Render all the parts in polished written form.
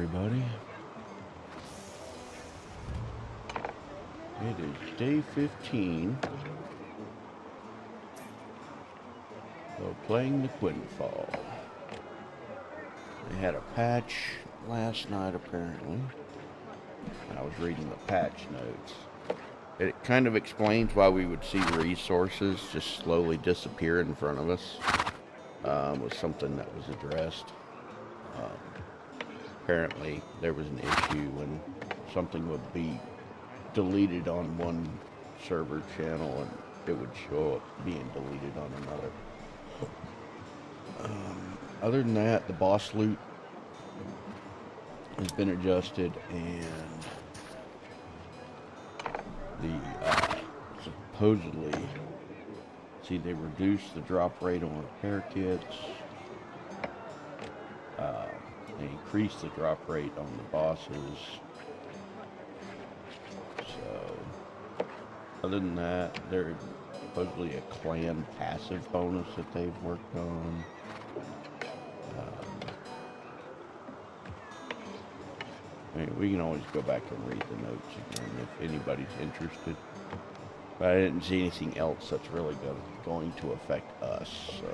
everybody. It is day 15 of playing the Quinfall. They had a patch last night, apparently. I was reading the patch notes. It kind of explains why we would see resources just slowly disappear in front of us. Was something that was addressed. Apparently, there was an issue when something would be deleted on one server channel and it would show up being deleted on another. Other than that, the boss loot has been adjusted, and the supposedly, see, they reduced the drop rate on repair kits. They increased the drop rate on the bosses. So, other than that, there's supposedly a clan passive bonus that they've worked on. I mean, we can always go back and read the notes again if anybody's interested. But I didn't see anything else that's really going to affect us, so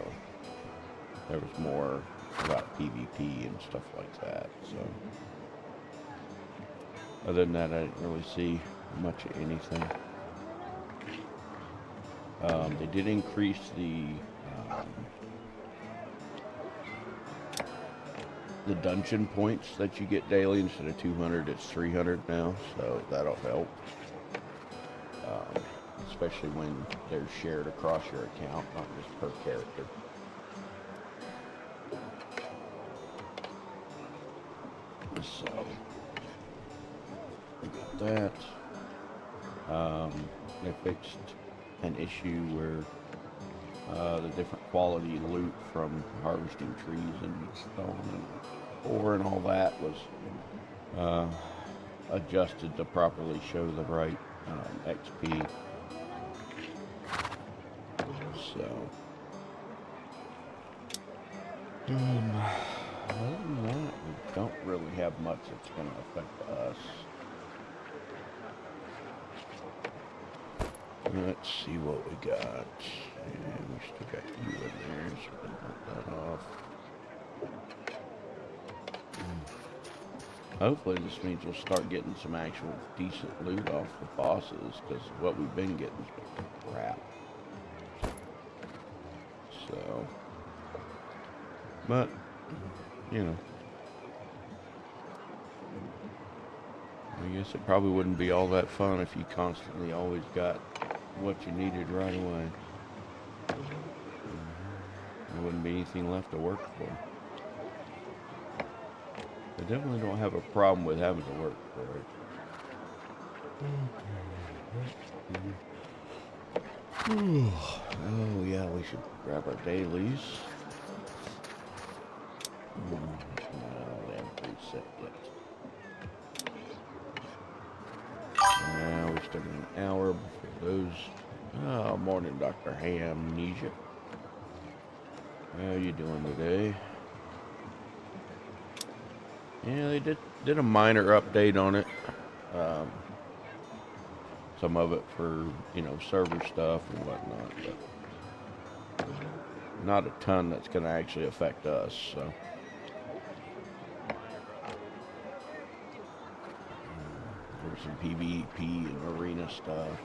there was more about PvP and stuff like that. So other than that, I didn't really see much of anything. They did increase the dungeon points that you get daily. Instead of 200, it's 300 now, so that'll help. Especially when they're shared across your account, not just per character. So, we got that. They fixed an issue where the different quality loot from harvesting trees and stone and ore and all that was adjusted to properly show the right XP. So, other than that, we don't really have much that's going to affect us. Let's see what we got. And we still got you in there, so we can knock that off. Hopefully this means we'll start getting some actual decent loot off the bosses, because what we've been getting is crap. So, but, you know, I guess it probably wouldn't be all that fun if you constantly always got what you needed right away. There wouldn't be anything left to work for. I definitely don't have a problem with having to work for it. Oh yeah, we should grab our dailies. No, they haven't reset yet. Now we're still an hour before those. Oh, morning, Dr. Amnesia. How you doing today? Yeah, they did a minor update on it. Some of it for, you know, server stuff and whatnot, but not a ton that's going to actually affect us, so. There's some PvP and arena stuff.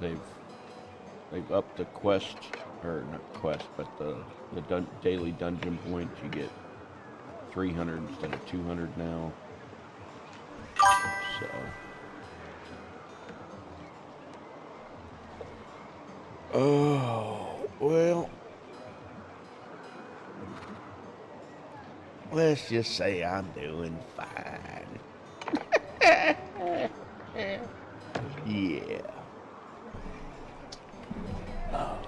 They've upped the quest, or not quest, but the daily dungeon points. You get 300 instead of 200 now. So, oh well. Let's just say I'm doing fine. Yeah. Oh.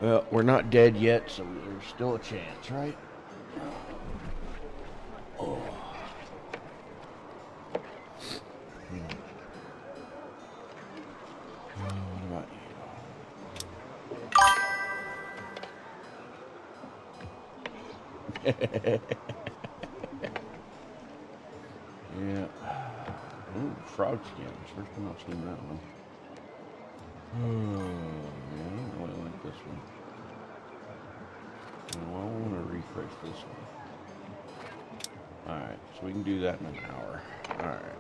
Well, we're not dead yet, so there's still a chance, right? Oh. What about you? Yeah. Ooh, frog skins. First time I've seen that one. Yeah, I don't really like this one. No, I want to refresh this one. Alright, so we can do that in an hour. Alright.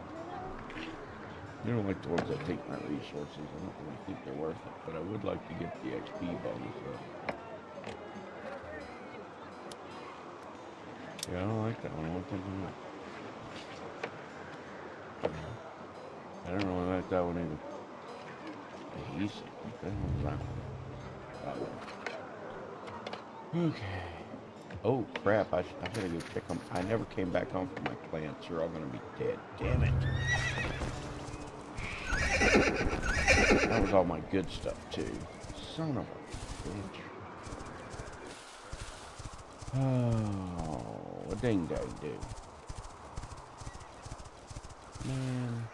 I don't like the ones that take my resources. I don't really think they're worth it, but I would like to get the XP bonus up. Yeah, I don't like that one. I want something else. I don't really like that one either. Easy. What the hell is that one? That one. Okay. Oh, crap. I gotta go check them. I never came back home for my plants. They're all gonna be dead. Damn it. That was all my good stuff, too. Son of a bitch. Oh, a ding dang do. Man.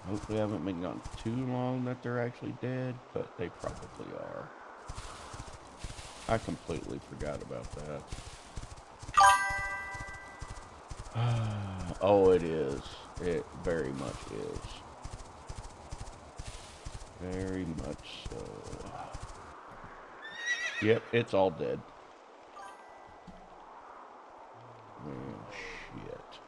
Hopefully I haven't been gone too long that they're actually dead, but they probably are. I completely forgot about that. Oh, it is. It very much is. Very much so. Yep, it's all dead. Oh, shit.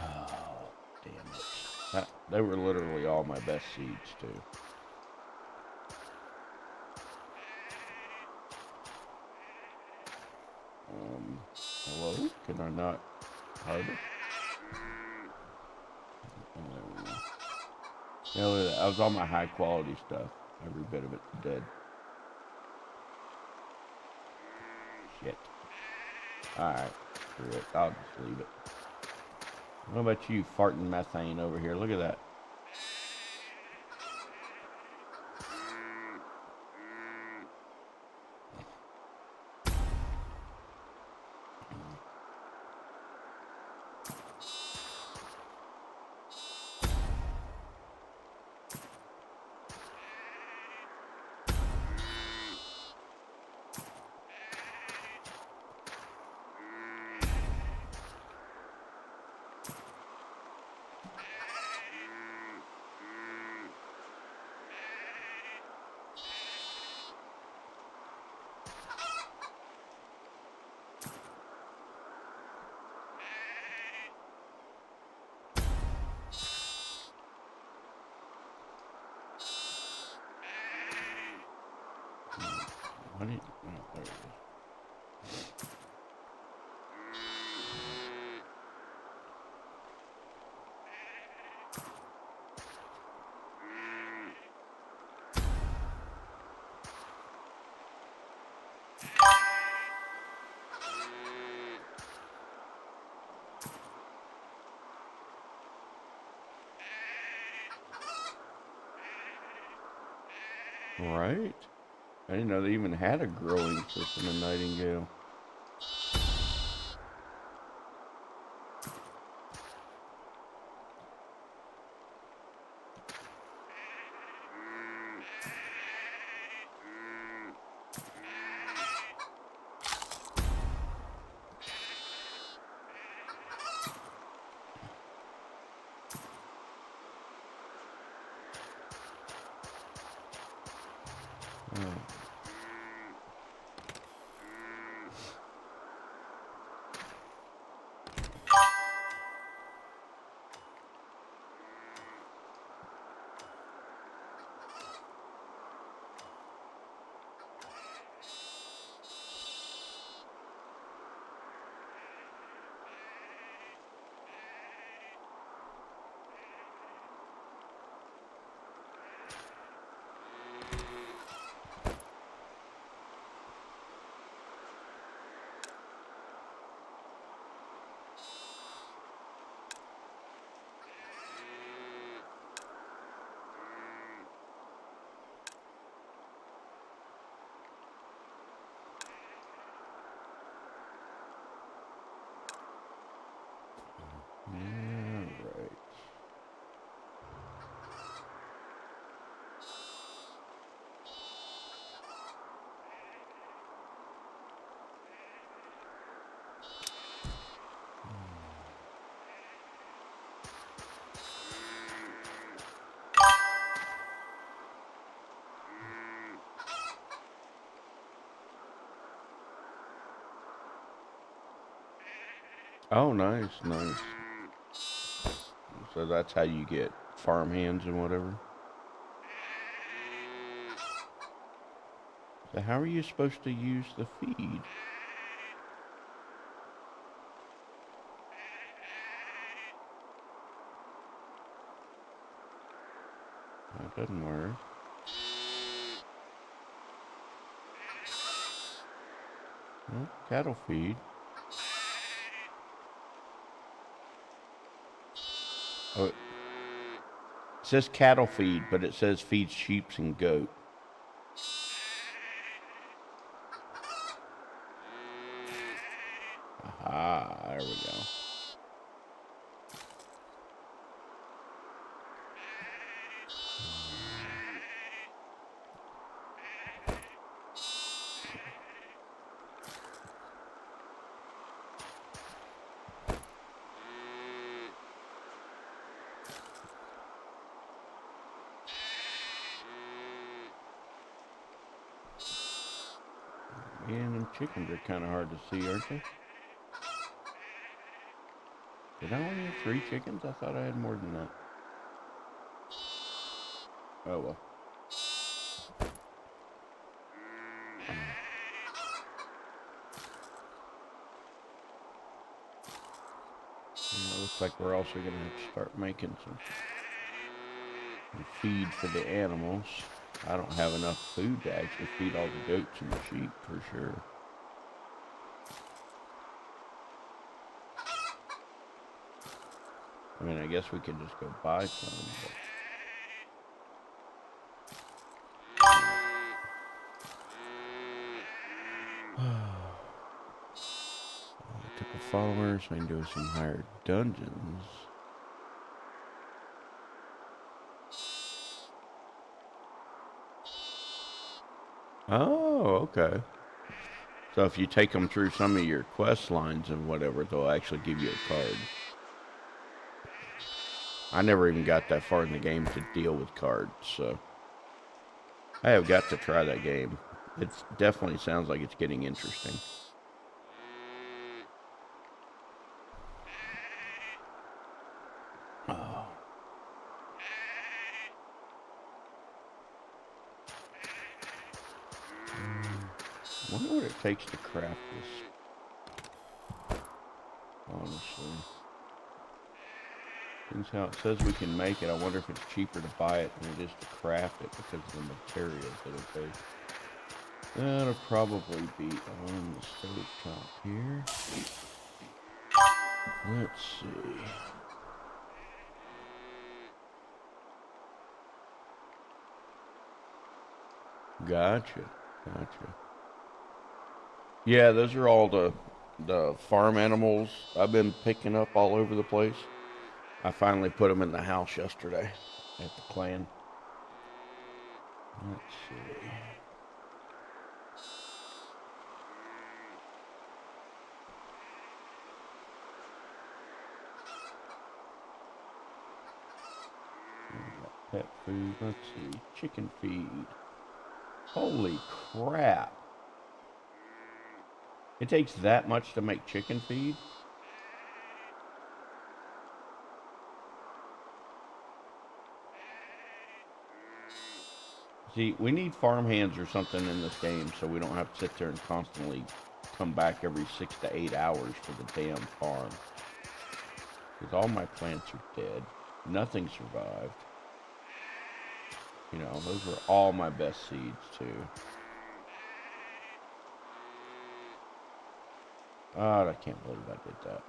Oh, damn it. They were literally all my best seeds, too. Hello? Can I not harvest? Yeah, look at that. That was all my high quality stuff. Every bit of it's dead. Shit. Alright, screw it. I'll just leave it. What about you farting methane over here? Look at that. What did, oh, there it is. Right? I didn't know they even had a growing system in Nightingale. Oh. Oh, nice, nice. So that's how you get farm hands and whatever. So how are you supposed to use the feed? That doesn't work. Well, cattle feed. Oh, it says cattle feed, but it says feeds sheep and goat. Aha, there we go. Man, them chickens are kind of hard to see, aren't they? Did I only have 3 chickens? I thought I had more than that. Oh well. Yeah, it looks like we're also going to have to start making some feed for the animals. I don't have enough food to actually feed all the goats and the sheep for sure. I mean, I guess we could just go buy some, but... Typical followers, so I can do some higher dungeons. Oh, okay. So if you take them through some of your quest lines and whatever, they'll actually give you a card. I never even got that far in the game to deal with cards, so I have got to try that game. It definitely sounds like it's getting interesting. Oh. I wonder what it takes to craft this. Honestly. Since how it says we can make it, I wonder if it's cheaper to buy it than it is to craft it because of the materials that it takes. That'll probably be on the stove top here. Let's see. Gotcha. Yeah, those are all the farm animals I've been picking up all over the place. I finally put them in the house yesterday at the clan. Let's see. Pet food. Let's see. Chicken feed. Holy crap. It takes that much to make chicken feed? See, we need farm hands or something in this game so we don't have to sit there and constantly come back every 6 to 8 hours for the damn farm. Because all my plants are dead. Nothing survived. You know, those were all my best seeds, too. Oh, I can't believe I did that.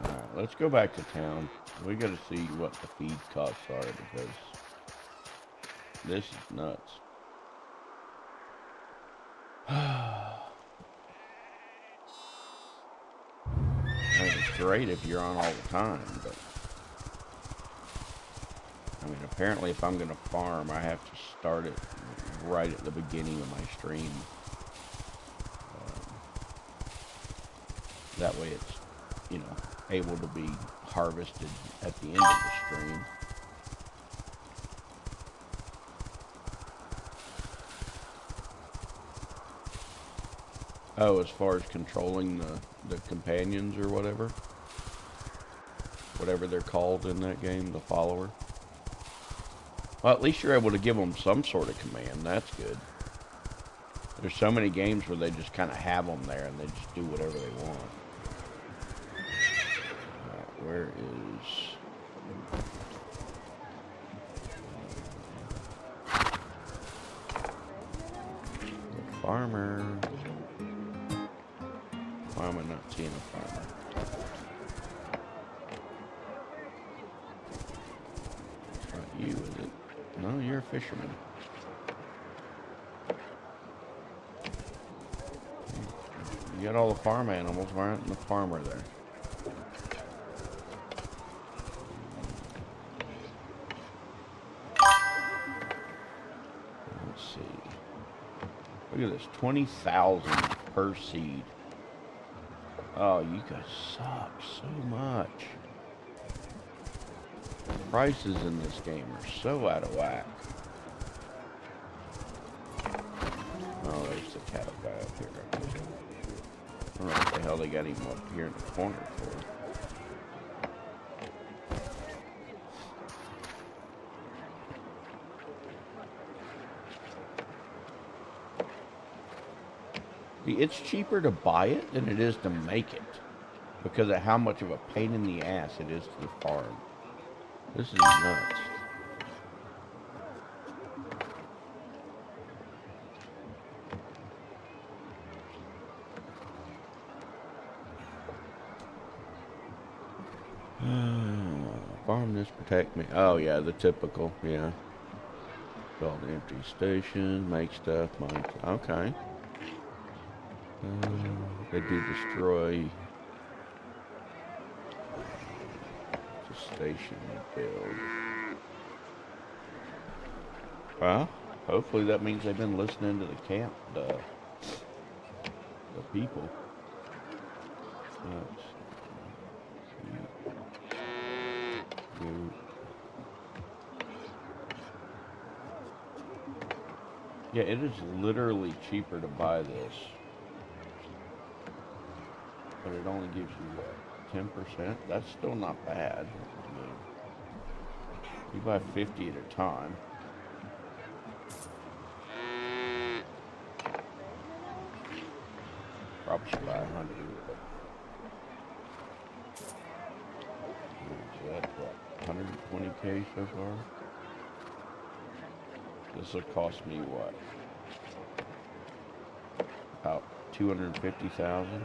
Alright, let's go back to town. We gotta see what the feed costs are because this is nuts. I mean, it's great if you're on all the time, but I mean, apparently if I'm gonna farm, I have to start it right at the beginning of my stream. That way it's, you know, able to be harvested at the end of the stream. Oh, as far as controlling the companions or whatever. Whatever they're called in that game, the follower. Well, at least you're able to give them some sort of command. That's good. There's so many games where they just kind of have them there and they just do whatever they want. Where is... the farmer? Why am I not seeing a farmer? It's not you, is it? No, you're a fisherman. You got all the farm animals. Why aren't the farmer there? Let's see. Look at this. 20,000 per seed. Oh, you guys suck so much. The prices in this game are so out of whack. Oh, there's the cattle guy up here. I don't know what the hell they got him up here in the corner for. See, it's cheaper to buy it than it is to make it because of how much of a pain in the ass it is to the farm. This is nuts. Farm this, protect me. Oh yeah, the typical, yeah. Build empty station, make stuff, mine. Okay. They do destroy the station they build. Well, hopefully that means they've been listening to the camp, the people. Yeah, it is literally cheaper to buy this. But it only gives you, what, 10%? That's still not bad. I mean, you buy 50 at a time. Probably should buy 100. But so that's what, 120K so far? This will cost me what? About 250,000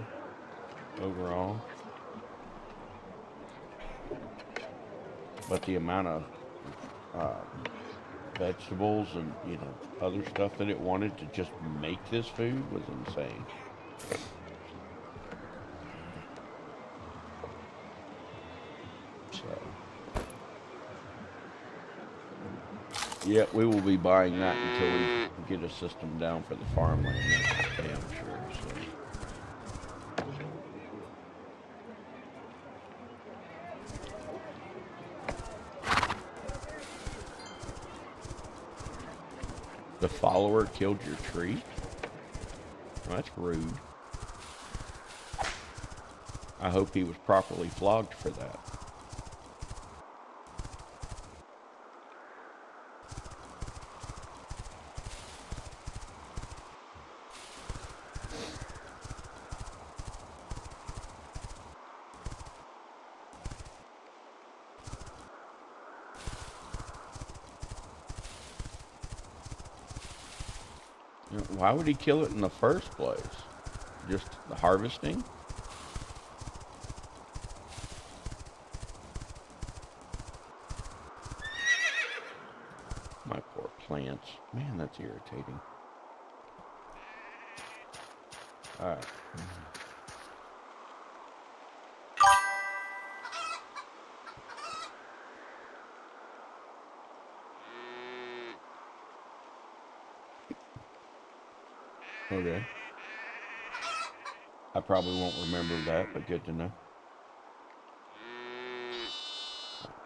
overall. But the amount of vegetables and, you know, other stuff that it wanted to just make this food was insane. So, yeah, we will be buying that until we get a system down for the farmland. That's damn sure. So. The follower killed your tree? Well, that's rude. I hope he was properly flogged for that. Why would he kill it in the first place? Just the harvesting? My poor plants. Man, that's irritating. Alright. Okay. I probably won't remember that, but good to know.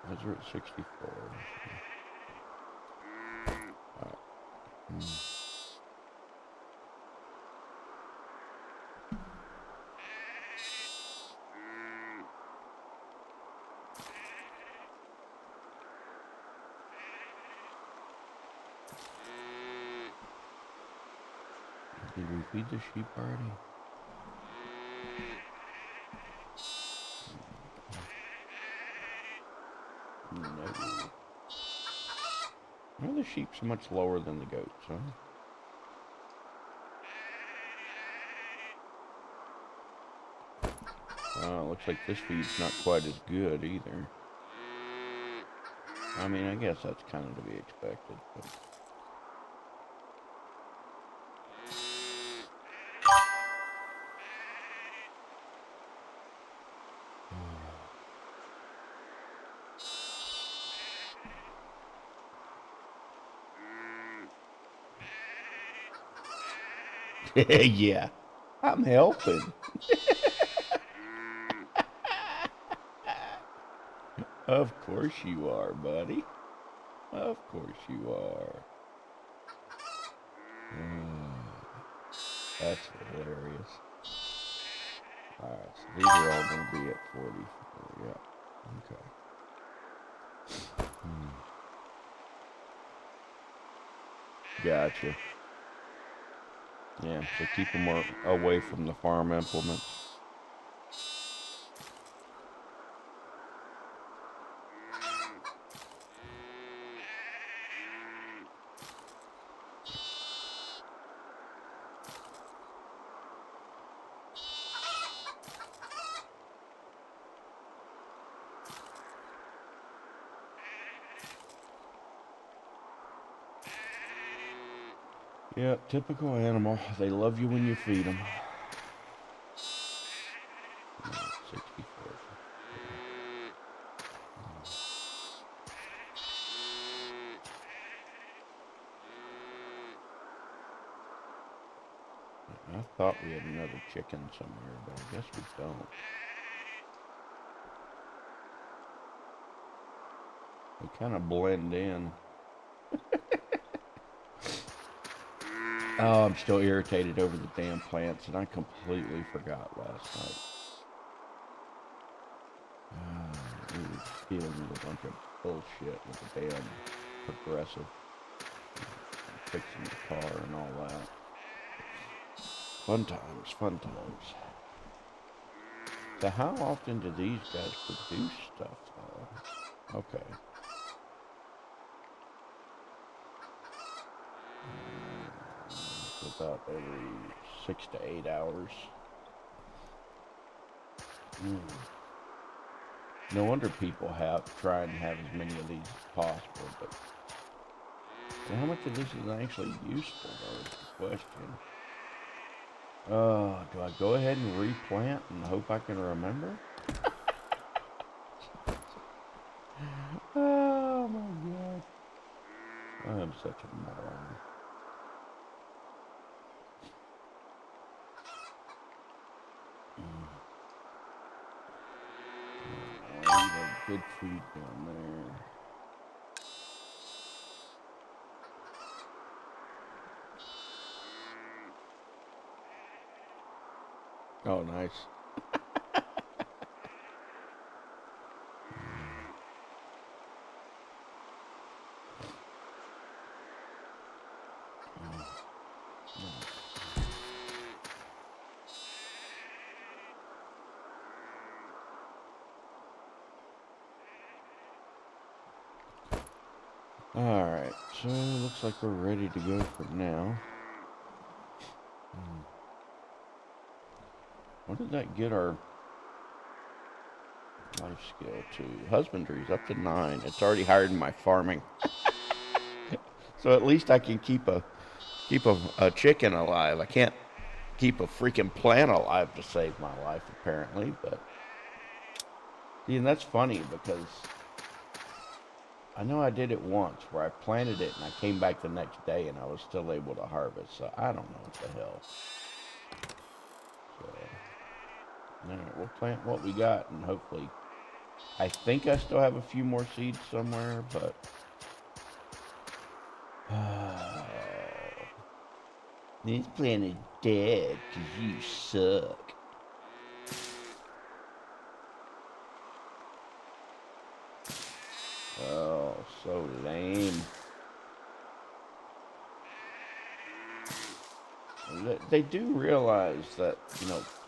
Those are at 64. Alright. Did we feed the sheep already? No. Well, the sheep's much lower than the goats, huh? Looks like this feed's not quite as good either. I mean, I guess that's kind of to be expected, but... Yeah, I'm helping. Of course you are, buddy. Of course you are. That's hilarious. Alright, so these are all going to be at 44. Yeah. Okay. Gotcha. Yeah, so keep them away from the farm implements. Yeah, typical animal. They love you when you feed them. 64. I thought we had another chicken somewhere, but I guess we don't. They kind of blend in. Oh, I'm still irritated over the damn plants, and I completely forgot last night. We were dealing with a bunch of bullshit with the damn progressive, fixing the car and all that. Fun times, fun times. So how often do these guys produce stuff, though? Okay. About every 6 to 8 hours. No wonder people try and have as many of these as possible, but how much of this is actually useful, though, is the question. Do I go ahead and replant and hope I can remember? Oh my god. I am such a moron. Good food down there. Oh, nice. Alright, so looks like we're ready to go for now. What did that get our life skill to? Husbandry's up to 9. It's already higher than my farming. So at least I can keep a chicken alive. I can't keep a freaking plant alive to save my life, apparently, but... See, and that's funny, because... I know I did it once, where I planted it, and I came back the next day, and I was still able to harvest, so I don't know what the hell. So... Alright, we'll plant what we got, and hopefully... I think I still have a few more seeds somewhere, but... This plant is dead, because you suck. Oh, so lame. they do realize that,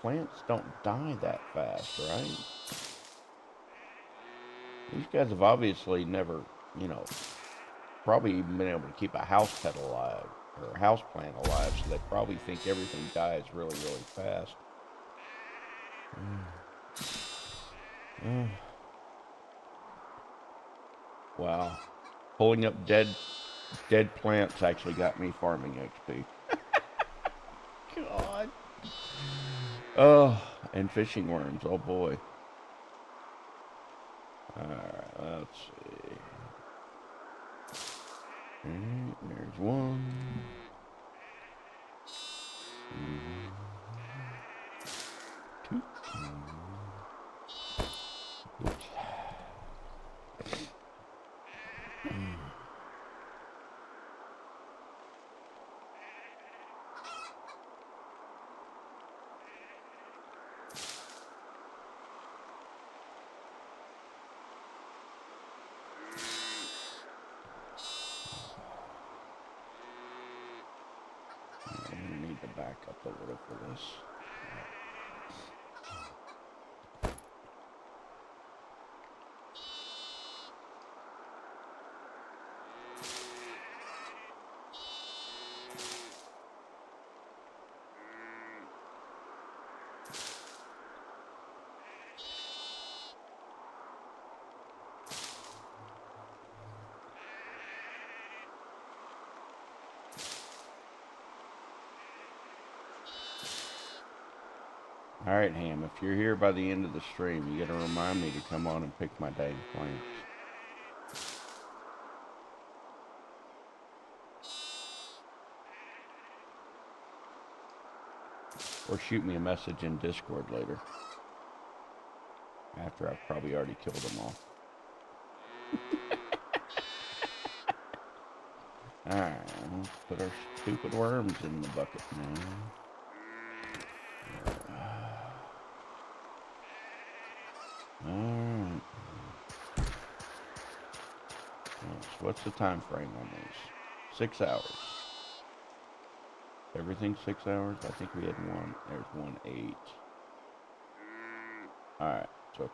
plants don't die that fast, right? These guys have obviously never, probably even been able to keep a house pet alive, or a house plant alive, so they probably think everything dies really, really fast. Wow. Pulling up dead plants actually got me farming XP. God. Oh, and fishing worms. Oh boy. Alright, let's see. Alright, there's one. Two. Oops. I need to back up a little for this. Alright, Ham, if you're here by the end of the stream, you gotta remind me to come on and pick my dang plants. Or shoot me a message in Discord later. After I've probably already killed them all. Alright, let's put our stupid worms in the bucket now. Alright. So what's the time frame on these? 6 hours. Everything 6 hours? I think we had one. There's 1 8. Alright, so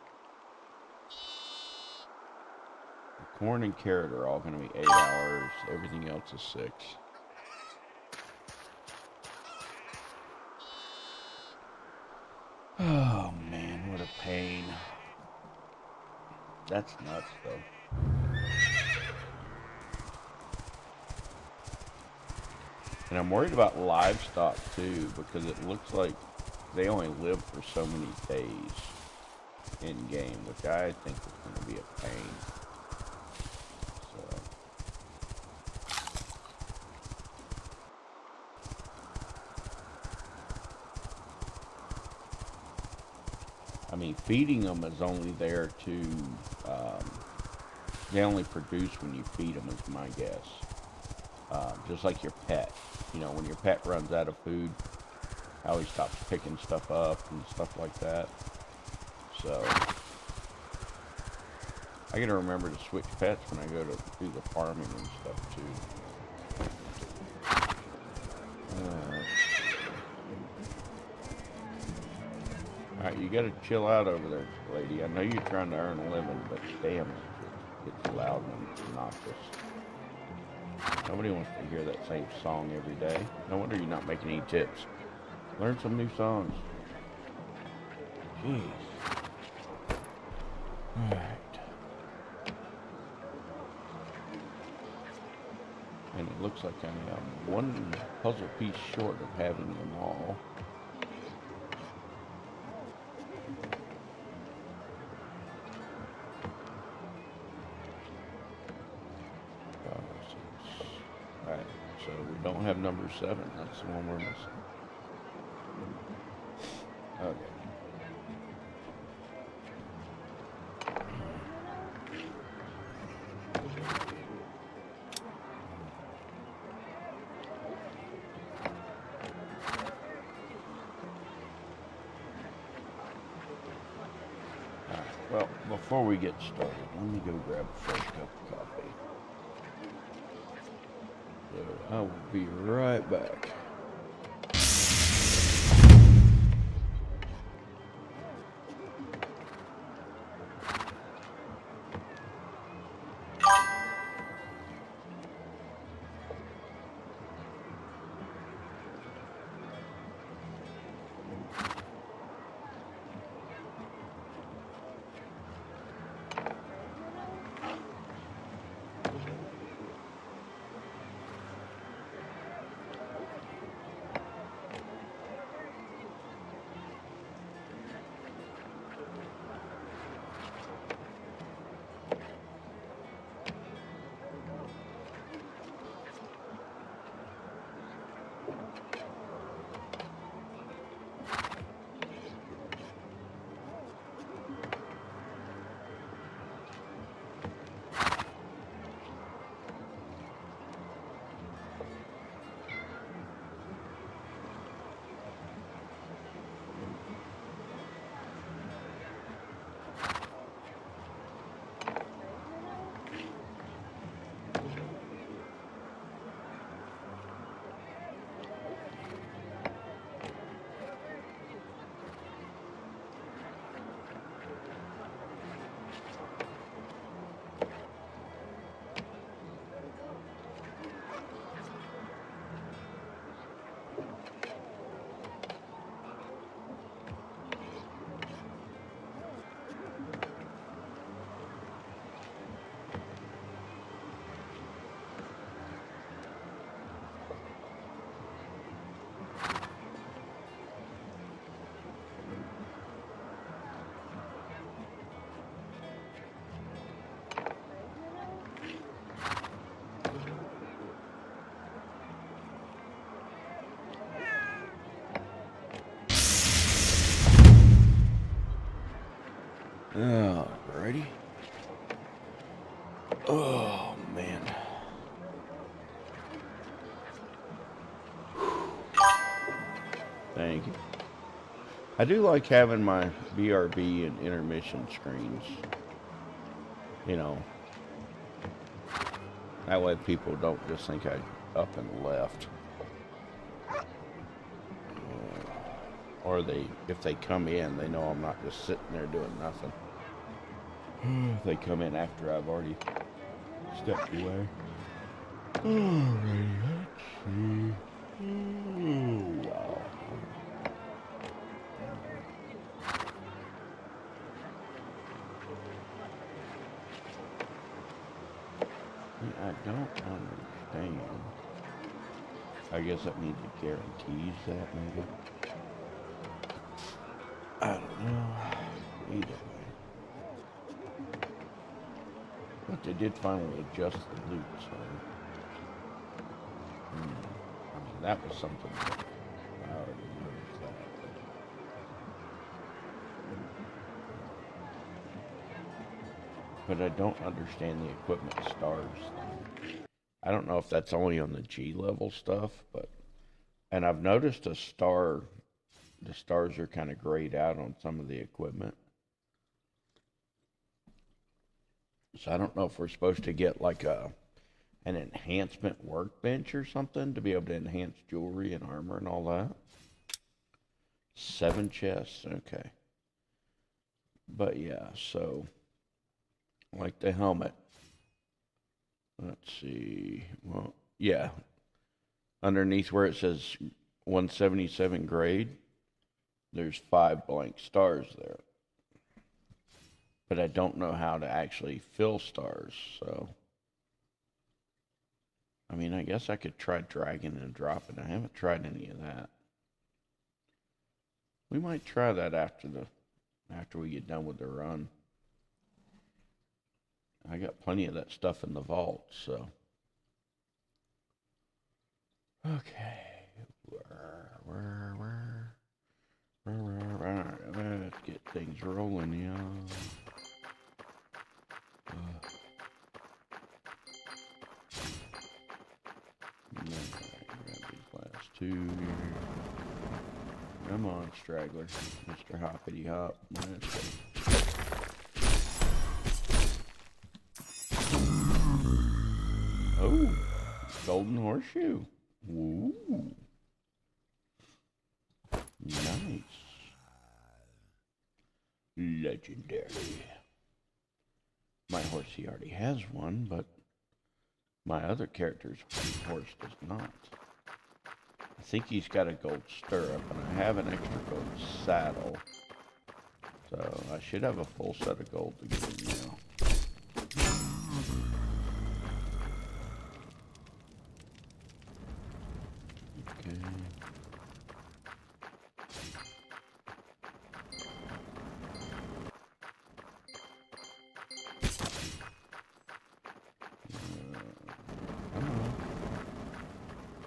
the corn and carrot are all going to be 8 hours. Everything else is 6. Oh man, what a pain. That's nuts though. And I'm worried about livestock too, because it looks like they only live for so many days in game, which I think is going to be a pain. So I mean, feeding them is only there to, they only produce when you feed them is my guess. Just like your pet. When your pet runs out of food, how he stops picking stuff up and stuff like that. So, I gotta remember to switch pets when I go to do the farming and stuff too. Alright, you gotta chill out over there, lady. I know you're trying to earn a living, but damn it gets loud and obnoxious. Nobody wants to hear that same song every day. No wonder you're not making any tips. Learn some new songs. Jeez. Alright. And it looks like I am one puzzle piece short of having them all. Alright, so we don't have number 7. That's the one we're missing. Okay. Well, before we get started, let me go grab a fresh cup of coffee. So I will be right back. Thank you. I do like having my BRB and intermission screens. You know, that way people don't just think I up and left. Or if they come in, they know I'm not just sitting there doing nothing. If they come in after I've already stepped away. Alrighty, let's see. Wow. I don't understand. I guess that means it guarantees that, maybe. I don't know. Either way. But they did finally adjust the loot, so... I mean, that was something that I already noticed that. But I don't understand the equipment stars thing. I don't know if that's only on the G level stuff, but... And I've noticed the stars are kind of grayed out on some of the equipment. So I don't know if we're supposed to get like an enhancement workbench or something to be able to enhance jewelry and armor and all that. 7 chests, okay. But yeah, so like the helmet. Let's see. Well, yeah. Underneath where it says 177 grade, there's 5 blank stars there. But I don't know how to actually fill stars, so... I mean, I guess I could try dragging and dropping. I haven't tried any of that. We might try that after we get done with the run. I got plenty of that stuff in the vault, so... Okay. Let's get things rolling, y'all. Grab these last 2 here. Come on, straggler. Mr. Hoppity Hop. Let's go. Oh, golden horseshoe. Ooh. Nice. Legendary. My horse, he already has one, but my other character's horse does not. I think he's got a gold stirrup, and I have an extra gold saddle. So I should have a full set of gold to give him now. Okay.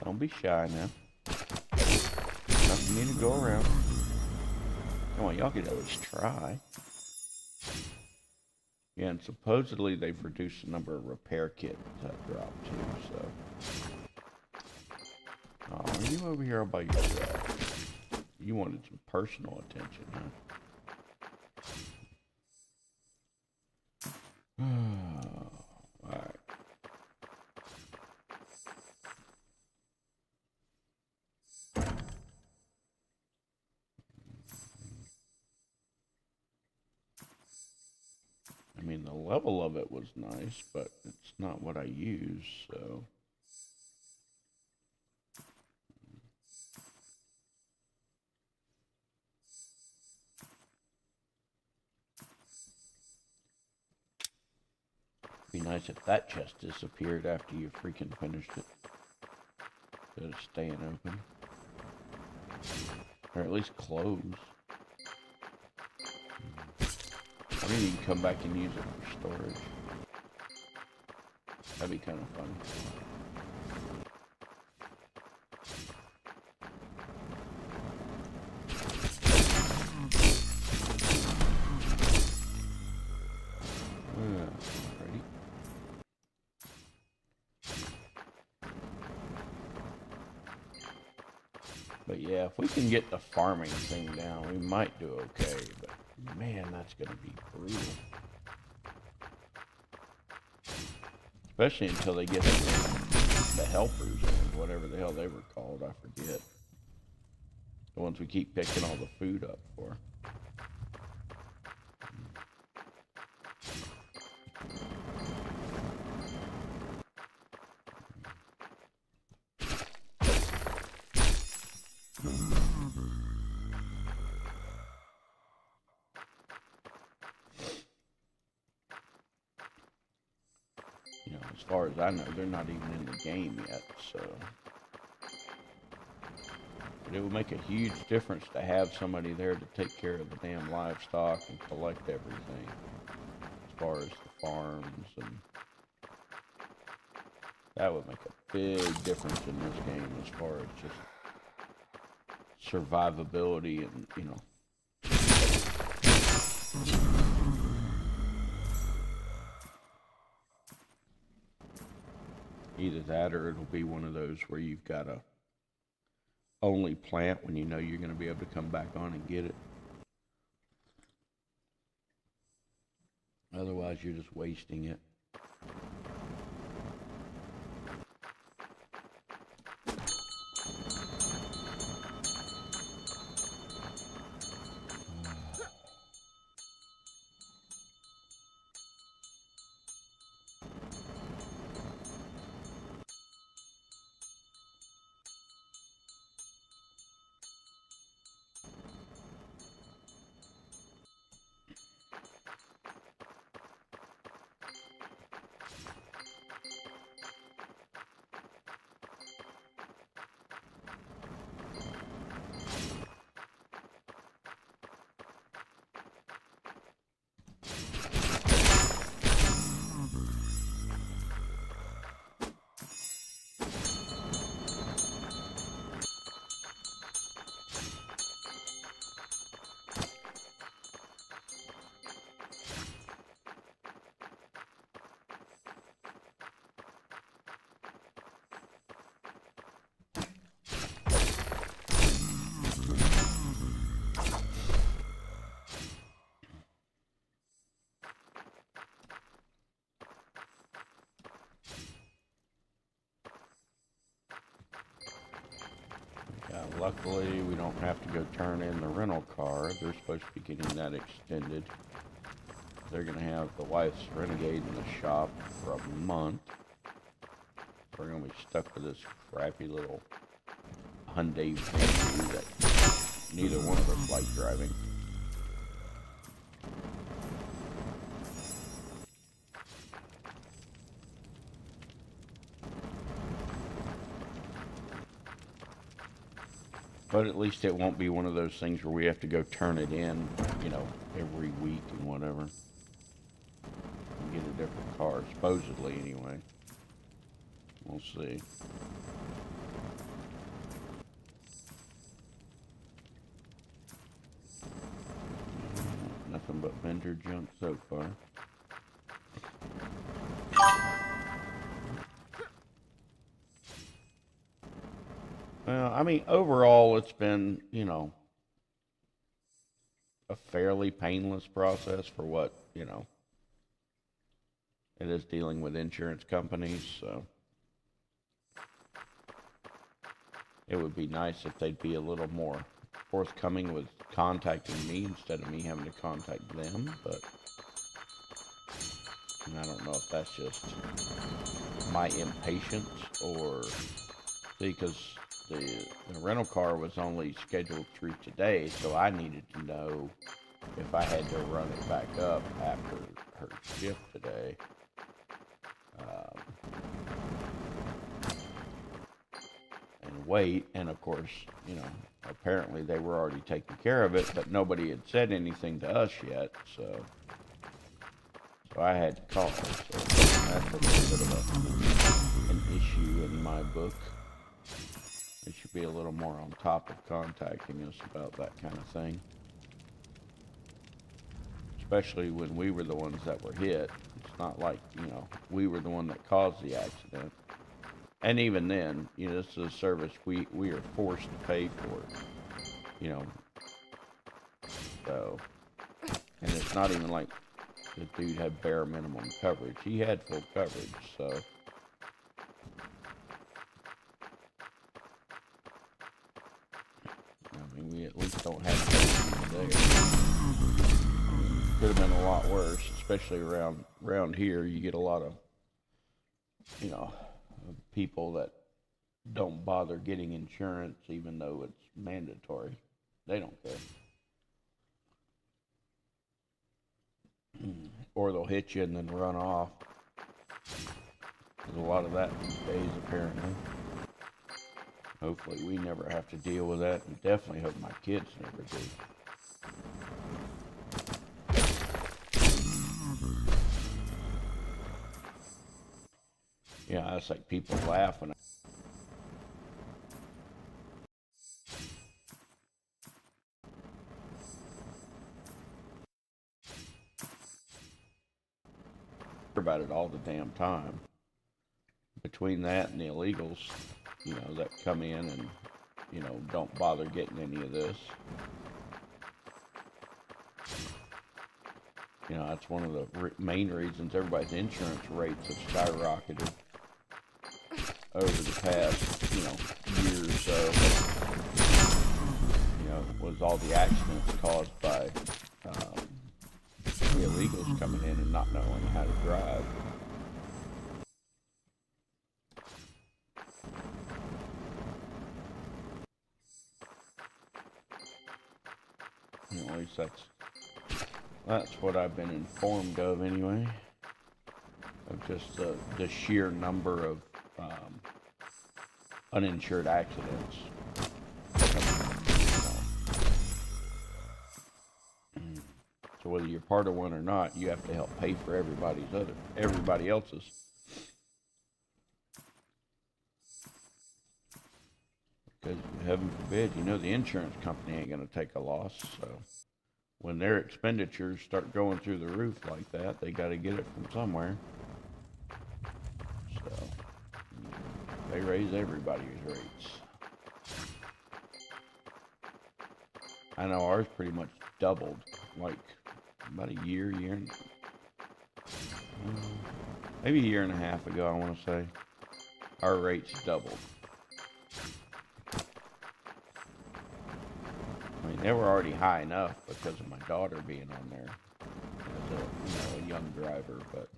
Don't be shy now. Enough for me to go around. Come on, y'all could at least try. Yeah, and supposedly they've reduced the number of repair kits that drop too, so. Oh, are you over here all by yourself? You wanted some personal attention, huh? Alright. I mean, the level of it was nice, but it's not what I use, so... It'd be nice if that chest disappeared after you freaking finished it. Instead of staying open. Or at least close. I mean, you can come back and use it for storage. That'd be kind of fun. Ready? But yeah, if we can get the farming thing down, we might do okay. But man, that's gonna be brutal. Especially until they get the helpers or whatever the hell they were called, I forget. The ones we keep picking all the food up for. You know, as far as I know, they're not even in the game yet, so. But it would make a huge difference to have somebody there to take care of the damn livestock and collect everything. As far as the farms, and that would make a big difference in this game as far as just survivability and, you know. Either that or it'll be one of those where you've got to only plant when you know you're going to be able to come back on and get it. Otherwise, you're just wasting it. Luckily, we don't have to go turn in the rental car. They're supposed to be getting that extended. They're going to have the wife's Renegade in the shop for a month. We're going to be stuck with this crappy little Hyundai Venue that neither one of us like driving. But at least it won't be one of those things where we have to go turn it in, you know, every week and whatever. And get a different car, supposedly anyway. We'll see. Nothing but vendor junk so far. Well, I mean, overall, it's been, you know, a fairly painless process for what, you know, it is dealing with insurance companies, so it would be nice if they'd be a little more forthcoming with contacting me instead of me having to contact them, but and I don't know if that's just my impatience or, see, because the rental car was only scheduled through today, so I needed to know if I had to run it back up after her shift today. And wait, and of course, you know, apparently they were already taking care of it, but nobody had said anything to us yet, so I had to call. So that's a little bit of an issue in my book. They should be a little more on top of contacting us about that kind of thing. Especially when we were the ones that were hit. It's not like, you know, we were the one that caused the accident. And even then, you know, this is a service we are forced to pay for, you know. So, and it's not even like the dude had bare minimum coverage. He had full coverage, so. I mean, we at least don't have to there. Could have been a lot worse, especially around here. You get a lot of, you know, people that don't bother getting insurance even though it's mandatory. They don't care. Or they'll hit you and then run off. There's a lot of that these days, apparently. Hopefully we never have to deal with that, and definitely hope my kids never do. Yeah, it's like people laugh when I hear about it all the damn time. Between that and the illegals, you know, that come in and, you know, don't bother getting any of this. You know, that's one of the main reasons everybody's insurance rates have skyrocketed over the past, you know, year or so. You know, was all the accidents caused by the illegals coming in and not knowing how to drive. You know, at least that's what I've been informed of anyway. Of just the sheer number of uninsured accidents. So whether you're part of one or not, you have to help pay for everybody else's. Because heaven forbid, you know the insurance company ain't going to take a loss. So when their expenditures start going through the roof like that, they got to get it from somewhere. So they raise everybody's rates. I know ours pretty much doubled, like about a year, maybe a year and a half ago, I want to say. Our rates doubled. I mean, they were already high enough because of my daughter being on there as a young driver, but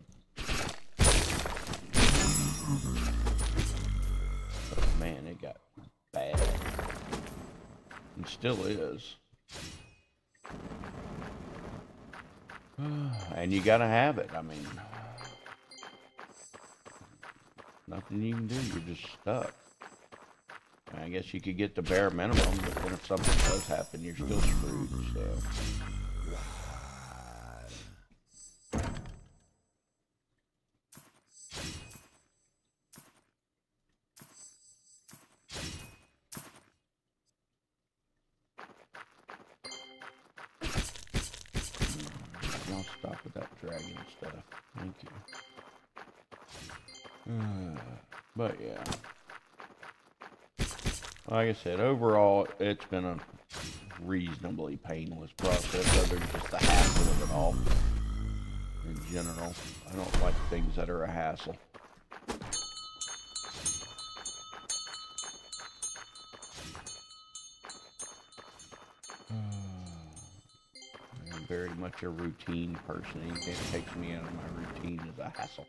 man, it got bad. And still is. And you gotta have it. I mean, nothing you can do. You're just stuck. I guess you could get the bare minimum, but then if something does happen, you're still screwed, so. I'll stop with that dragon stuff. Thank you. But yeah. Like I said, overall, it's been a reasonably painless process, other than just the hassle of it all. In general, I don't like things that are a hassle. I'm very much a routine person. Anything that takes me out of my routine is a hassle.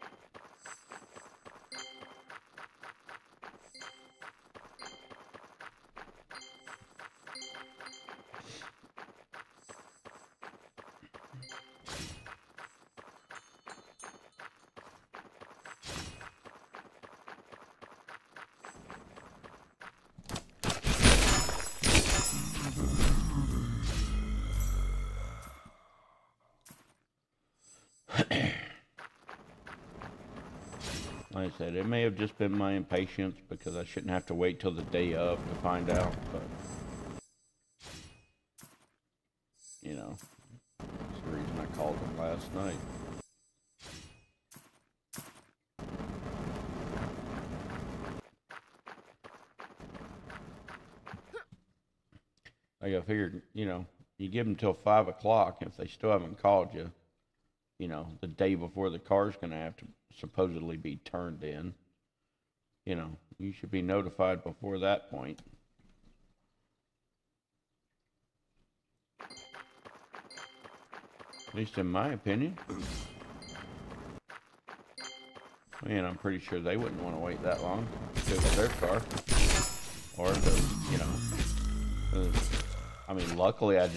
Like I said, it may have just been my impatience because I shouldn't have to wait till the day of to find out, but you know, that's the reason I called them last night. like I figured, you give them till 5 o'clock. If they still haven't called you, the day before the car's going to have to supposedly be turned in, you should be notified before that point. At least in my opinion. I'm pretty sure they wouldn't want to wait that long to fix their car. Or luckily I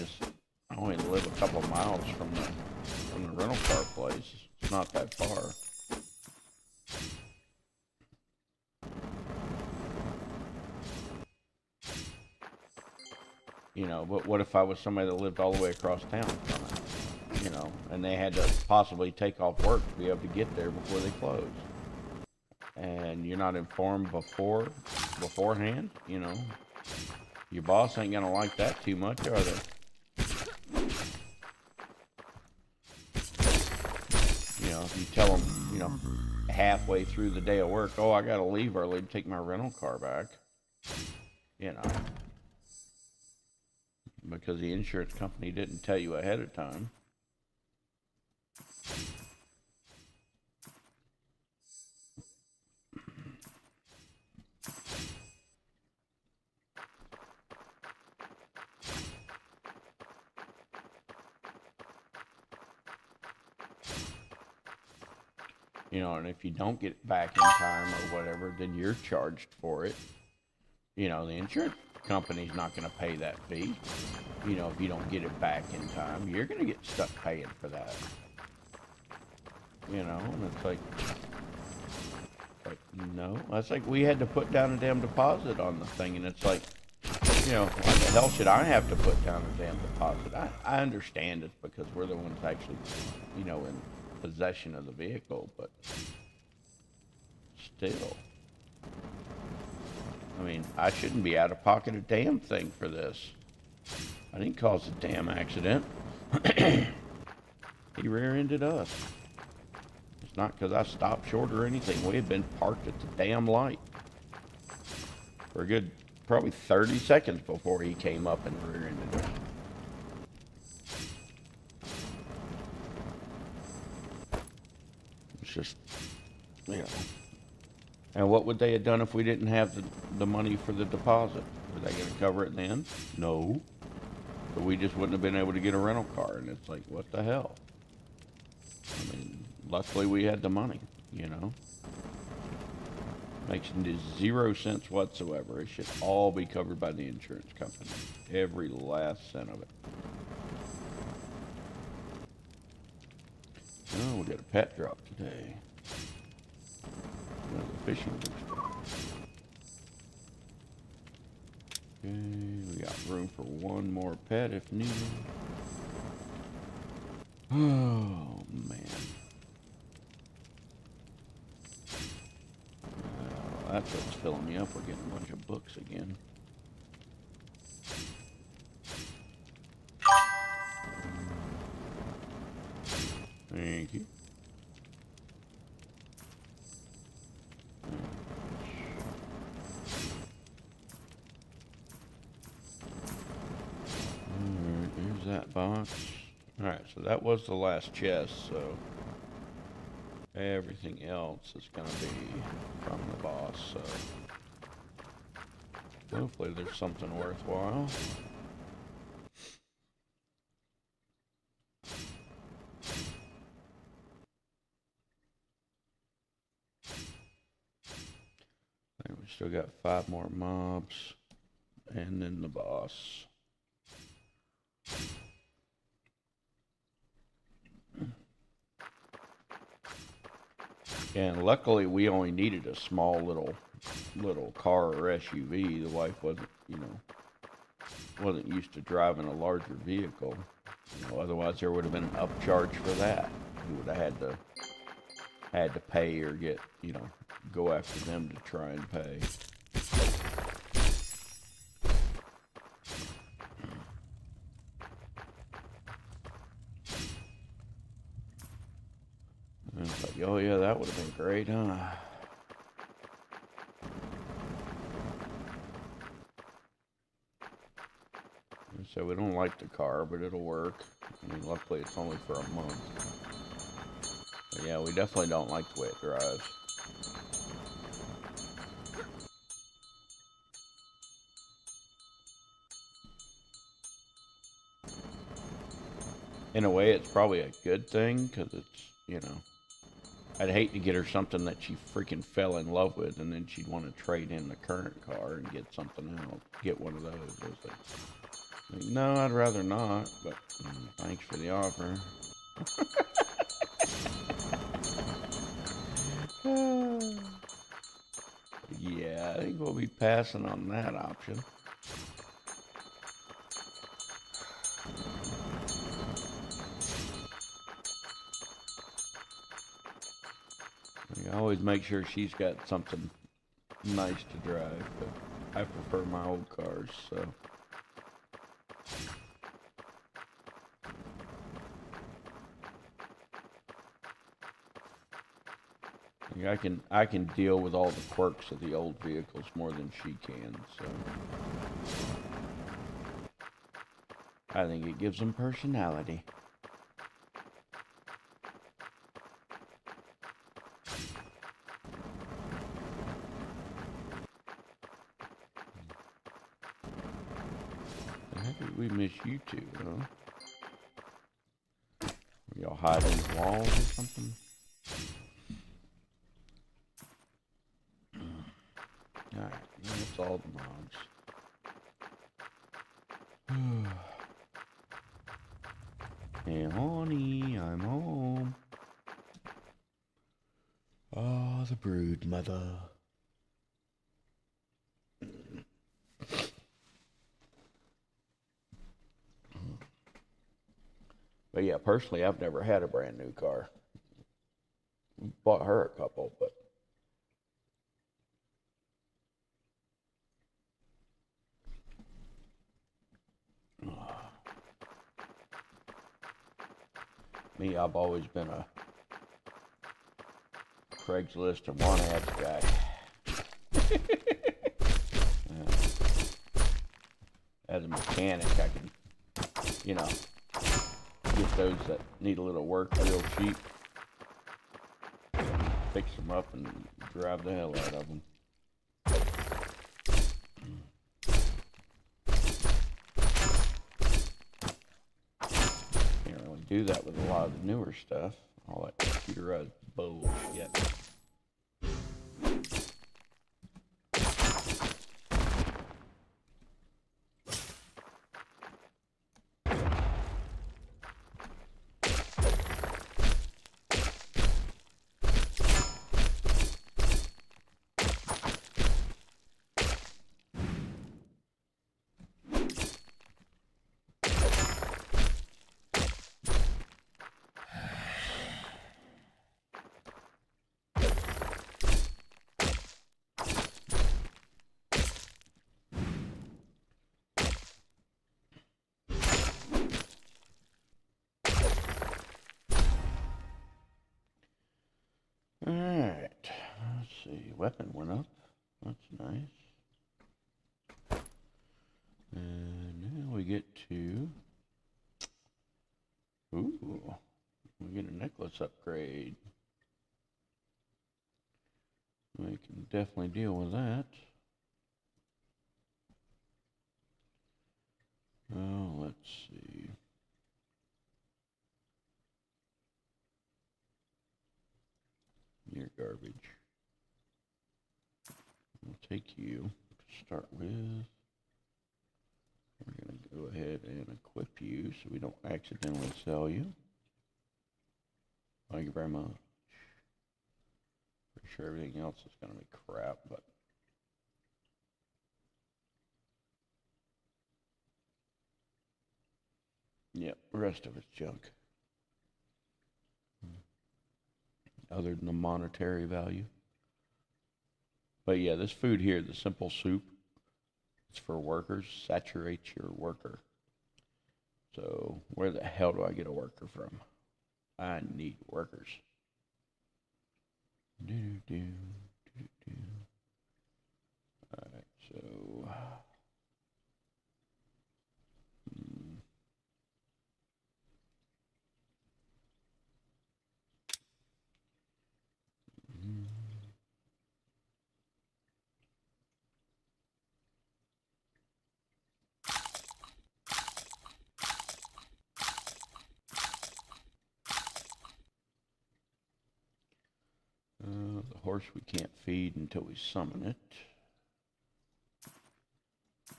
only live a couple of miles from the rental car place. It's not that far. But what if I was somebody that lived all the way across town from it? And they had to possibly take off work to be able to get there before they close. And you're not informed beforehand, your boss ain't gonna like that too much, are they? If you tell them, halfway through the day of work, oh, I gotta leave early to take my rental car back, because the insurance company didn't tell you ahead of time. And if you don't get it back in time or whatever, then you're charged for it. The insurance company's not going to pay that fee. If you don't get it back in time, you're going to get stuck paying for that. And it's like, no. That's like we had to put down a damn deposit on the thing, and it's like, why the hell should I have to put down a damn deposit? I understand it's because we're the ones actually, in possession of the vehicle, but still. I shouldn't be out of pocket a damn thing for this. I didn't cause the damn accident. He rear-ended us. It's not because I stopped short or anything. We had been parked at the damn light for a good probably 30 seconds before he came up and rear-ended us. It's just, And what would they have done if we didn't have the money for the deposit? Were they going to cover it then? No. But we just wouldn't have been able to get a rental car, and it's like, what the hell? Luckily we had the money, Makes 0 sense whatsoever. It should all be covered by the insurance company. Every last cent of it. Oh, we got a pet drop today. Another fishing booster. Okay, we got room for one more pet if needed. Oh, man. That's what's filling me up. We're getting a bunch of books again. Thank you. Alright, there's that box. Alright, so that was the last chest, so everything else is going to be from the boss, so hopefully there's something worthwhile. And we still got 5 more mobs, and then the boss. And luckily we only needed a small little car or SUV. The wife wasn't used to driving a larger vehicle. Otherwise there would have been an upcharge for that. We would have had to pay or get, go after them to try and pay. And it's like, oh yeah, that would have been great, huh? So we don't like the car, but it'll work. I mean, luckily it's only for a month. But yeah, we definitely don't like the way it drives. In a way, it's probably a good thing, because it's, you know, I'd hate to get her something that she freaking fell in love with, and then she'd want to trade in the current car and get something else, get one of those. I was like, no, I'd rather not, but thanks for the offer. Yeah, I think we'll be passing on that option. I always make sure she's got something nice to drive, but I prefer my old cars, so. I can deal with all the quirks of the old vehicles more than she can, so. I think it gives them personality. How did we miss you two, huh? Y'all hide in the walls or something? Alright, that's all the mobs. Hey, honey, I'm home. Oh, the brood mother. But yeah, personally, I've never had a brand new car. Bought her a couple, but. Me, I've always been a Craigslist and want ads guy. As a mechanic, I can, you know, get those that need a little work real cheap, fix them up, and drive the hell out of them. Can't really do that with a lot of the newer stuff. All that computerized bullshit. Alright, let's see, weapon went up, that's nice. And now we get to, ooh, we get a necklace upgrade. We can definitely deal with that. Oh, let's see. You're garbage. We'll take you to start with. We're going to go ahead and equip you so we don't accidentally sell you. Thank you very much. Pretty sure everything else is going to be crap, but. Yep, the rest of it's junk. Other than the monetary value. But yeah, this food here, the simple soup, it's for workers. Saturate your worker. So where the hell do I get a worker from? I need workers. Alright, so horse we can't feed until we summon it.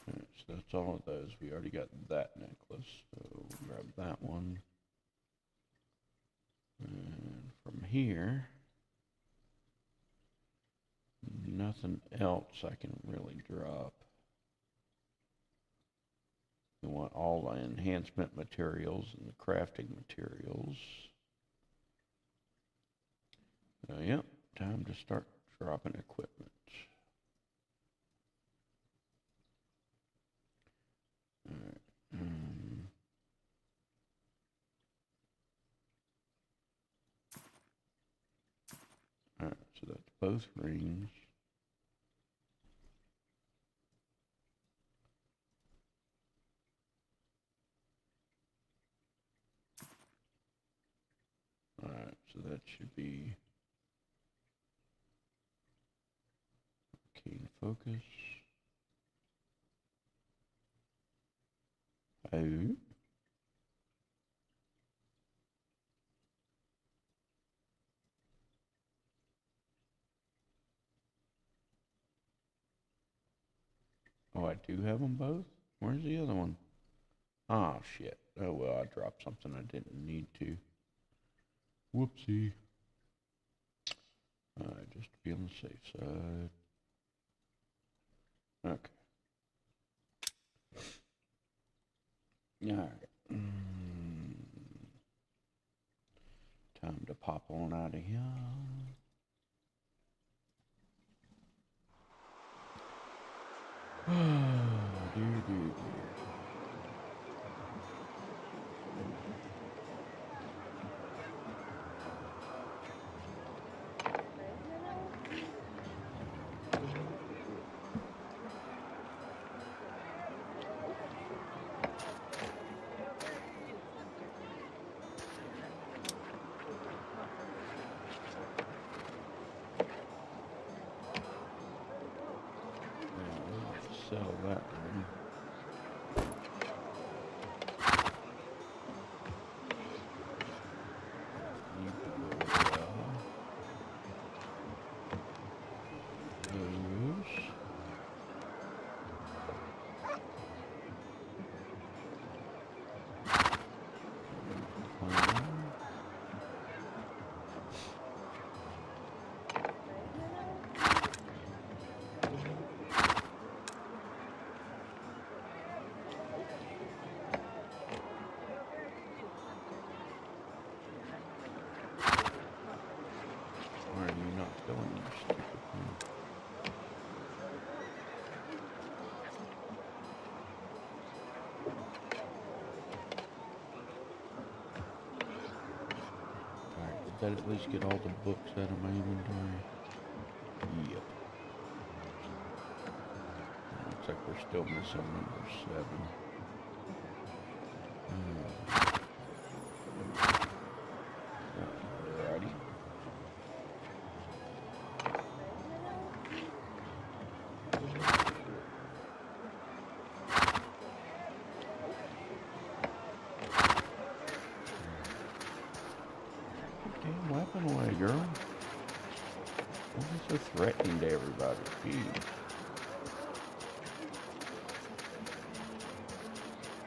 Alright, so that's all of those. We already got that necklace, so we'll grab that one. And from here, nothing else I can really drop. We want all the enhancement materials and the crafting materials. So, yep, time to start dropping equipment. Alright. Alright, so that's both rings. Alright, so that should be keen focus. Oh. Oh, I do have them both? Where's the other one? Ah, shit. Oh, well, I dropped something I didn't need to. Whoopsie. Just to be on the safe side. Okay. Alright. Time to pop on out of here. Dear. Sell that one. Did that at least get all the books out of my inventory? Yep. Looks like we're still missing number 7. Alrighty. Damn weapon away, girl. Why are you so threatening to everybody? Jeez.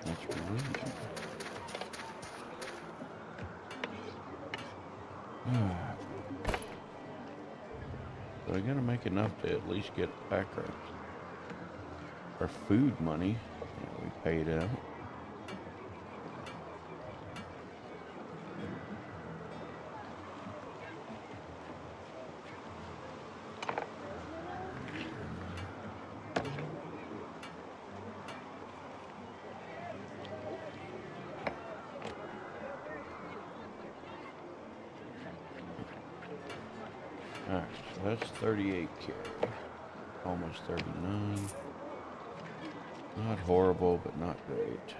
That's rude. So we're gonna make enough to at least get back our food money that we paid out. Alright, so that's 38 carry. Almost 39. Not horrible, but not great.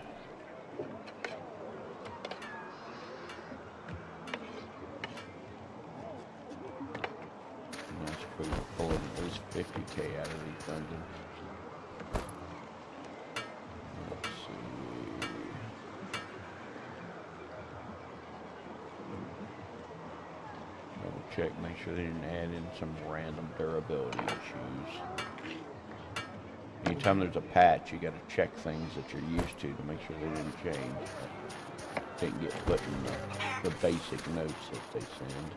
And that's if we were pulling at least 50k out of these dungeons. Let's see. Double check, make sure they didn't add in some random durability issues. Anytime there's a patch, you got to check things that you're used to make sure they didn't change. Didn't get put in the basic notes that they send.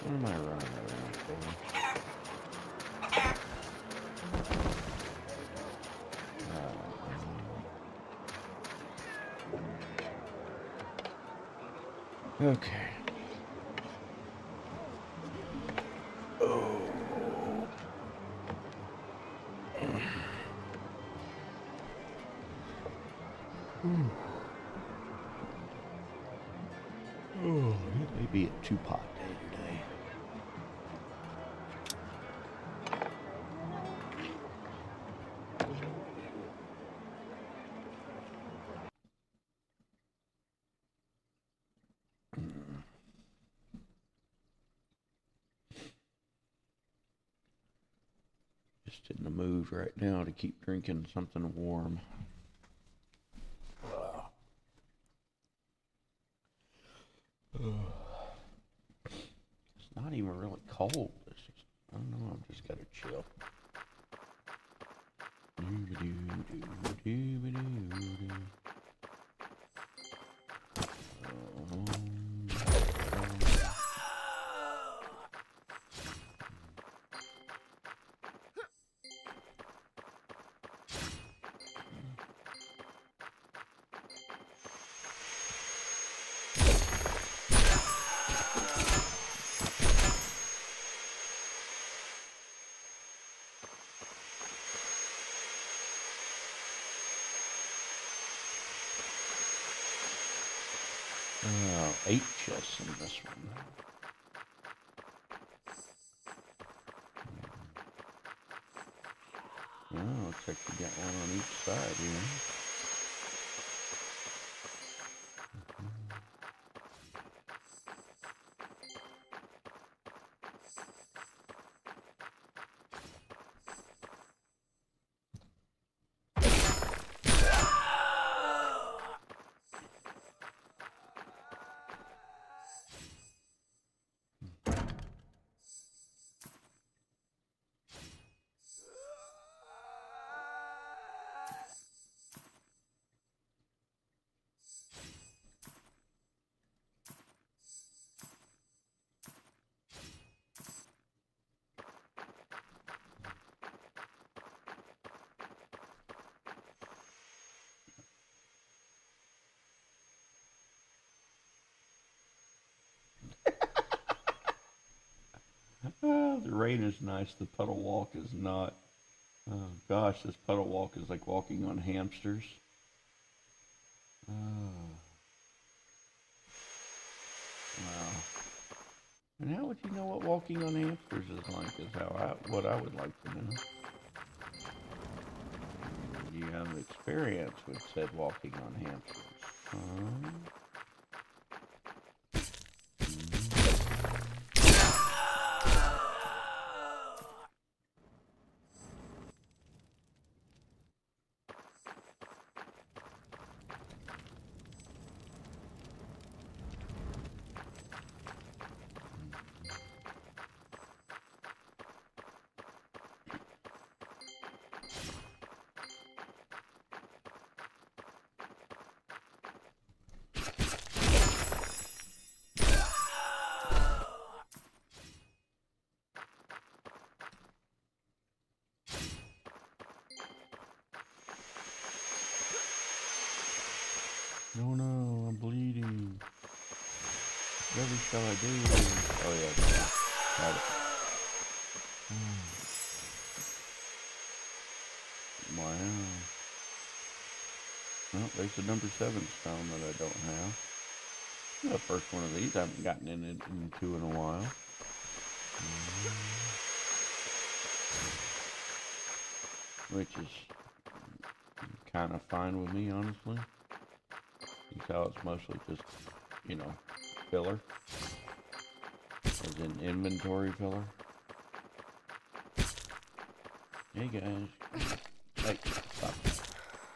What am I running around for? Okay. Oh. Oh, it may be a two-pot day today. Just in the mood right now to keep drinking something warm. It's not even really cold. It's just, I don't know, I've just got to chill. Oh, 8 chests in this one. Oh, looks like you got one on each side here. The rain is nice. The puddle walk is not. Oh gosh, this puddle walk is like walking on hamsters. Oh. Wow. And how would you know what walking on hamsters is like? Is what I would like to know. Do you have experience with said walking on hamsters? No, no, I'm bleeding. Whatever shall I do? Oh yeah, got it. Wow. Well, there's the number 7 stone that I don't have. The first one of these I haven't gotten into in a while. Which is kind of fine with me, honestly. You can tell it's mostly just, you know, filler. As in inventory filler. Hey guys. Hey, stop.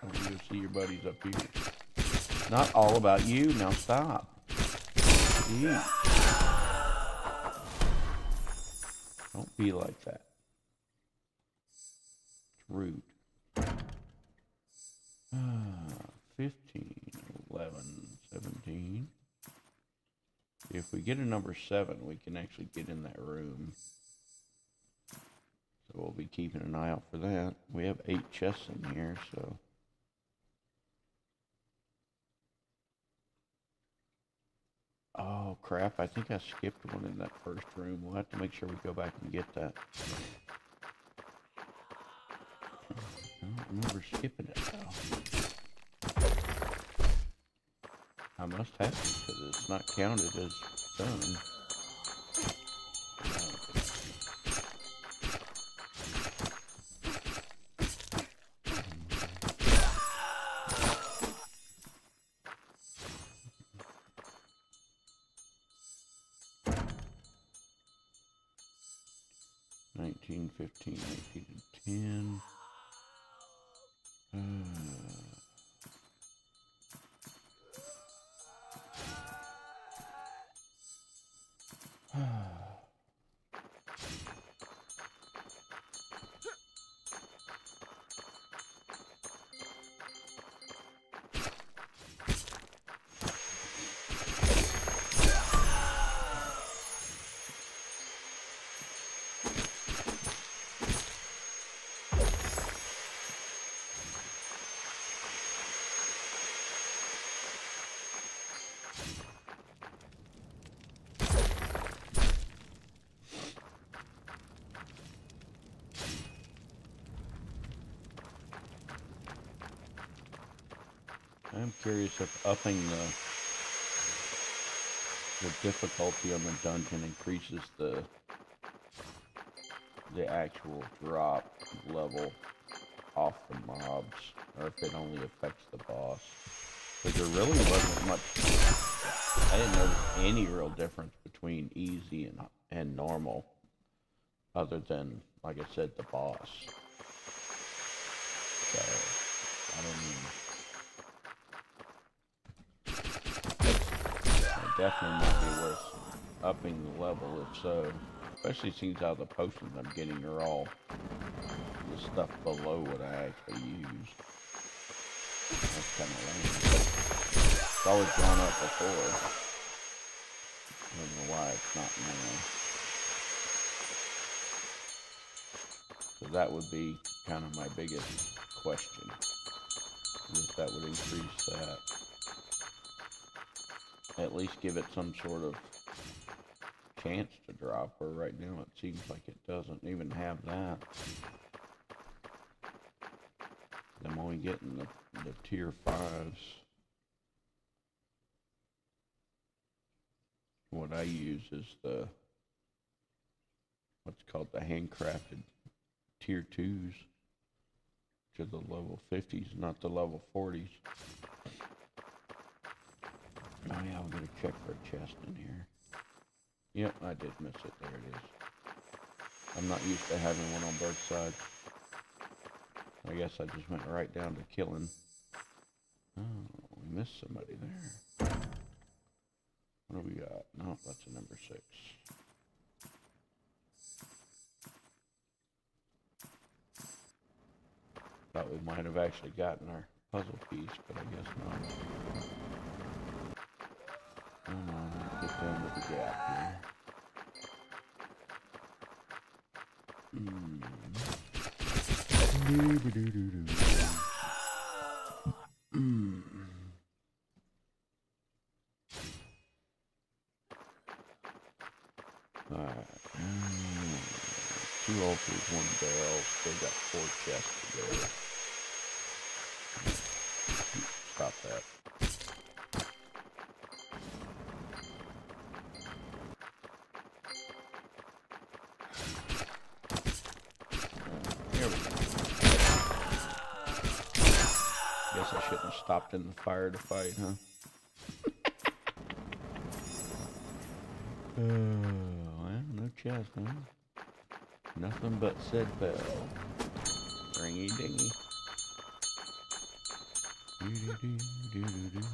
I want you to see your buddies up here. Not all about you. Now stop. Jeez. be like that. It's rude. 15, 11, 17. If we get a number 7, we can actually get in that room. So we'll be keeping an eye out for that. We have 8 chests in here, so. Oh crap, I think I skipped one in that first room. We'll have to make sure we go back and get that. I don't remember skipping it though. I must have to because it's not counted as done. 19, 15, 18, and 10. I'm curious if upping the difficulty on the dungeon increases the actual drop level off the mobs, or if it only affects the boss. Because there really wasn't much. I didn't notice any real difference between easy and normal, other than, like I said, the boss. So I don't mean. Definitely might be worth upping the level if so. Especially since all the potions I'm getting are all the stuff below what I actually use. That's kind of lame. It's always gone up before. I don't know why it's not now. So that would be kind of my biggest question. If that would increase that. At least give it some sort of chance to drop, where right now it seems like it doesn't even have that. I'm only getting the tier 5s. What I use is what's called the handcrafted tier 2s, which are the level 50s, not the level 40s. Oh yeah, I'm gonna check for a chest in here. Yep, I did miss it. There it is. I'm not used to having one on both sides. I guess I just went right down to killing. Oh, we missed somebody there. What do we got? No, that's a number 6. Thought we might have actually gotten our puzzle piece, but I guess not. Come on, let's get down to the gap here. Alright. 2 altars, 1 barrel. Still got 4 chests to go. Stop that. Guess I shouldn't have stopped in the fire to fight, huh? Well, no chest, huh? Nothing but said bell. Ringy dingy. Do-do-do-do-do-do.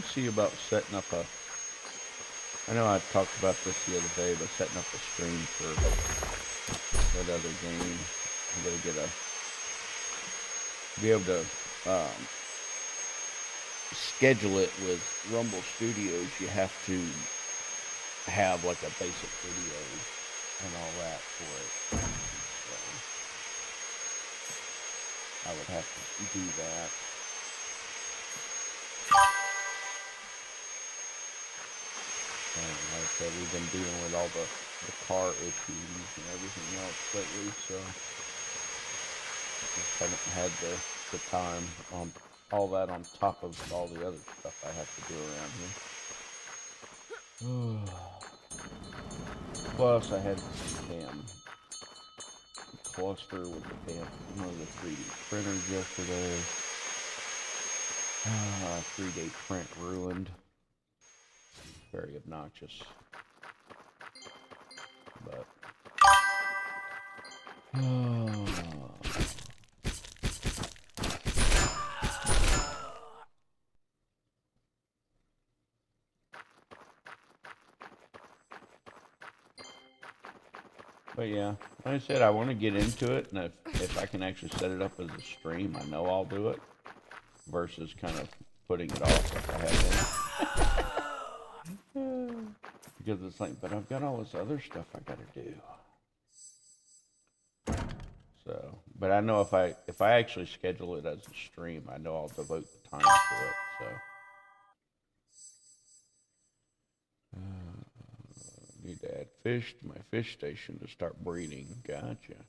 see about setting up a. I know I talked about this the other day, but setting up a stream for that other game. I'm gonna be able to schedule it with Rumble Studios. You have to have like a basic video and all that for it. So I would have to do that. And like I said, we've been dealing with all the car issues and everything else lately, so just haven't had the time on all that on top of all the other stuff I have to do around here. Plus, I had cluster with the one of the 3D printers yesterday. 3D print ruined. Very obnoxious. But yeah, like I said, I want to get into it, and if I can actually set it up as a stream, I know I'll do it, versus kind of putting it off like I have been. Because it's like, but I've got all this other stuff I got to do. So, but I know if I actually schedule it as a stream, I know I'll devote the time to it. So. Need to add fish to my fish station to start breeding. Gotcha.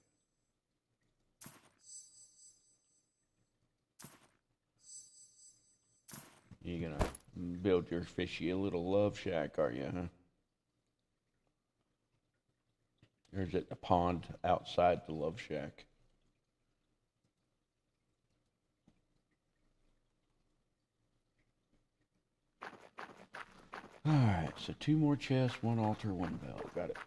You gonna build your fishy a little love shack, are you, huh? Or is it a pond outside the love shack? Alright, so 2 more chests, 1 altar, 1 bell. Got it.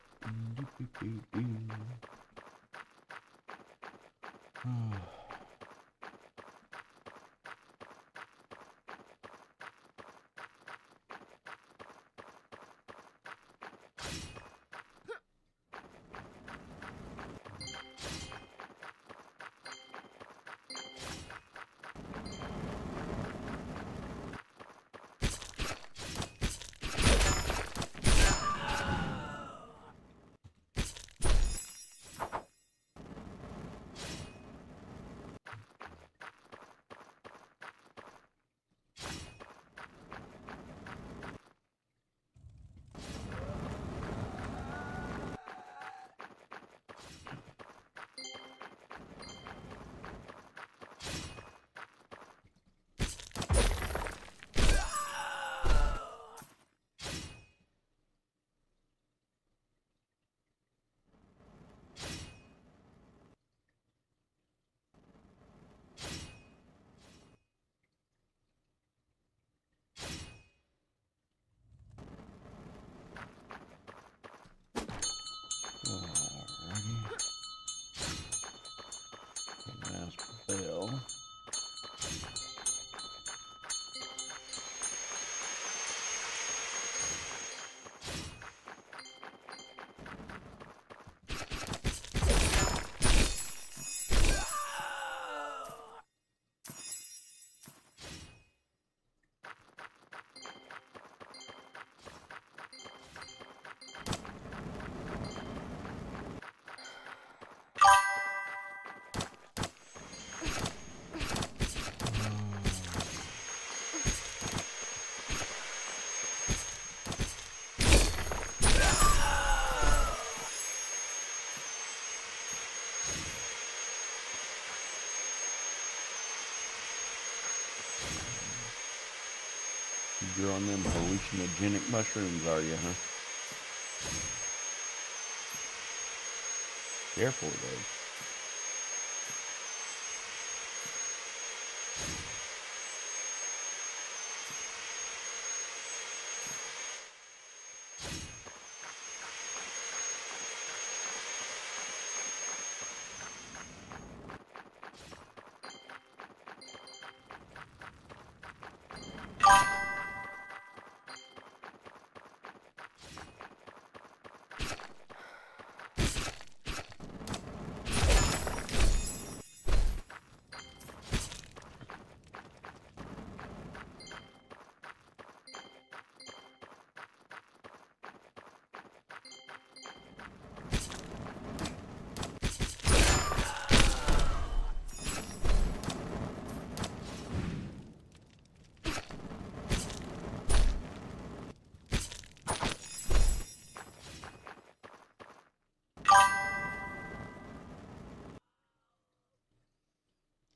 Bell. You're on them hallucinogenic mushrooms, are you, huh? Careful with those.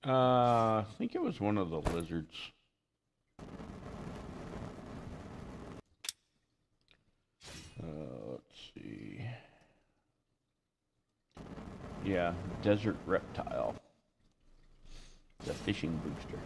I think it was one of the lizards. Let's see. Yeah, desert reptile. The fishing booster.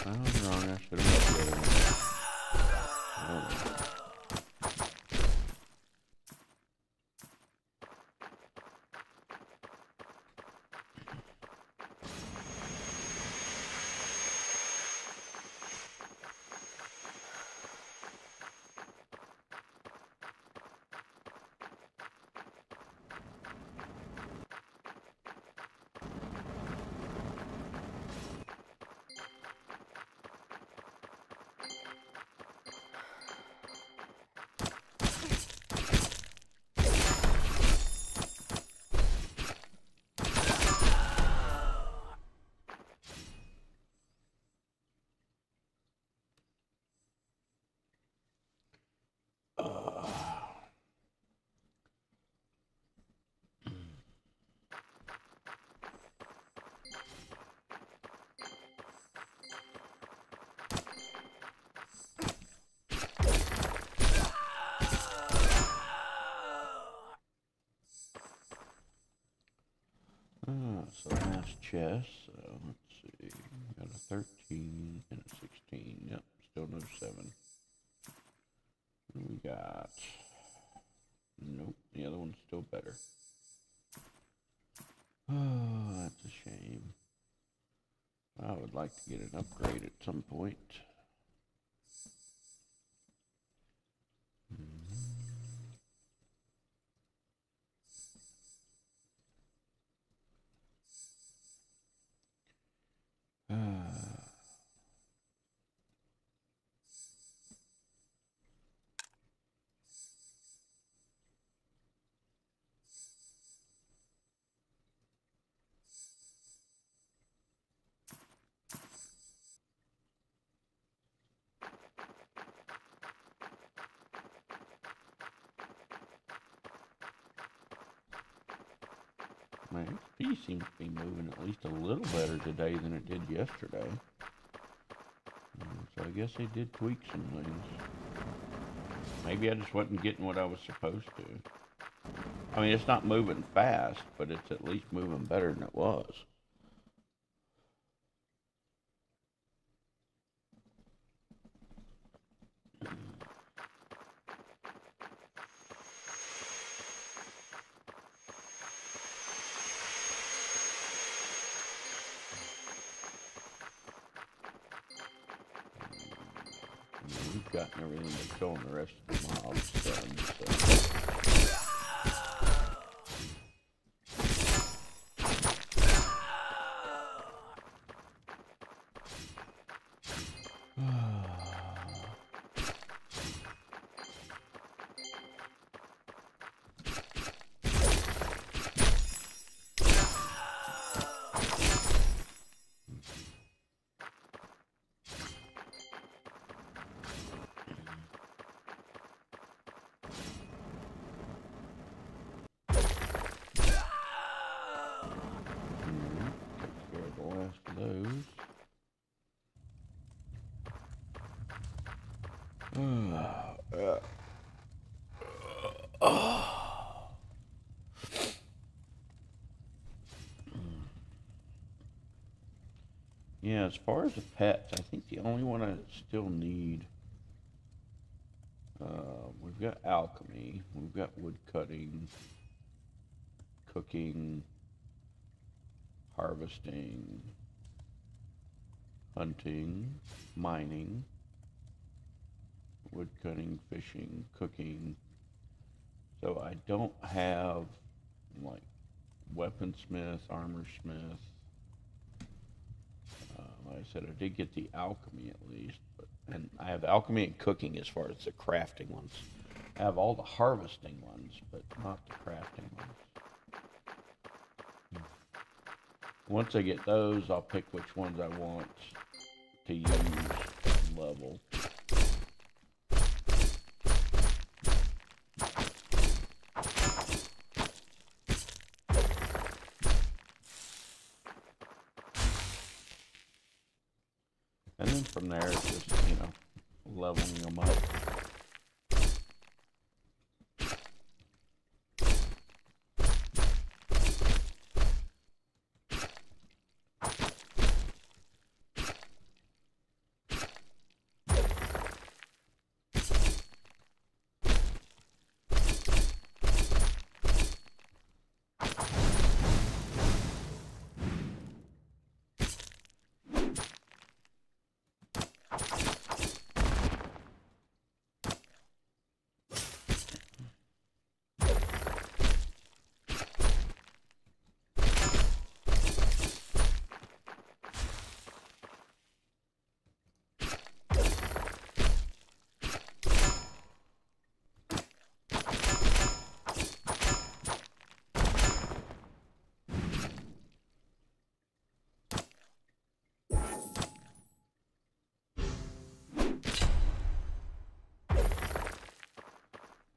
I was wrong. I should have went the other one. So last chest, so let's see, got a 13 and a 16, yep, still no 7. We got, nope, the other one's still better. Oh, that's a shame. I would like to get an upgrade at some point. My XP seems to be moving at least a little better today than it did yesterday. So I guess they did tweak some things. Maybe I just wasn't getting what I was supposed to. I mean, it's not moving fast, but it's at least moving better than it was. We've gotten everything that's killing the rest of the mobs done, so. Yeah, as far as the pets, I think the only one I still need, we've got alchemy, we've got wood cutting, cooking, harvesting, hunting, mining, wood cutting, fishing, cooking. So I don't have like weaponsmith, armorsmith. Like I said, I did get the alchemy at least, and I have alchemy and cooking as far as the crafting ones. I have all the harvesting ones, but not the crafting ones. Once I get those, I'll pick which ones I want to use and level. And then from there, it's just, leveling them up.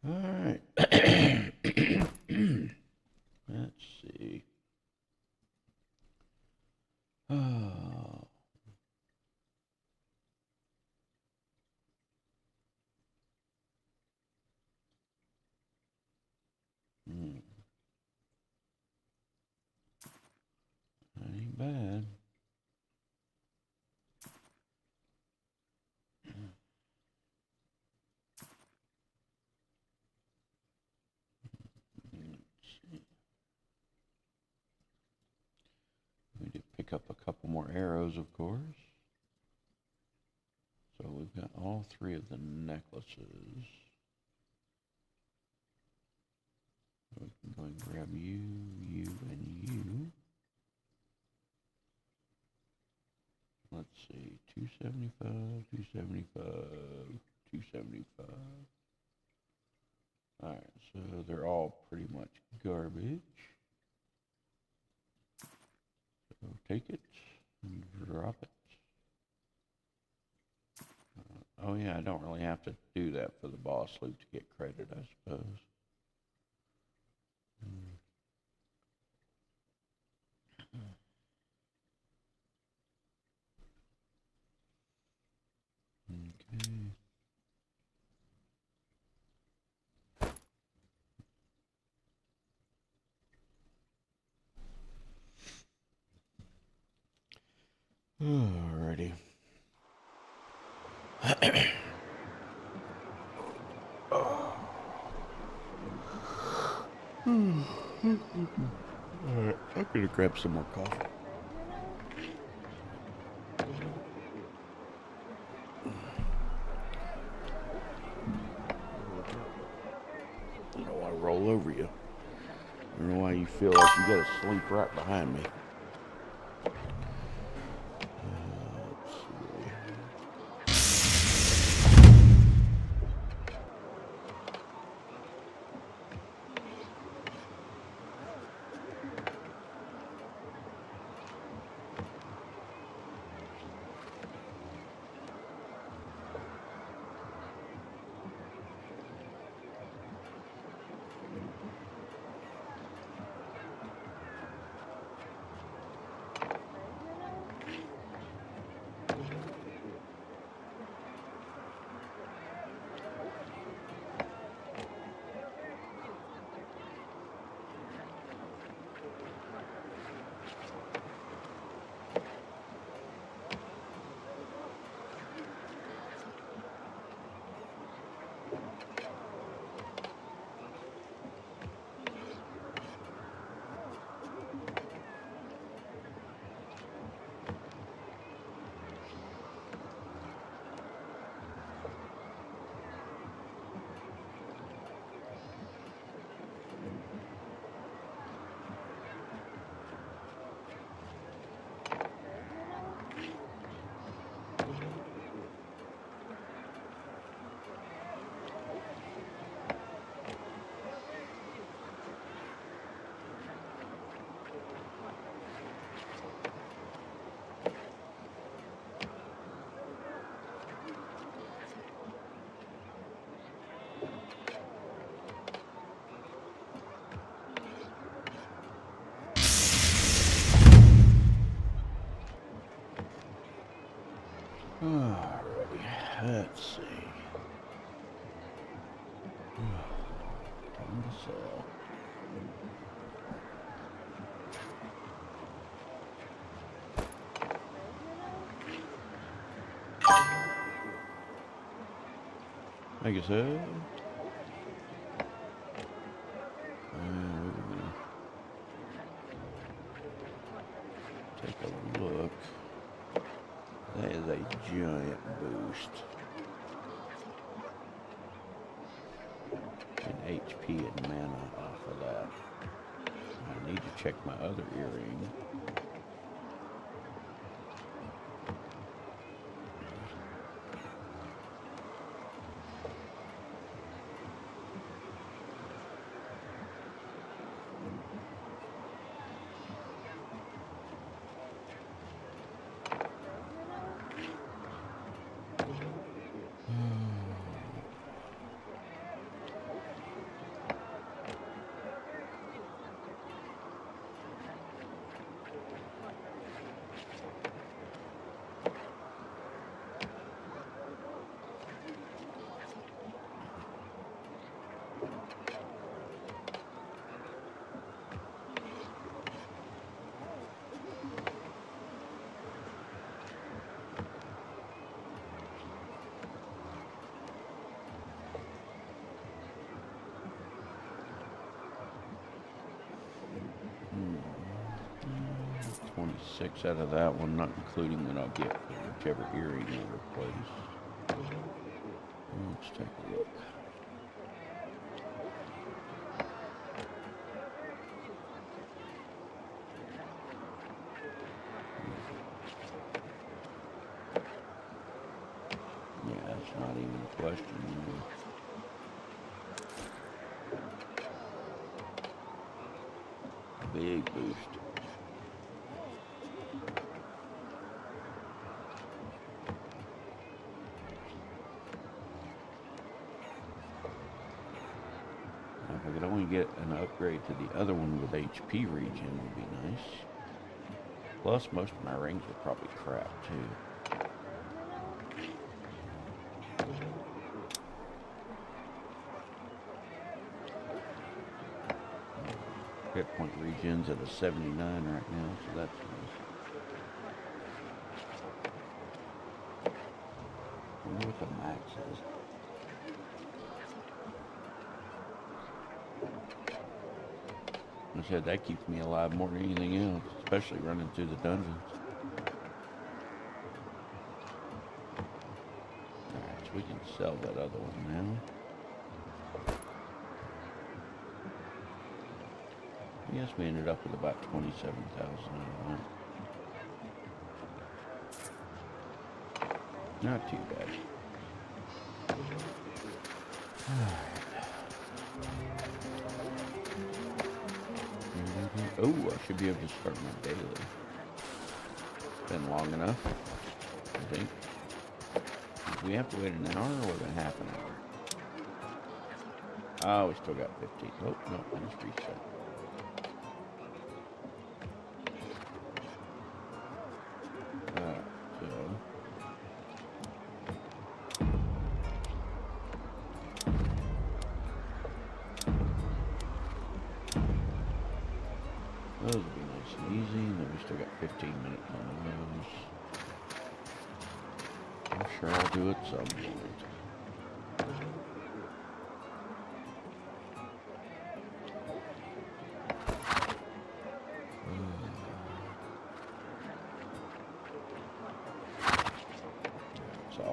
All right. Let's see. Oh. That ain't bad. We did pick up a couple more arrows, of course. So we've got all three of the necklaces. So we can go and grab you, and you. Let's see, 275, 275, 275. All right, so they're all pretty much garbage. So take it and drop it. Oh yeah, I don't really have to do that for the boss loot to get credit, I suppose. Okay. Alrighty. Alright, I'm gonna grab some more coffee. I don't want to roll over you. I don't know why you feel like you gotta sleep right behind me. Alrighty, let's see. Time to sell. Like I said, we're gonna take a look. That is a giant boost in HP and mana off of that. I need to check my other earring. Six out of that one, not including what I'll get for whichever earring I replace. Let's take a look. Yeah, that's not even a question. Big boost. If I could only get an upgrade to the other one with HP regen would be nice. Plus, most of my rings are probably crap too. Hit point regen's at a 79 right now, so that's nice. I wonder what the max is. I said that keeps me alive more than anything else, especially running through the dungeons. Alright, so we can sell that other one now. I guess we ended up with about 27,000 out of that. Not too bad. Oh, I should be able to start my daily. Been long enough, I think. Do we have to wait an hour or a half an hour? Oh, we still got 15. Oh, no, I just reset. Those will be nice and easy, and then we still got 15 minutes on those. I'm sure I'll do it some point.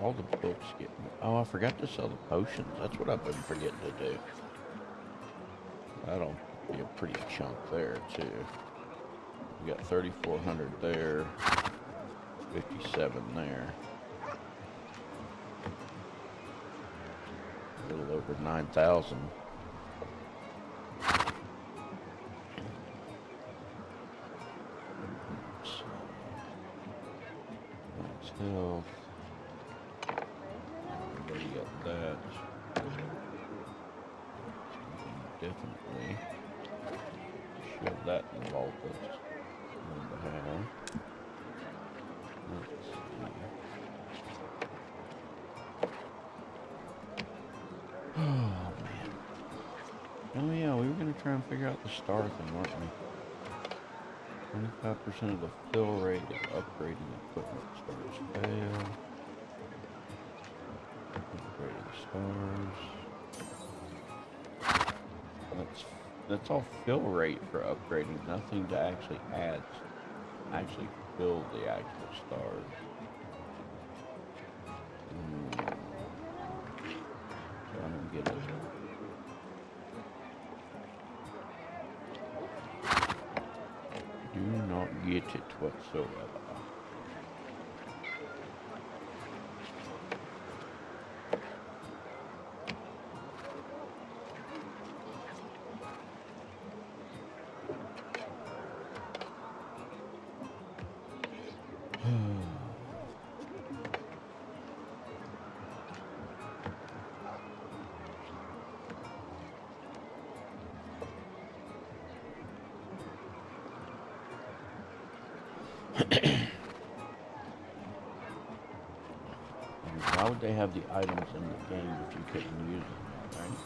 all the books get... Oh, I forgot to sell the potions. That's what I've been forgetting to do. That'll be a pretty chunk there, too. We got 3,400 there. 57 there. A little over 9,000. That's health. Already got that. Definitely shove that in the vault. Let's see. Oh man. Oh yeah, we were gonna try and figure out the star thing, weren't we? 25% of the fill rate of upgrading equipment stars fail. Upgrading stars. That's all fill rate for upgrading, nothing to actually add, actually fill the actual stars. So I don't get it. Do not get it whatsoever. Why would they have the items in the game if you couldn't use them, right?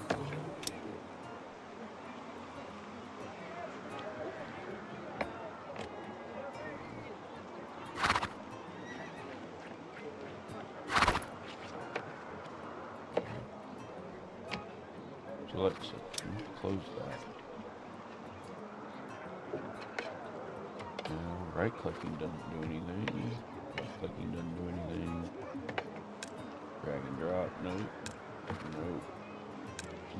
So let's close that. Right clicking doesn't do anything. Left clicking doesn't do anything. Drag and drop, nope. Nope.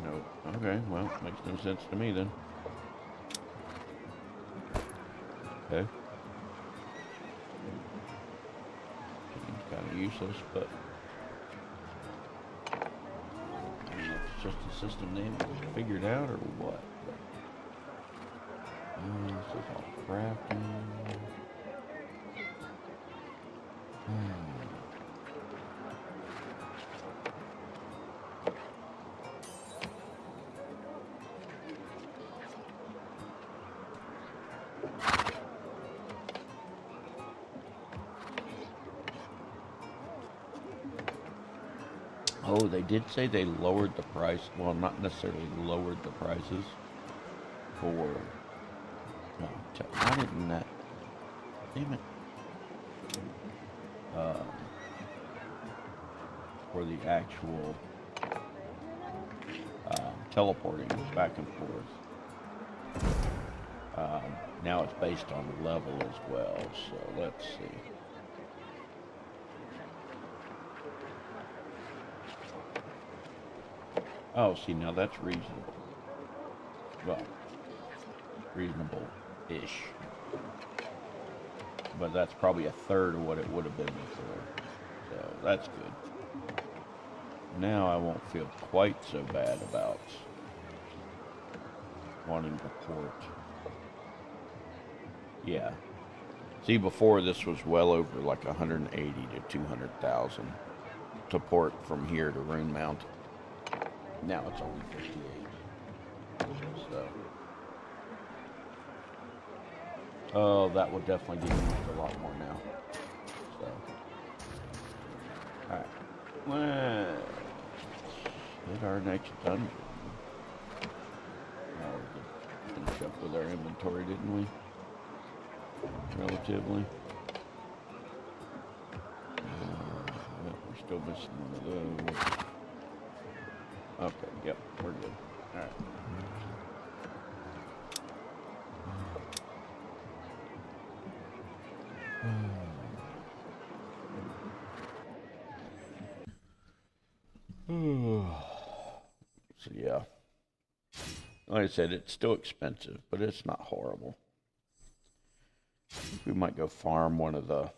Nope. Okay, well, makes no sense to me then. Okay. Seems kind of useless, but I don't know if it's just a system they haven't figured out or what. This is all crafting. Oh, they did say they lowered the price. Well, not necessarily lowered the prices for... why didn't that... Damn it. For the actual teleporting back and forth. Now it's based on level as well, so let's see. Oh, see, now that's reasonable. Well, reasonable-ish. But that's probably a third of what it would have been before. So that's good. Now I won't feel quite so bad about wanting to port. Yeah. See, before this was well over like 180 to 200,000 to port from here to Rune Mount. Now it's only 58. So, oh, that would definitely get used a lot more now. So, all right, let's hit our next dungeon. We finish up with our inventory, didn't we? Relatively. We're still missing one of those. Okay, yep, we're good. Alright. So yeah, like I said, it's still expensive, but it's not horrible. We might go farm one of the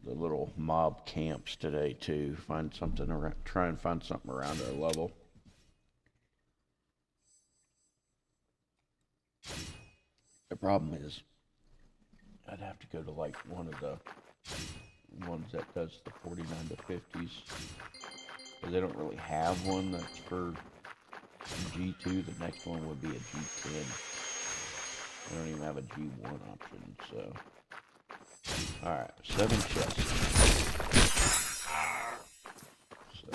little mob camps today too. Find something around, try and find something around our level. The problem is, I'd have to go to like one of the ones that does the 49 to 50s. But they don't really have one that's for G2. The next one would be a G10. They don't even have a G1 option, so. Alright, 7 chests. So.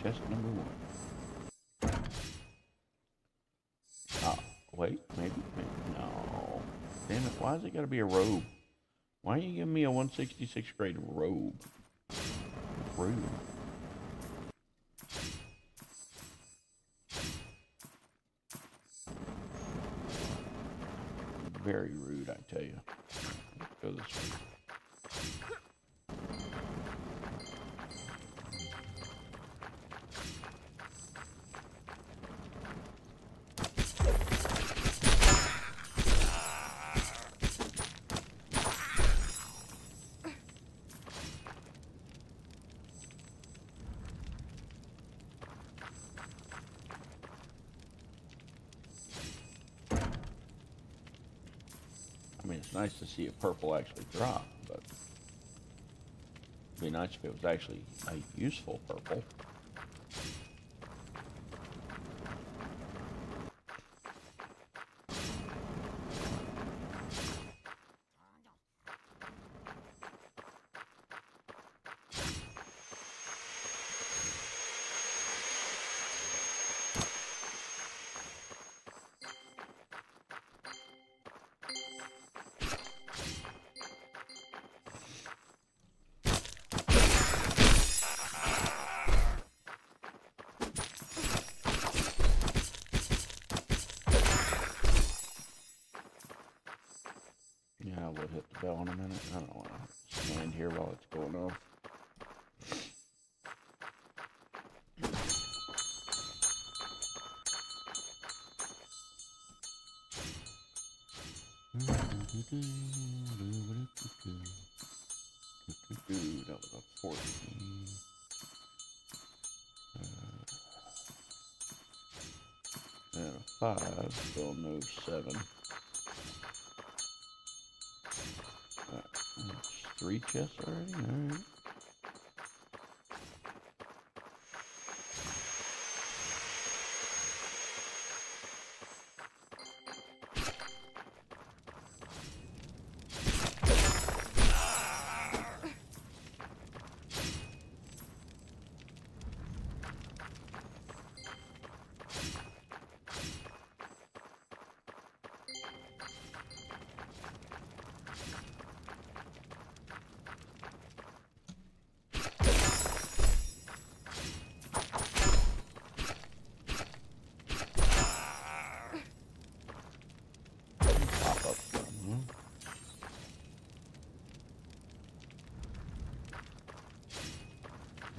Chest number 1. Oh, wait, maybe, no. Damn it, why has it got to be a robe? Why are you giving me a 166 grade robe? Rude. Very rude, I tell you. Let's go this way. I mean, it's nice to see a purple actually drop, but it'd be nice if it was actually a useful purple. Yeah, we'll hit the bell in a minute. I don't want to stand here while it's going off. That was a 14. And a 5, still no 7. That's 3 chests already? Alright.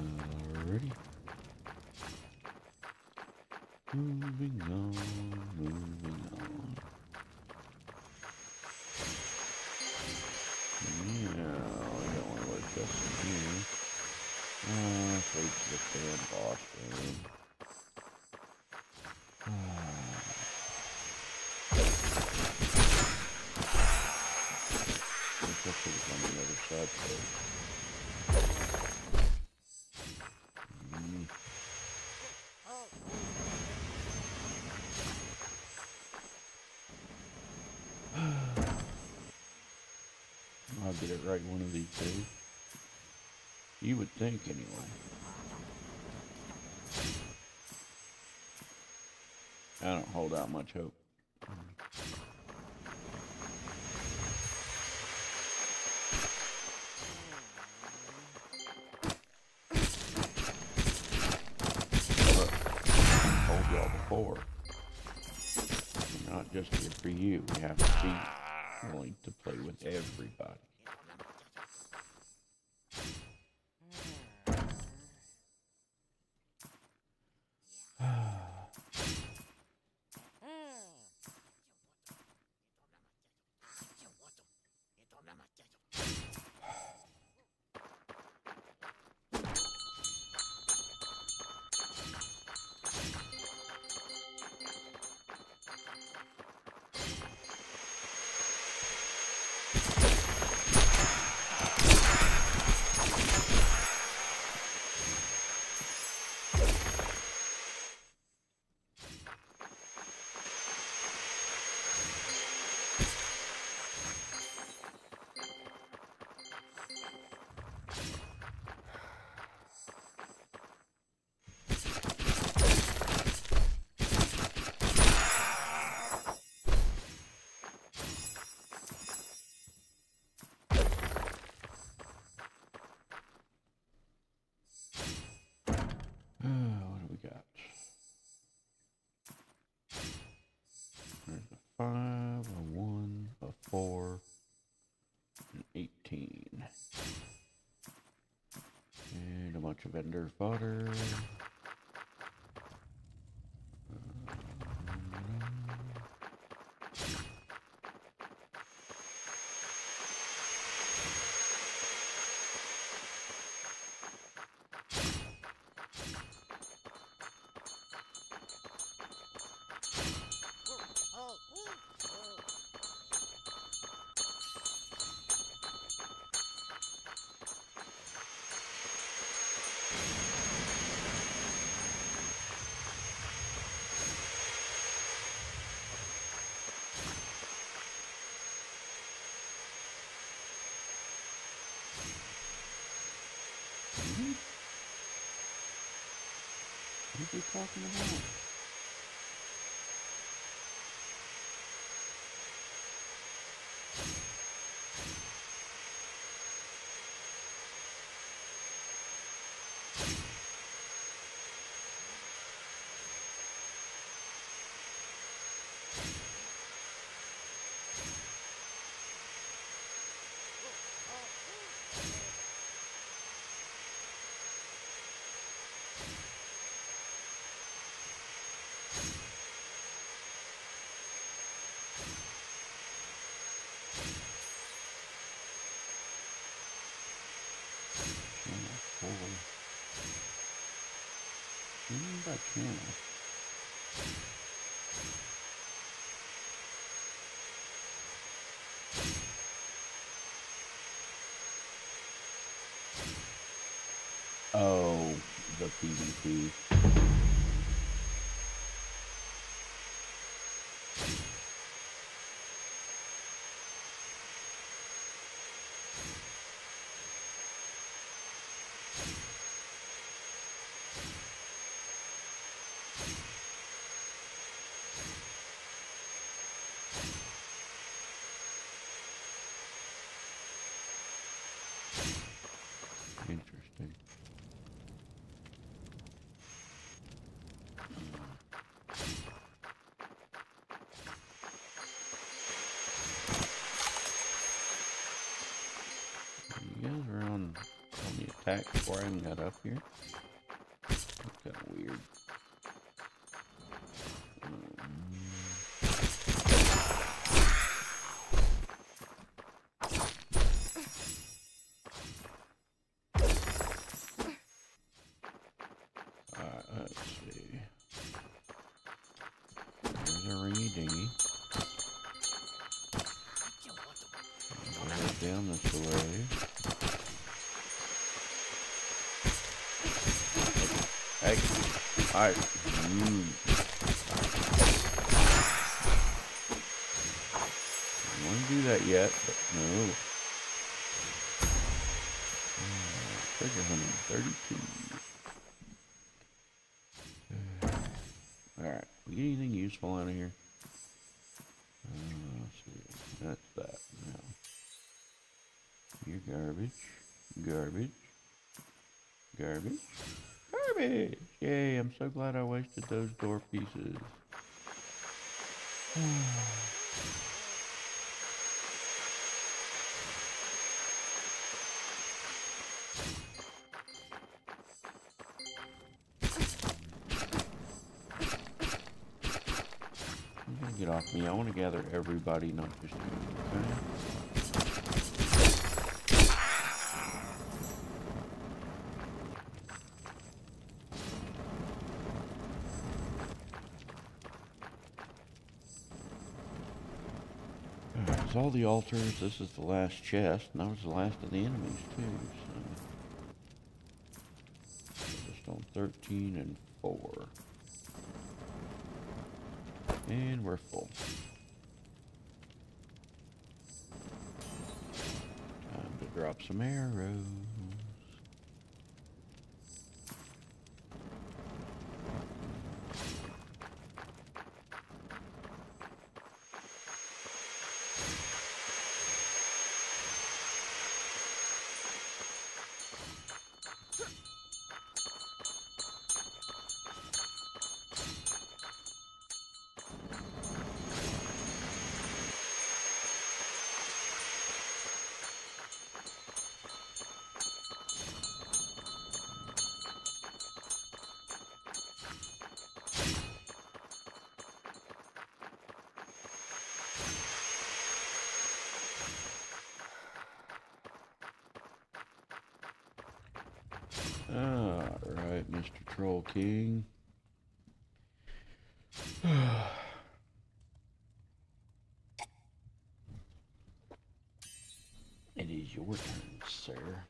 Alrighty. Moving on, moving on. Yeah, we don't want to let just in here. Let's wait to the damn boss room. I guess it was on the other side, so. I'll get it right one of these days. You would think, anyway. I don't hold out much hope. you. We have to be willing to play with everybody. What do we got? There's a 5, a 1, a 4, an 18. And a bunch of vendor fodder. What are we talking about? What do you mean by channel? Oh, the PvP. Interesting. You guys are on the attack before I even got up here? That's kind of weird. Let's see. There's a ringy dingy. Go down this way. Hey, alright. I don't want to do that yet, but no. Treasure hunting 32. Alright, we get anything useful out of here? Let's see. That's that. Now, you're garbage. Garbage. Garbage. Garbage! Yay, I'm so glad I wasted those door pieces. off me. I want to gather everybody, not just you. Okay? It's all the altars. This is the last chest, and that was the last of the enemies too. So just on 13 and 4, and we're full. Time to drop some arrows. Alright, Mr. Troll King. It is your turn, sir.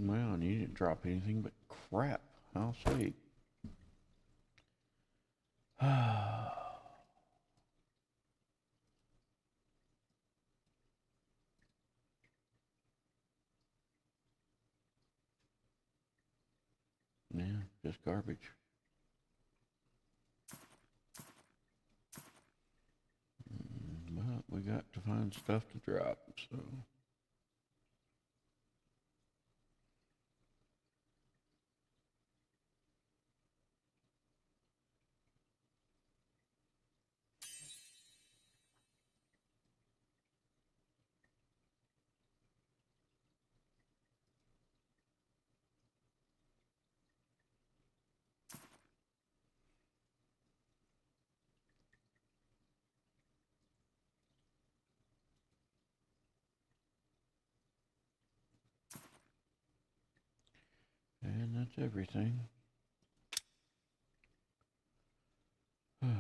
Well, and you didn't drop anything but crap. How sweet. Yeah, just garbage. But we got to find stuff to drop, so. And that's everything. Oh.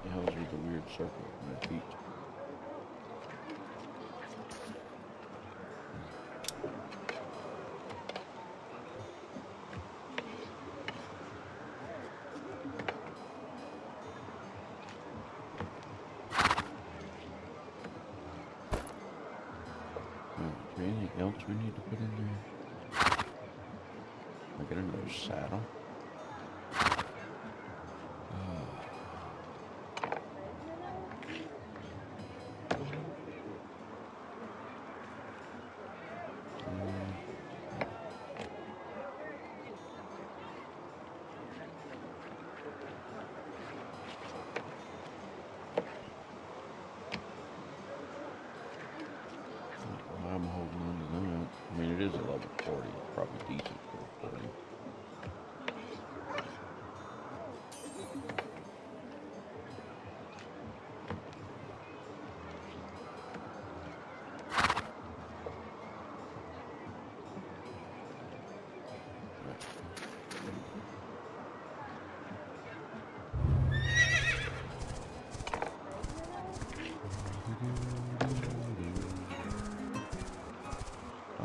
The hell is with the weird circle on my feet? Is there anything else we need to put in there? get another saddle. I'm holding on to that. I mean, it is a level 40. It's probably decent for a 40.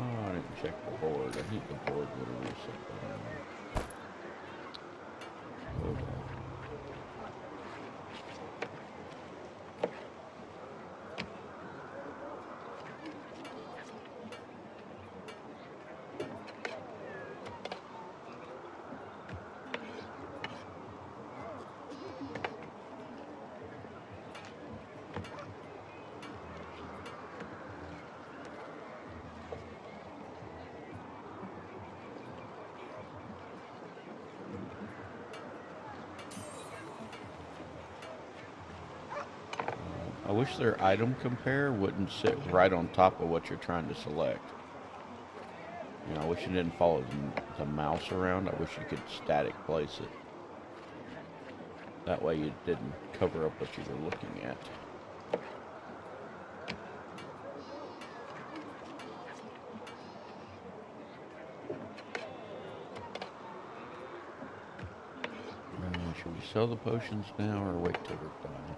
Oh, I didn't check the board. I think the board would have reset that. Oh, well. I wish their item compare wouldn't sit right on top of what you're trying to select. You know, I wish it didn't follow the mouse around. I wish you could static place it. That way you didn't cover up what you were looking at. Should we sell the potions now or wait till we're done?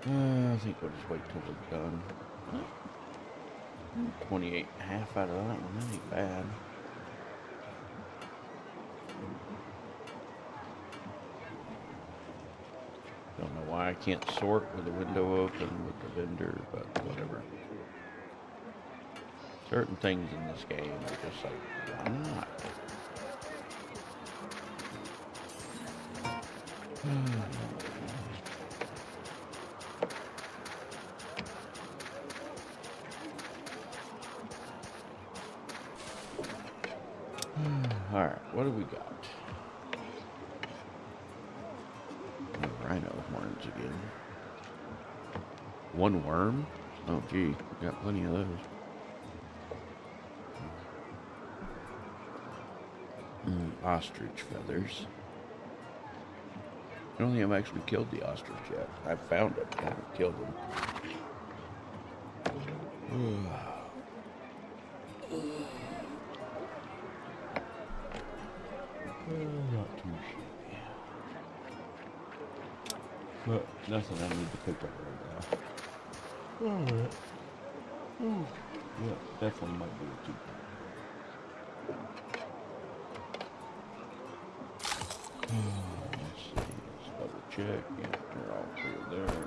I think we'll just wait till we're done. 28.5 out of that one, that ain't bad. Don't know why I can't sort with the window open with the vendor, but whatever. Certain things in this game are just like, why not? Alright, what do we got? Rhino horns again. One worm? Oh gee, we got plenty of those. Ostrich feathers. I don't think I've actually killed the ostrich yet. I've found it, but I haven't killed him. Not too shabby. But nothing I need to pick up right now. Alright. Yeah, definitely might be a keeper. Let's see, let's double check. Yeah, they're all clear there.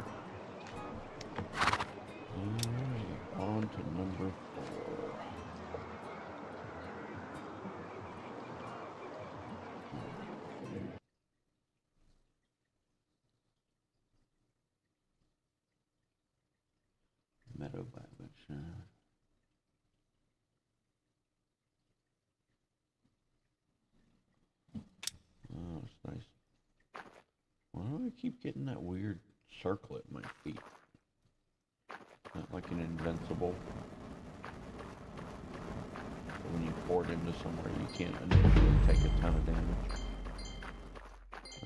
Alright, on to number 4. Meadow Babbage. Oh, it's nice. Why do I keep getting that weird circle at my feet? Not like an invincible. When you port into somewhere, you can't initially take a ton of damage. I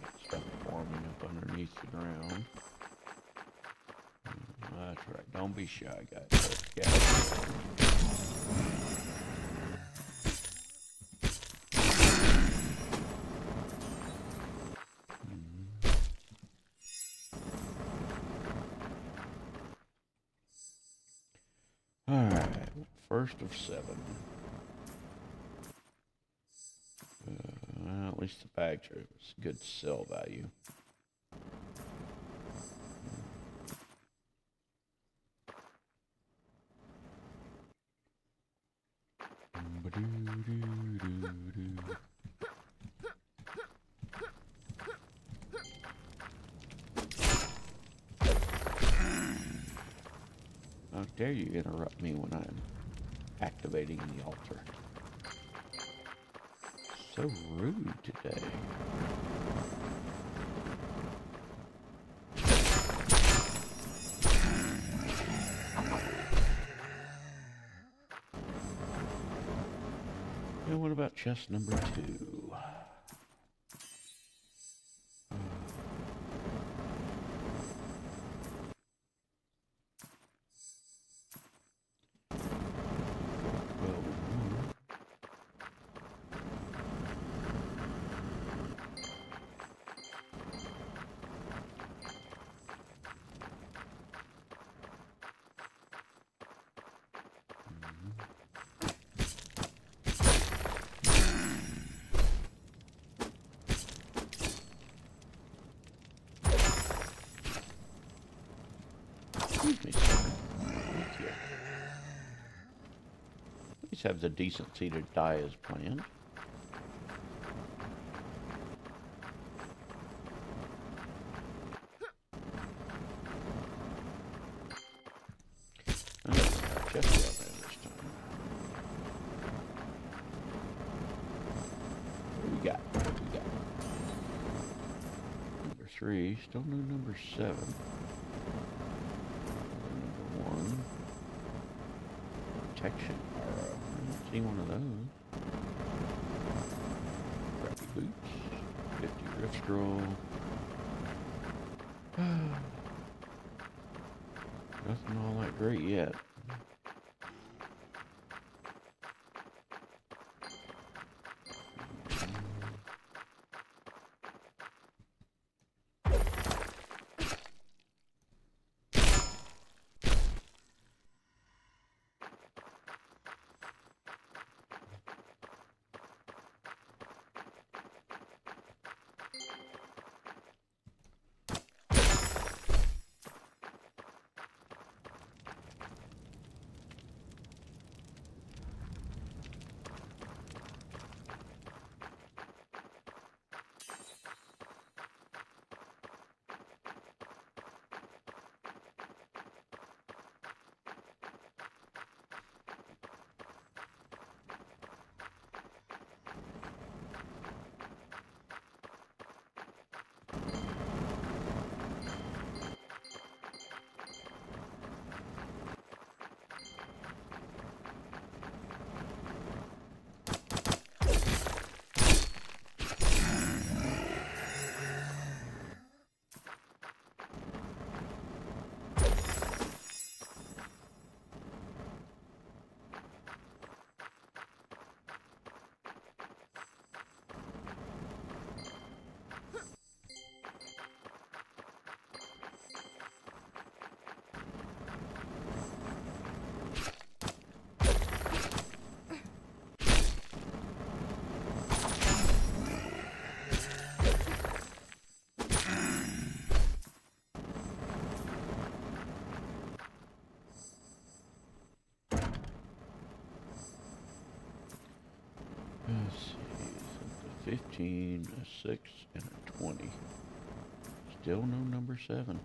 got stuff forming up underneath the ground. That's right. Don't be shy, guys. Let's get it. Alright. First of 7. At least the bags are good sell value. dare you interrupt me when I'm activating the altar? So rude today. And what about chest number 2? Excuse me, sir. Thank you. At least have the decency to die as planned. I'm gonna have chest out there this time. What do we got? What do we got? Number 3. Still no number 7. Number 1. Protection arrow. I haven't seen one of those. Crappy boots. 50 rift scroll. Nothing all that great yet. Let's see, 15, a 6, and a 20. Still no number 7.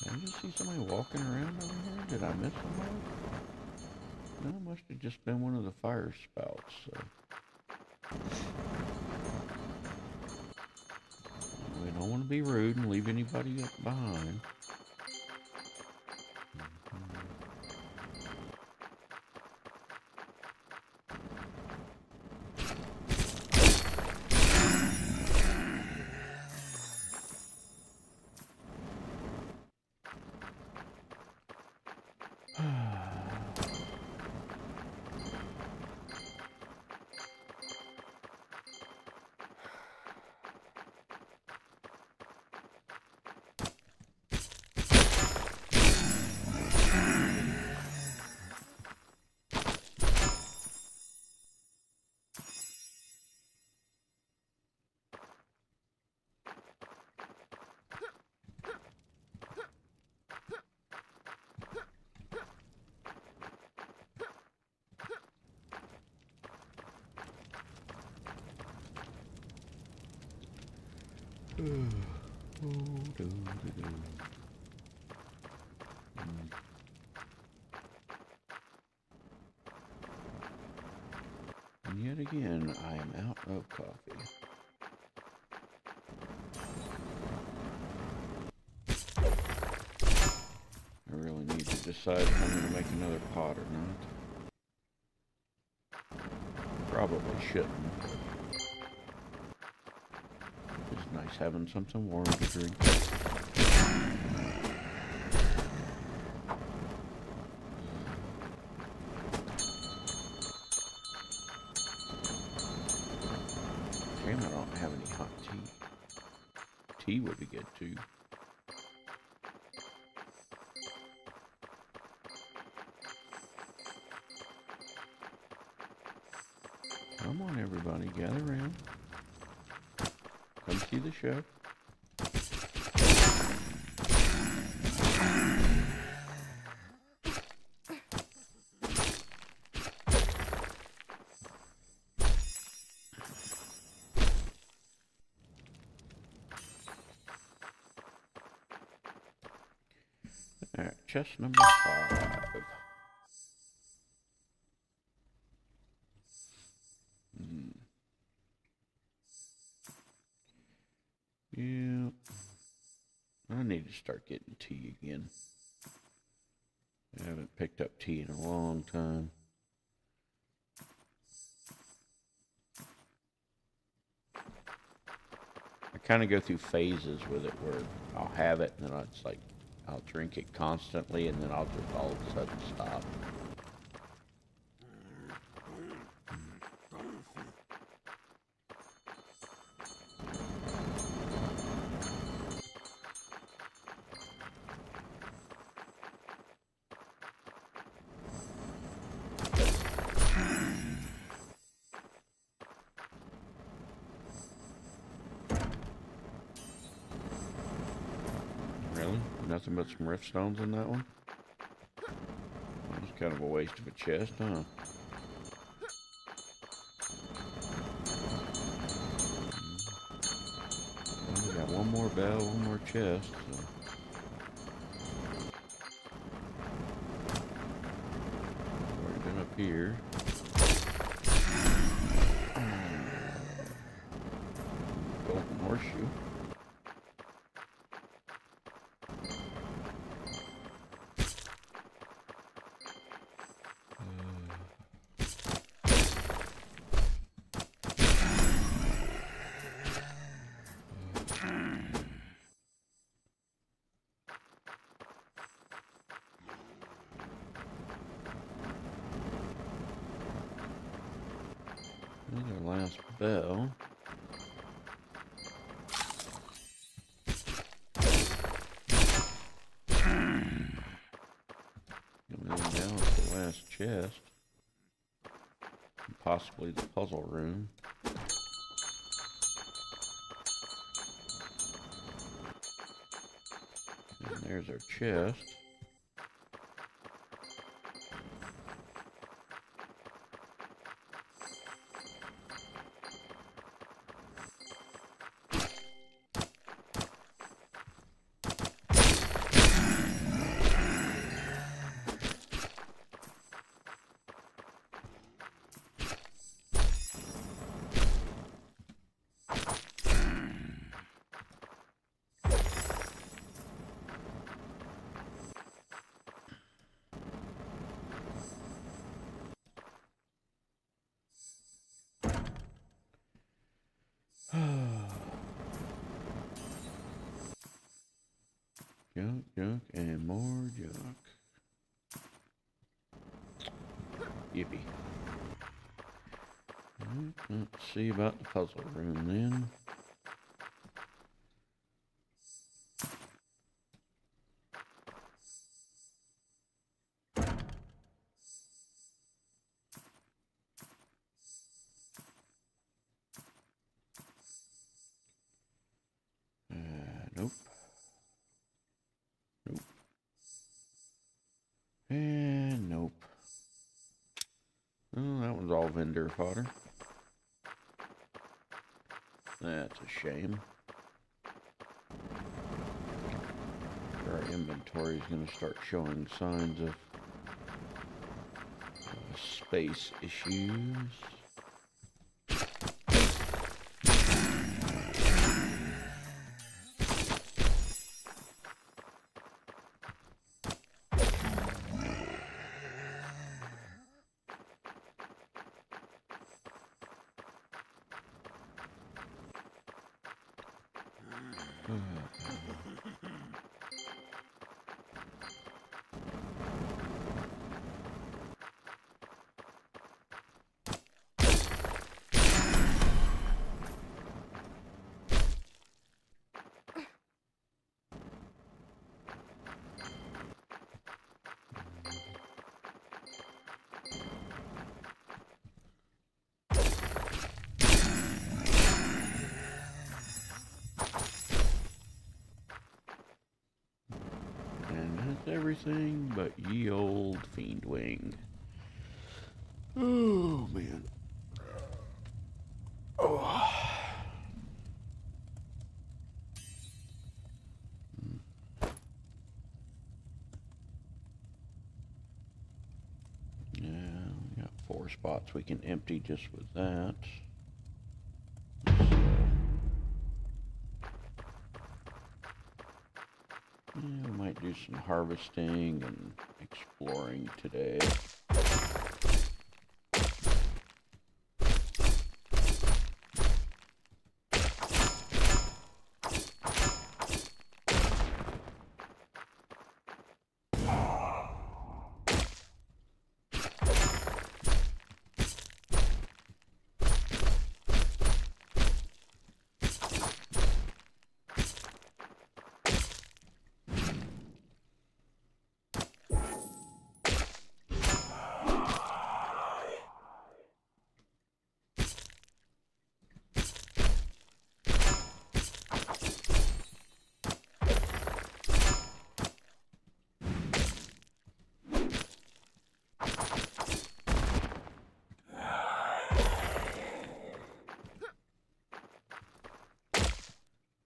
Did I just see somebody walking around over here? Did I miss somebody? No, it must have just been one of the fire spouts. So. We don't want to be rude and leave anybody up behind. And yet again, I am out of coffee. I really need to decide if I'm going to make another pot or not. Probably shouldn't. It's nice having something warm to drink. Damn, I don't have any hot tea. Tea would be good too. Come on, everybody, gather around. Come see the show. All right, chest number 5. Yeah, I need to start getting tea again. I haven't picked up tea in a long time. I kind of go through phases with it where I'll have it and then it's like I'll drink it constantly and then I'll just all of a sudden stop. Really? Nothing but some rift stones in that one? That was kind of a waste of a chest, huh? Well, we got one more bell, one more chest, so. Already been up here. Golden horseshoe. Our last bell. Coming down to the last chest. And possibly the puzzle room. And there's our chest. Junk, junk, and more junk. Yippee. Right, let's see about the puzzle room then. Nope. Nope. And nope. Oh, that one's all vendor fodder. That's a shame. our inventory is going to start showing signs of space issues. Everything but ye old fiend wing. Oh man. Oh. Yeah, we got 4 spots we can empty just with that. Yeah, we might do some harvesting and exploring today.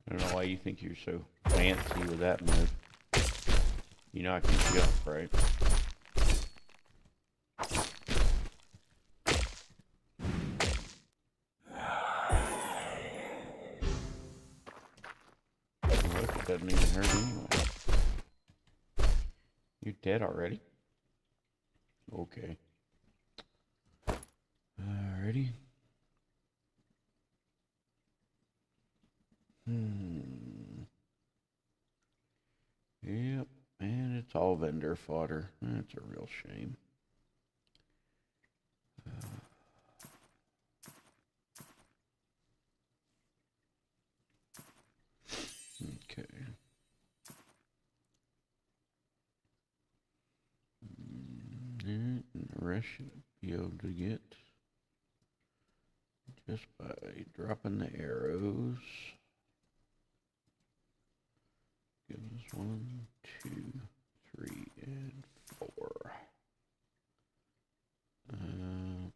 I don't know why you think you're so fancy with that move. You know I can jump, right? Look, it doesn't even hurt anyway. You're dead already? Okay. Alrighty. Yep, and it's all vendor fodder. That's a real shame. Okay. And the rest should be able to get just by dropping the arrows. Gives us 1, 2, 3, and 4.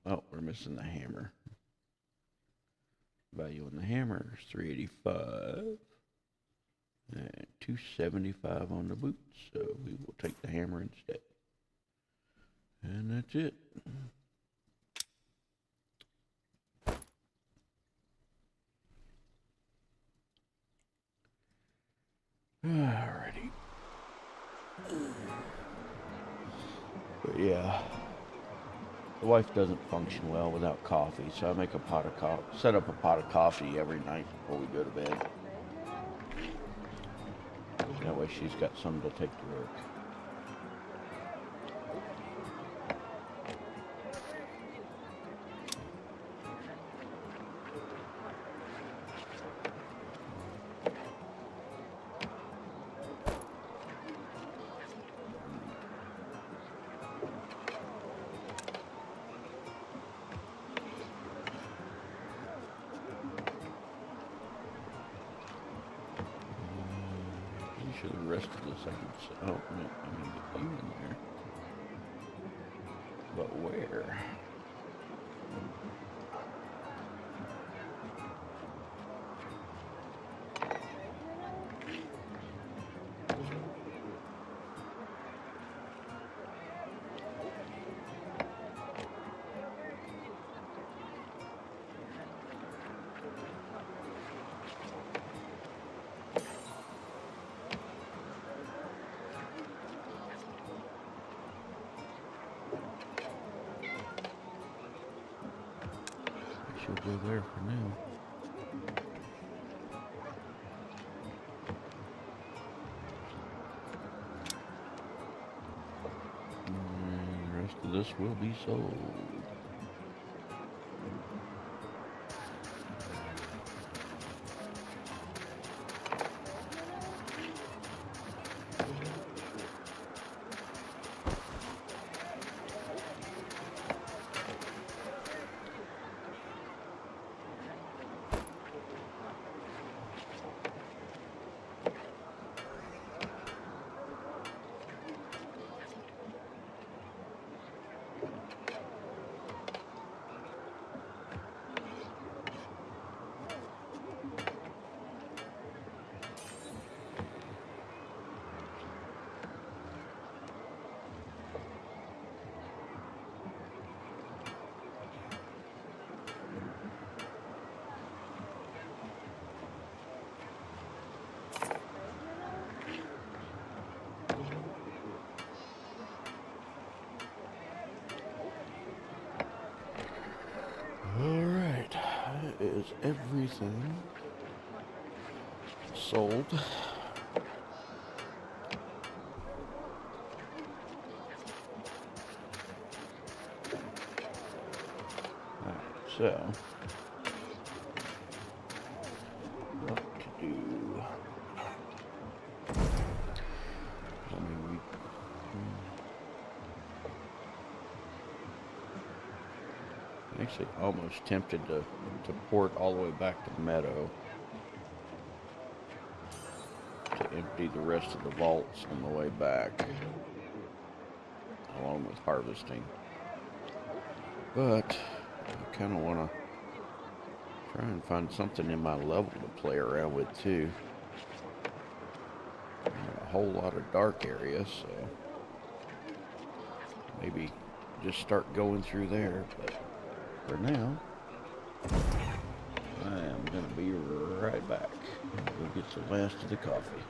Oh, we're missing the hammer. Value on the hammer is 385. And 275 on the boots, so we will take the hammer instead. And that's it. Alrighty. But yeah, the wife doesn't function well without coffee, so I make a pot of coffee, set up a pot of coffee every night before we go to bed. That way she's got some to take to work. The rest of this I can say, oh, no, I'm going to get you in there. But where? go there for now. And the rest of this will be sold. Alright, that is everything sold. Alright, so what to do? I mean, I'm actually almost tempted to port all the way back to Meadow to empty the rest of the vaults on the way back, along with harvesting. But I kind of want to try and find something in my level to play around with too. I have a whole lot of dark areas, so maybe just start going through there. But for now, I am going to be right back. Go get the last of the coffee.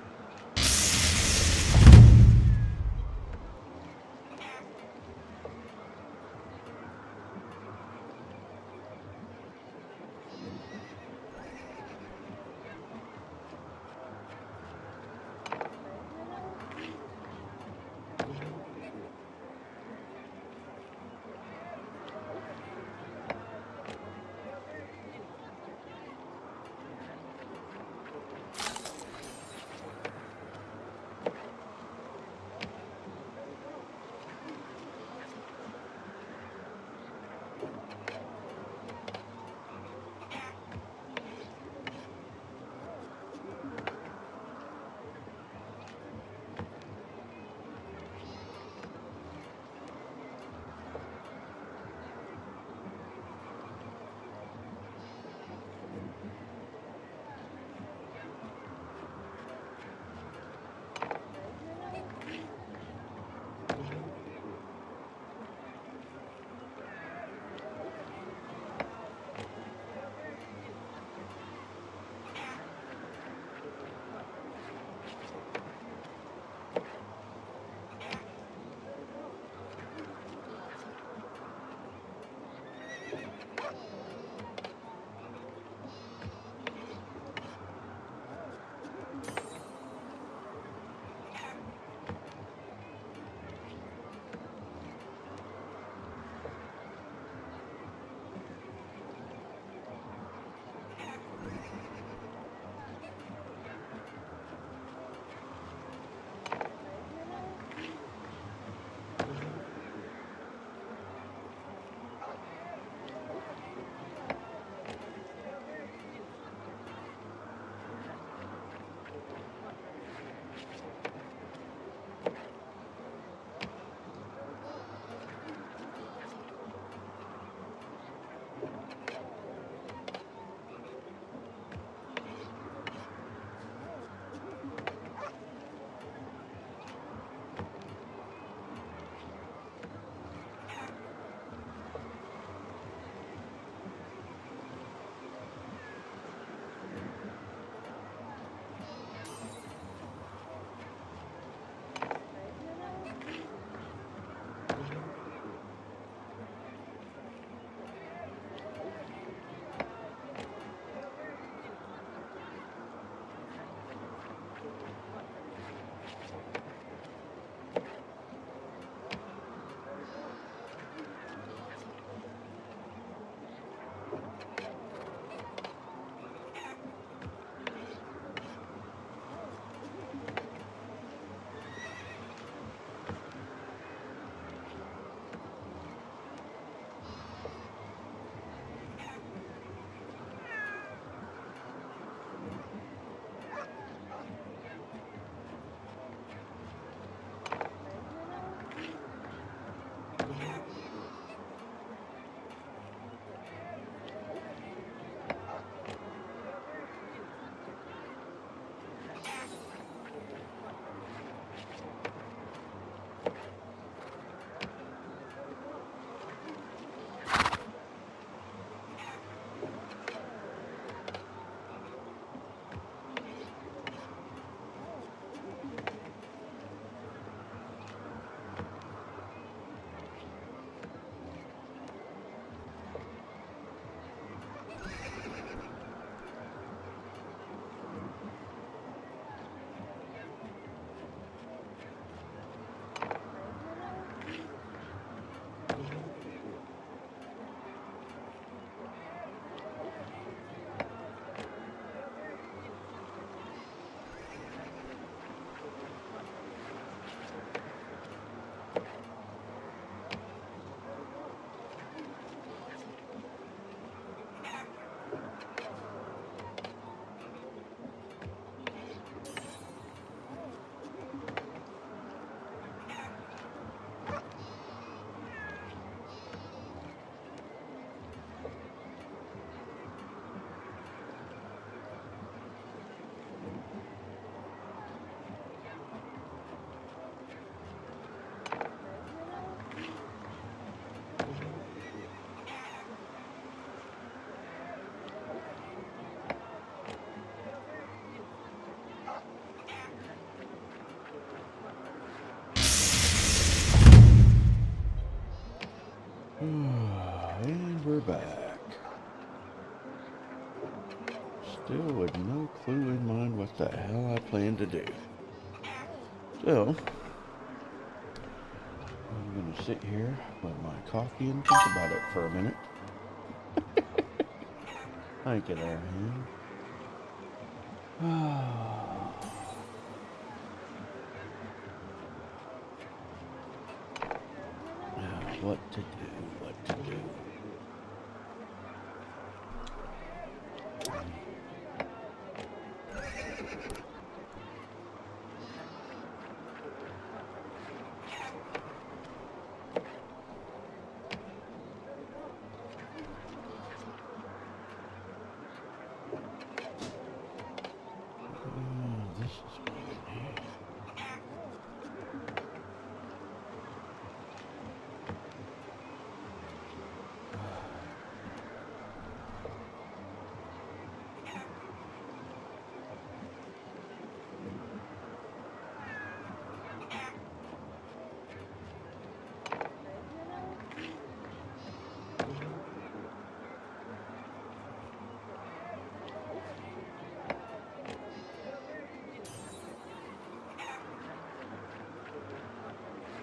back. Still with no clue in mind what the hell I plan to do. So, I'm gonna sit here with my coffee and think about it for a minute. Thank you there, man. What to do, what to do. This is what I need.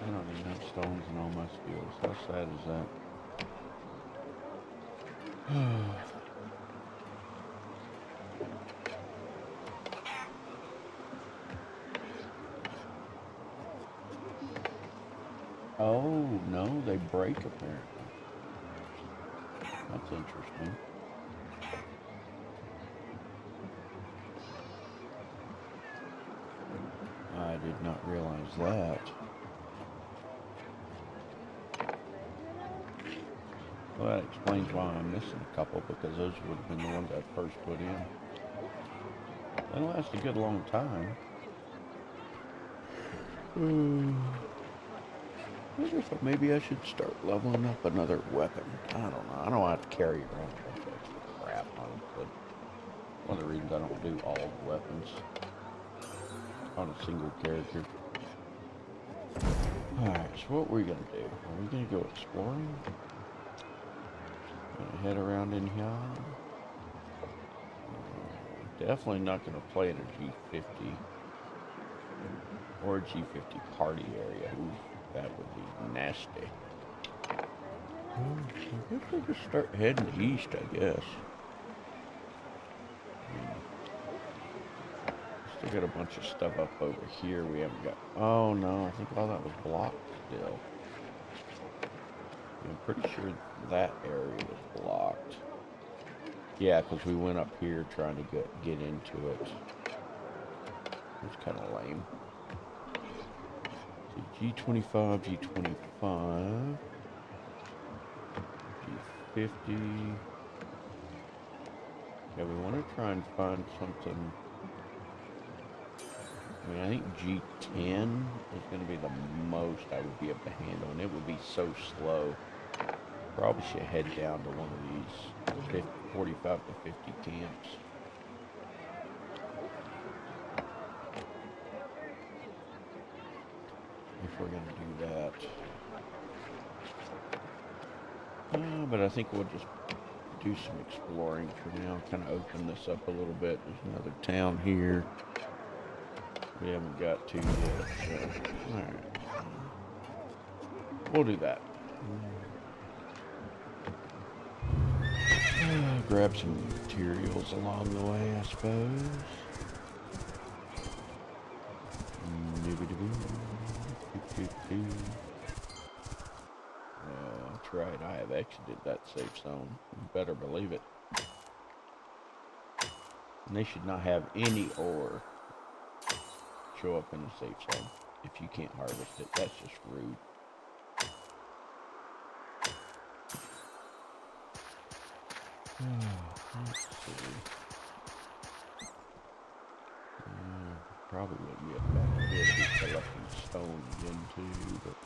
I don't even have stones in all my skills. How sad is that? Oh, no, they break apparently. That's interesting. I did not realize that. Well, that explains why I'm missing a couple, because those would have been the ones I first put in. They last a good long time. I wonder if maybe I should start leveling up another weapon. I don't know. I don't have to carry around a bunch of extra crap on it, but one of the reasons I don't do all the weapons on a single character. Alright, so what we're gonna do? Are we gonna go exploring? Gonna head around in here. Definitely not gonna play in a G50 or a G50 party area. Ooh, that would be nasty. I guess we'll just start heading east, I guess. Still got a bunch of stuff up over here we haven't got. Oh no, I think all that was blocked still. I'm pretty sure that area was blocked. Yeah, because we went up here trying to get into it. It's kind of lame. G25, G25, G50. Yeah, we want to try and find something. I mean, I think G10 is going to be the most I would be able to handle, and it would be so slow. Probably should head down to one of these 45 to 50 camps. If we're going to do that. But I think we'll just do some exploring for now. Kind of open this up a little bit. There's another town here we haven't got to yet. So, alright. We'll do that. Grab some materials along the way, I suppose. That's right, I have exited that safe zone. You better believe it. And they should not have any ore show up in the safe zone if you can't harvest it. That's just rude. Let's see. Probably wouldn't be a bad idea to be collecting stone again too, but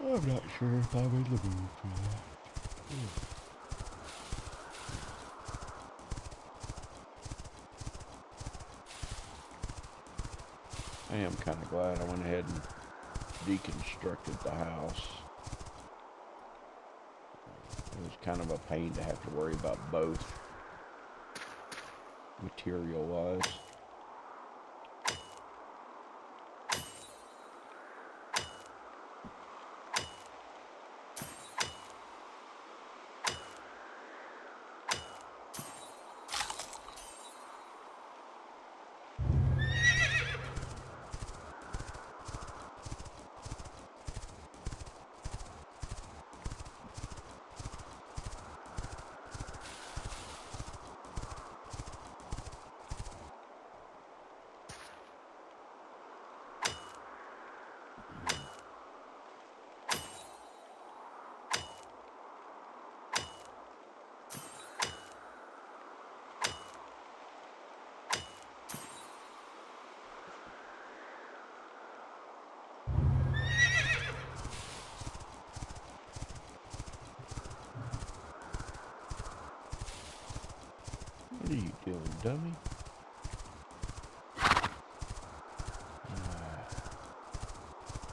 I'm not sure if I'm in the mood for that. I am kind of glad I went ahead and deconstructed the house. kind of a pain to have to worry about both material-wise. What are you doing, dummy?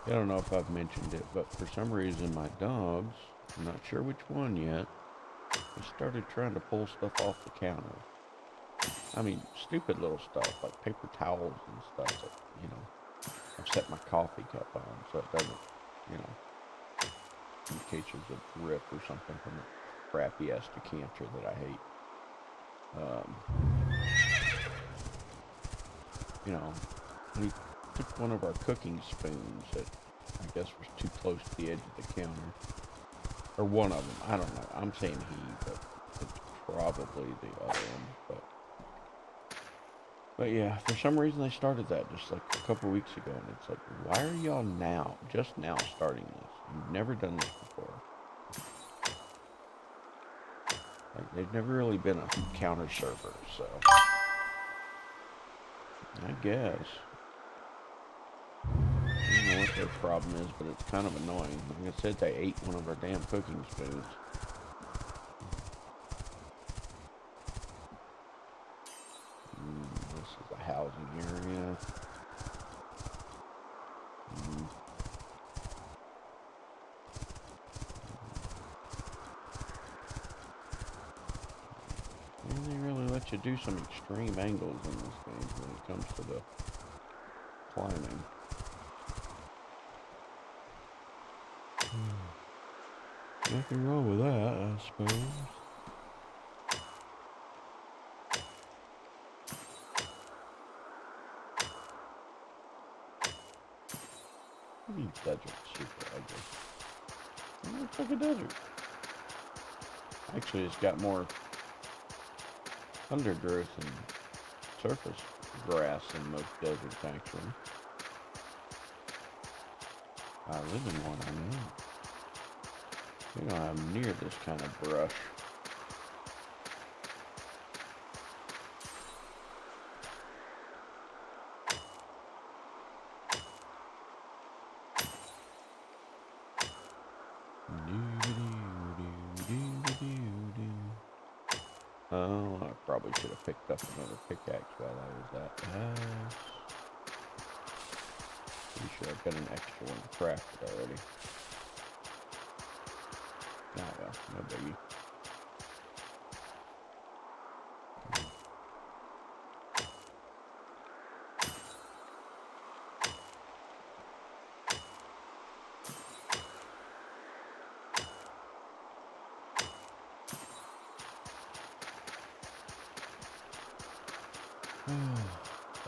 I don't know if I've mentioned it, but for some reason my dogs, I'm not sure which one yet, they started trying to pull stuff off the counter. I mean, stupid little stuff like paper towels and stuff that, you know, I've set my coffee cup on so it doesn't, you know, in case there's a drip or something from the crappy ass decanter that I hate. You know, he took one of our cooking spoons that I guess was too close to the edge of the counter. Or one of them, I don't know. I'm saying he, but it's probably the other one. But yeah, for some reason they started that just like a couple weeks ago, and it's like, why are y'all just now starting this? You've never done this before. Like, they've never really been a counter server, so I guess. I don't know what their problem is, but it's kind of annoying. Like I said, they ate one of our damn cooking spoons. This is a housing area. And they really let you do some extreme angles in this game when it comes to the climbing. Nothing wrong with that, I suppose. These deserts super ugly. It looks like a desert. Actually, it's got more undergrowth and surface grass than most deserts, actually. I live in one, I know. We don't have near this kind of brush. Oh, I probably should have picked up another pickaxe while I was at the house. Pretty sure I've got an extra one crafted already. Ah, well, no biggie.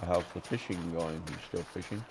How's the fishing going? You still fishing?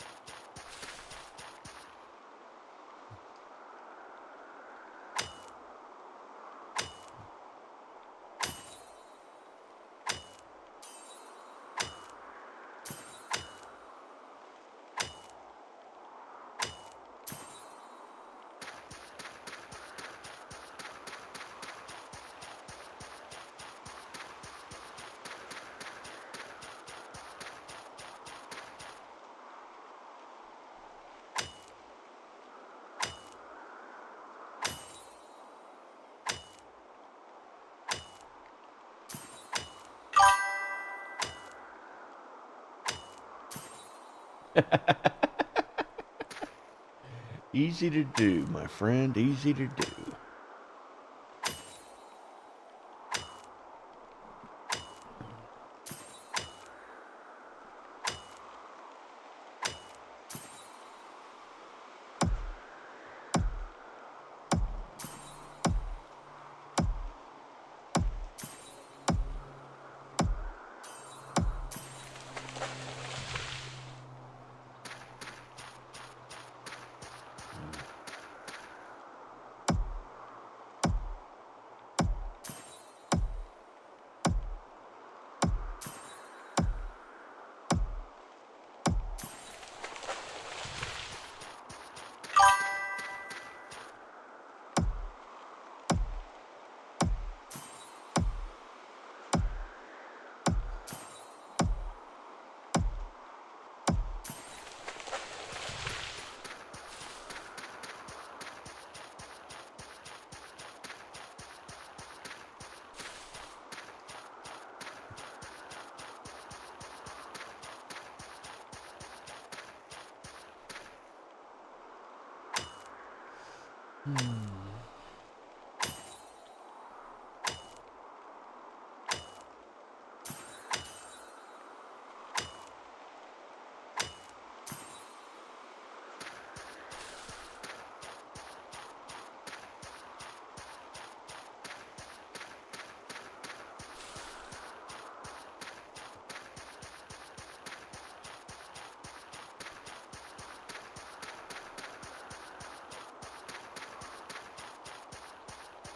Easy to do, my friend, easy to do.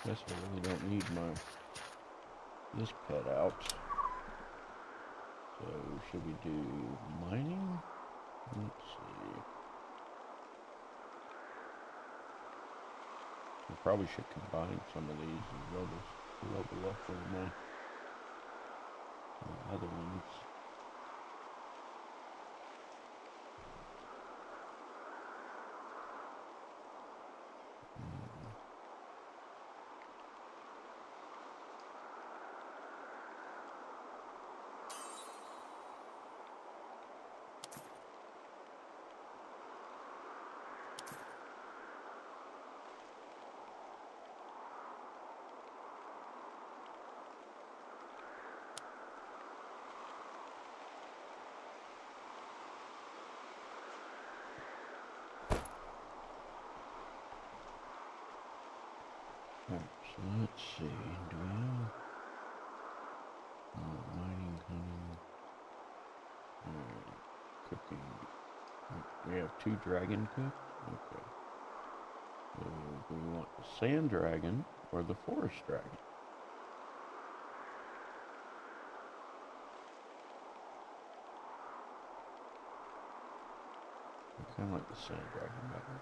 Guess I really don't need this pet out. So should we do mining? Let's see. I probably should combine some of these and level up one of my other ones. Alright, so let's see. Do we have mining, hunting, cooking? We have 2 dragon cooks? Okay. So do we want the sand dragon or the forest dragon? I kind of like the sand dragon better.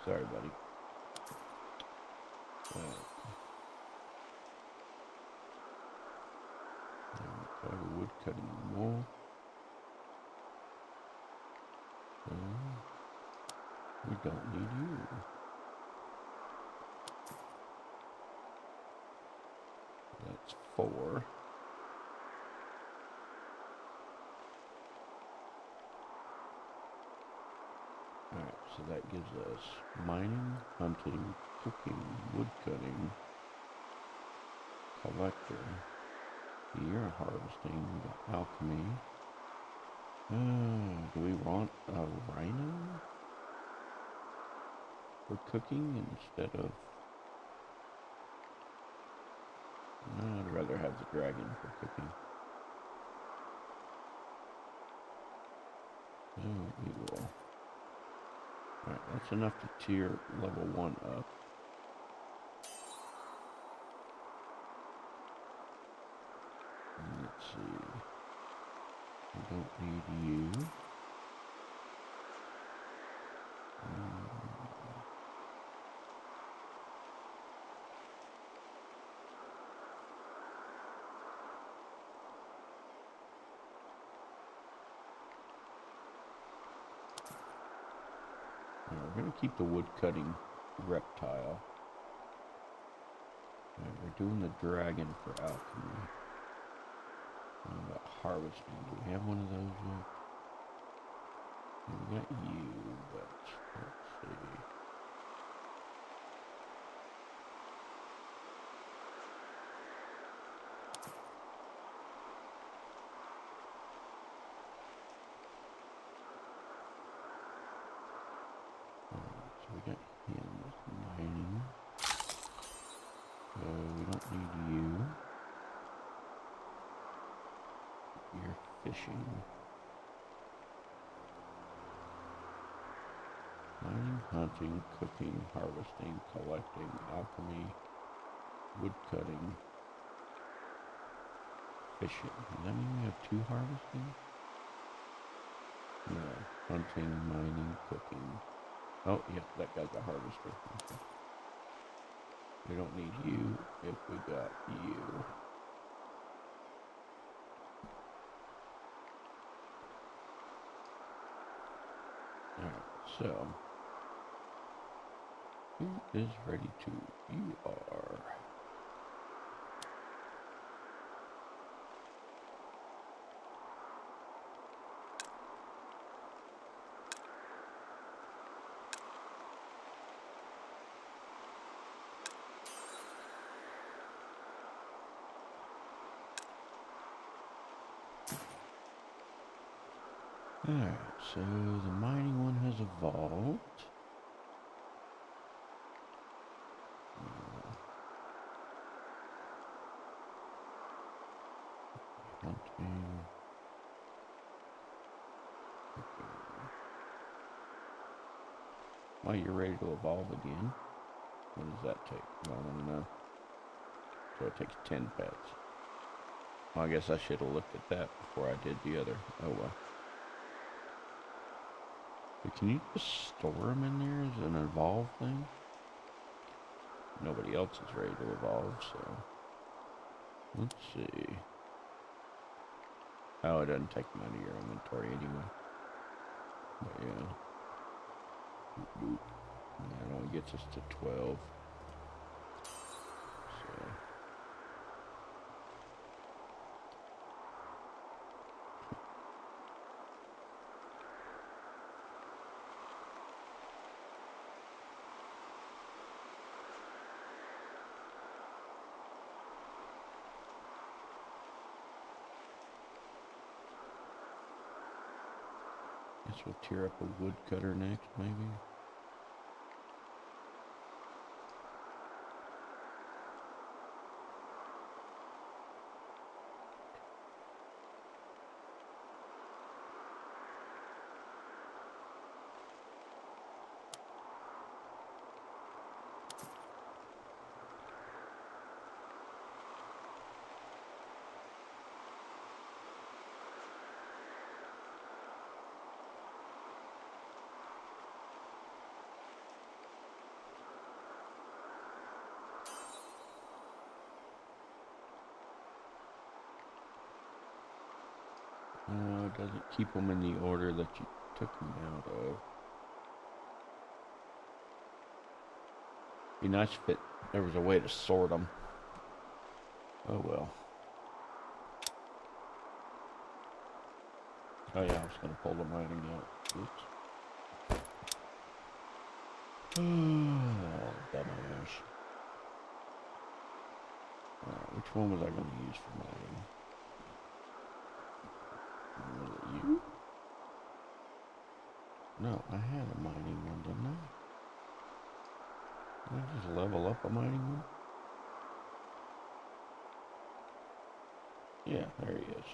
Sorry, buddy. So wood cutting wool. We don't need you. That's 4. Alright, so that gives us mining, hunting, cooking, wood cutting, collector, year harvesting, we got alchemy. Do we want a rhino for cooking instead of... I'd rather have the dragon for cooking. So we will... Alright, that's enough to tier level 1 up. Let's see. I don't need you. We're going to keep the wood cutting reptile. We're doing the dragon for alchemy. Harvesting. Do we have one of those yet? We got you, but let's see. So we got him with mining. So we don't need you. You're fishing. Mining, hunting, cooking, harvesting, collecting, alchemy, wood cutting, fishing. Does that mean we have 2 harvesting? No. Hunting, mining, cooking. Oh, yeah, that guy's a harvester. Okay. We don't need you if we got you. Alright, so... who is ready to? You are. Alright, so the mining one has evolved. Hunting. Well, you're ready to evolve again. What does that take? I want to know. So it takes 10 pets. Well, I guess I should have looked at that before I did the other. Oh well. But can you just store them in there as an evolve thing? Nobody else is ready to evolve, so let's see. Oh, it doesn't take them out of your inventory anyway. But yeah. That only gets us to 12. So. Guess we'll tear up a woodcutter next, maybe. It doesn't keep them in the order that you took them out of. Be nice if there was a way to sort them. Oh well. Oh yeah, I was gonna pull the mining out. Oops. Dumbass. Alright, which one was I gonna use for mining? Was it you? No, I had a mining one, didn't I? Did I just level up a mining one? Yeah, there he is.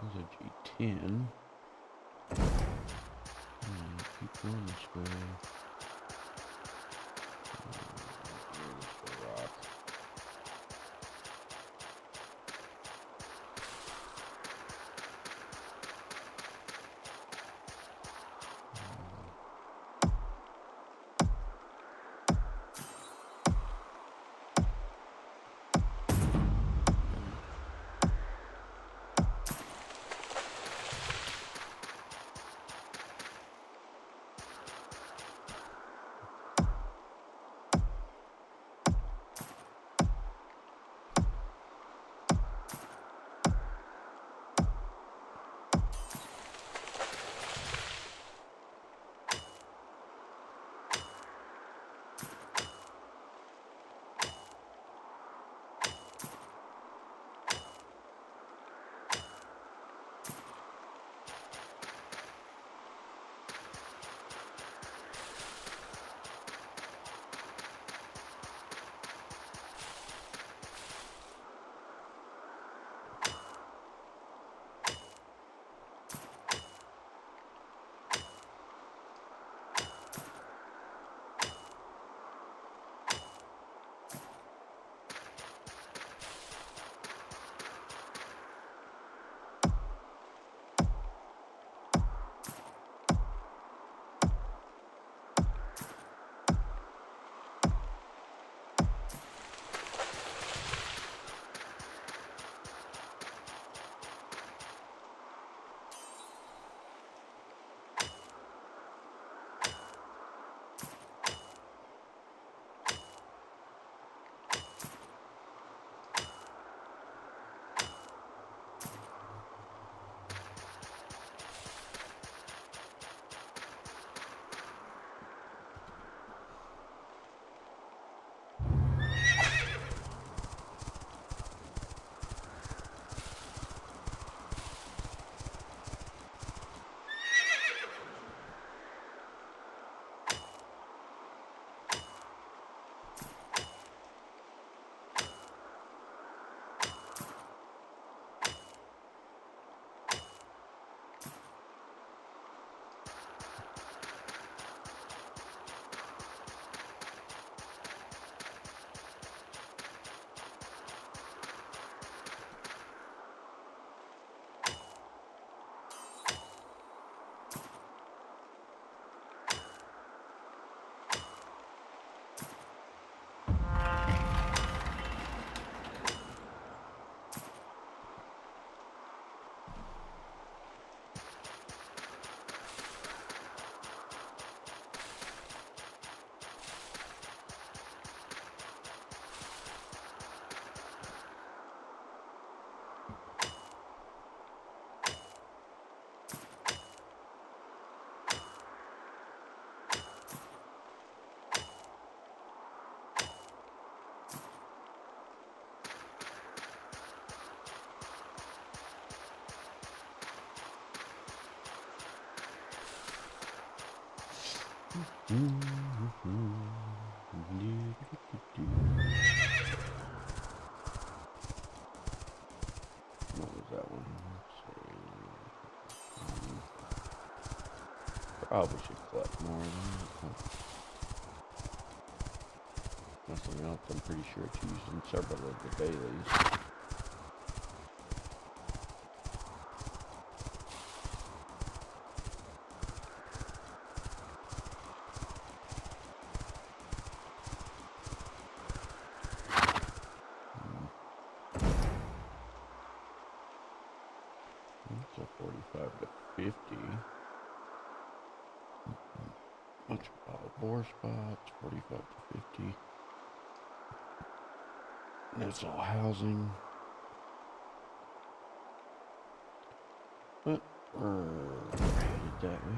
There's a G10. Keep going this way. There's the rock. What was that one? Let's see. Probably should collect more of that. Nothing else. I'm pretty sure it's used in several of the dailies. It's a 45 to 50. Bunch of bore spots, 45 to 50. And that's all housing. But we're headed that way.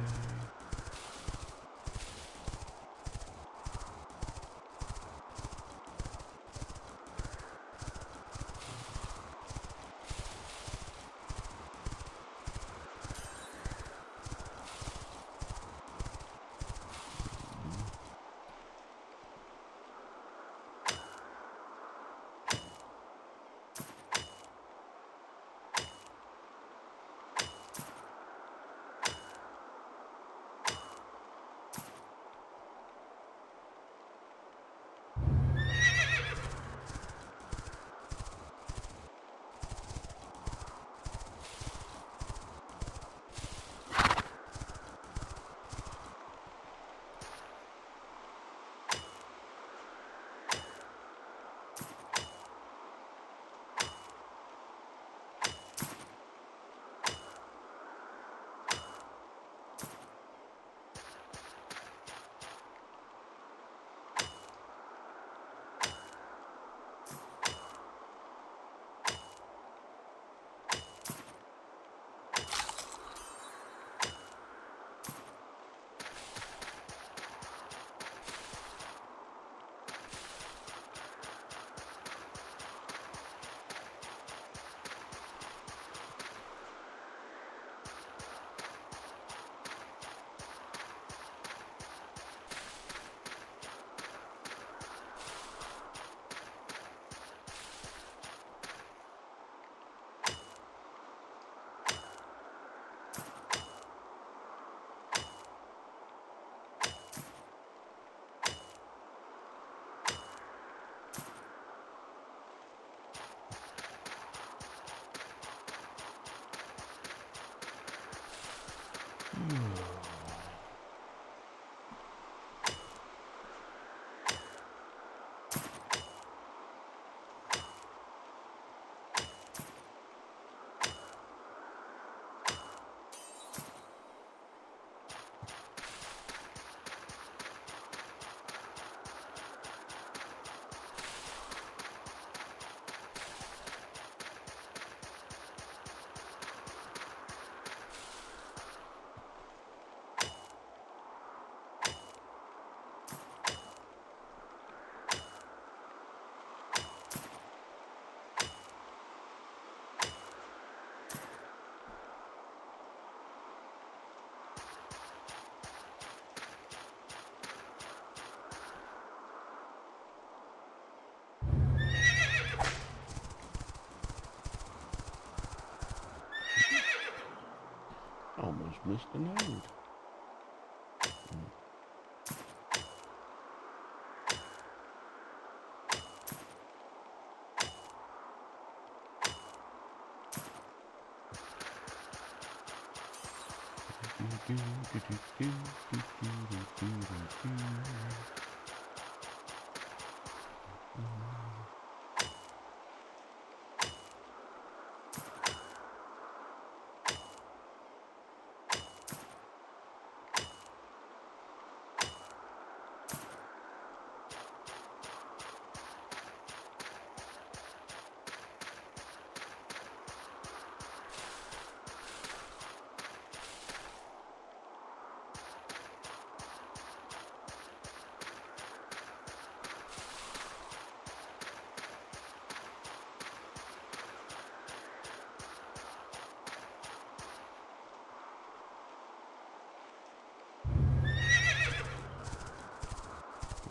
Almost missed a node.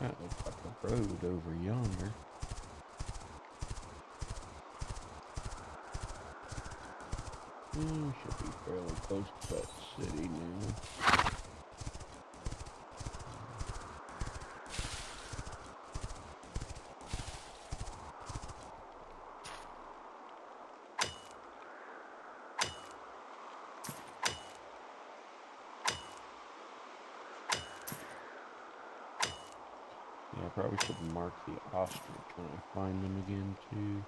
That looks like a road over yonder. Should be fairly close to that city now. Yeah, I probably should mark the ostrich when I find them again, too.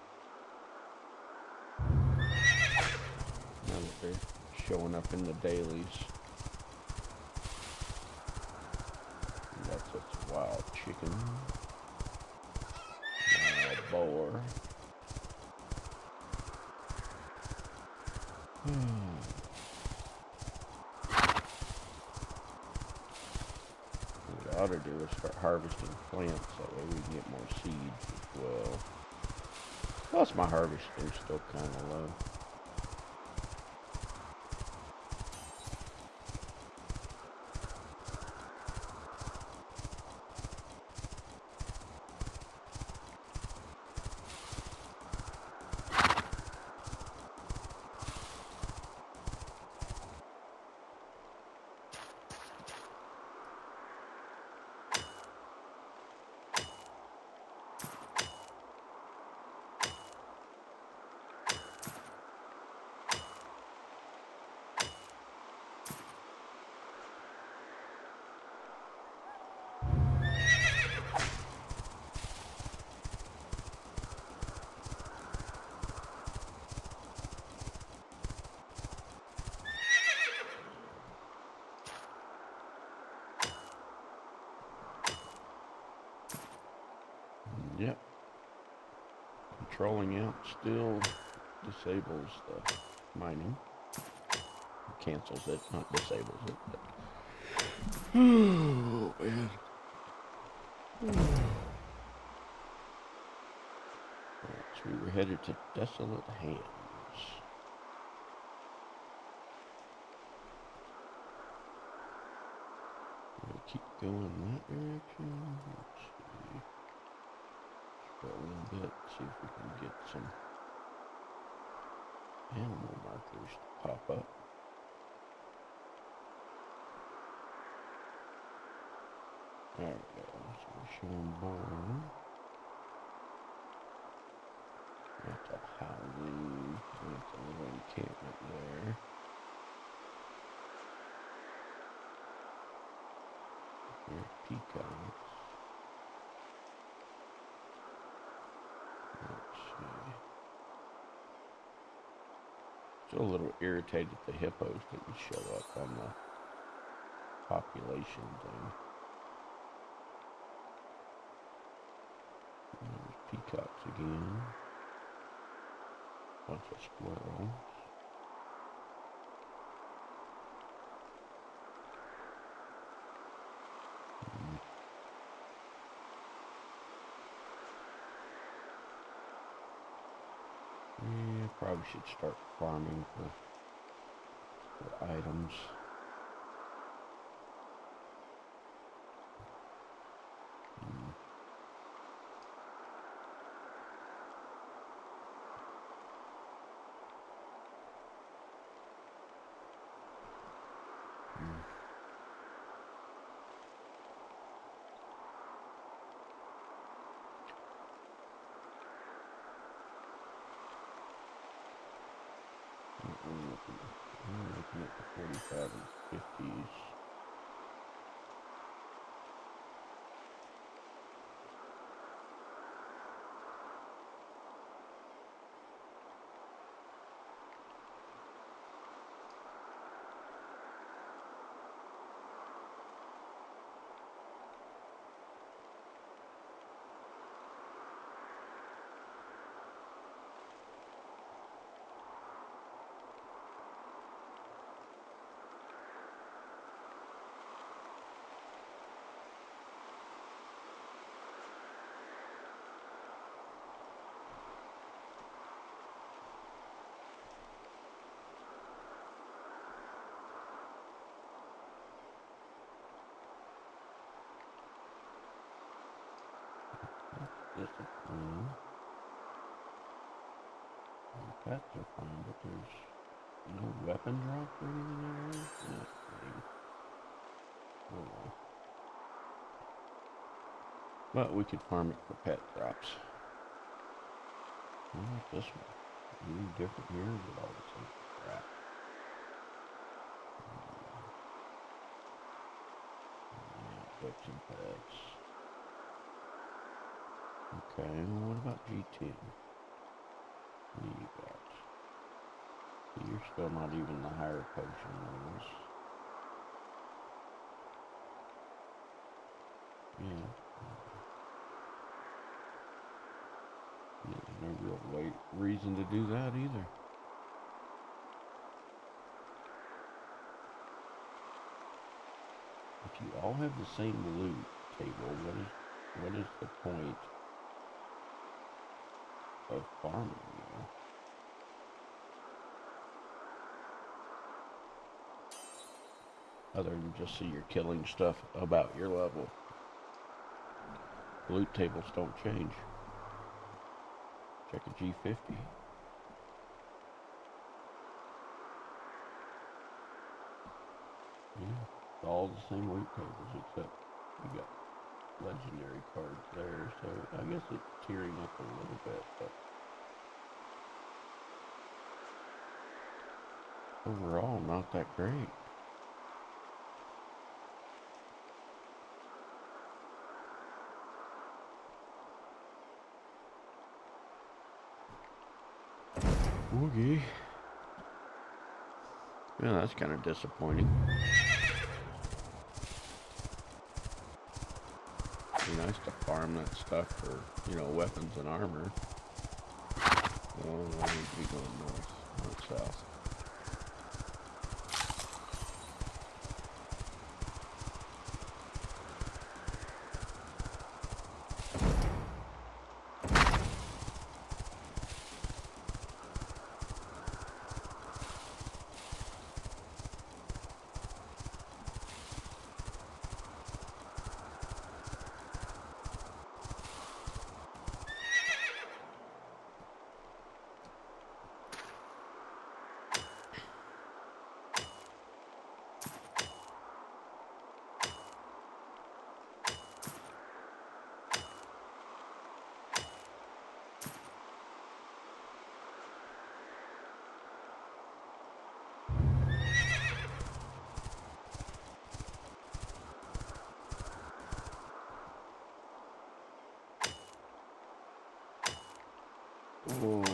Now that they're showing up in the dailies. And that's its wild chicken. Wild boar. What I ought to do is start harvesting plants, that way we can get more seeds as well. Plus my harvesting's still kind of low. Yep. Controlling out still disables the mining. Cancels it, not disables it. But... oh, man. Alright, so we were headed to Desolate Hands. We'll keep going that direction. Let's see. For a little bit, see if we can get some animal markers to pop up. There we go. So we're showing barn. That's a housing. That's a little encampment there. There's peacocks. Let's see. Still a little irritated the hippos didn't show up on the population thing. There's peacocks again. Bunch of squirrels. Yeah, probably should start farming for items. I'm looking at the 45 and 50s. disappointing. The pets are fine, but there's no weapon drops or anything at all? Not thing. Oh well. But we could farm it for pet drops. What about this one? Anything different here? Or is it all the same crap? Yeah, books and pets. Okay, well, what about G10? What do you got? So you're still not even the higher potion levels. Yeah. There's no real reason to do that either. If you all have the same loot table, what is the point of farming, you know? Other than just so you're killing stuff about your level. Loot tables don't change. Check a G50. Yeah, it's all the same loot tables except you got legendary cards there, so I guess it's tearing up a little bit, but overall not that great. Okay. Yeah, that's kind of disappointing. It'd be nice to farm that stuff for, weapons and armor. Oh, I need to be going north, not south. Oh.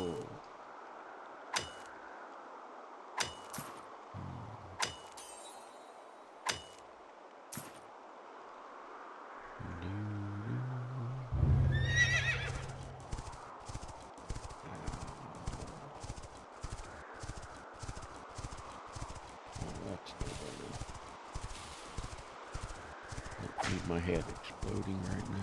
My head exploding right now.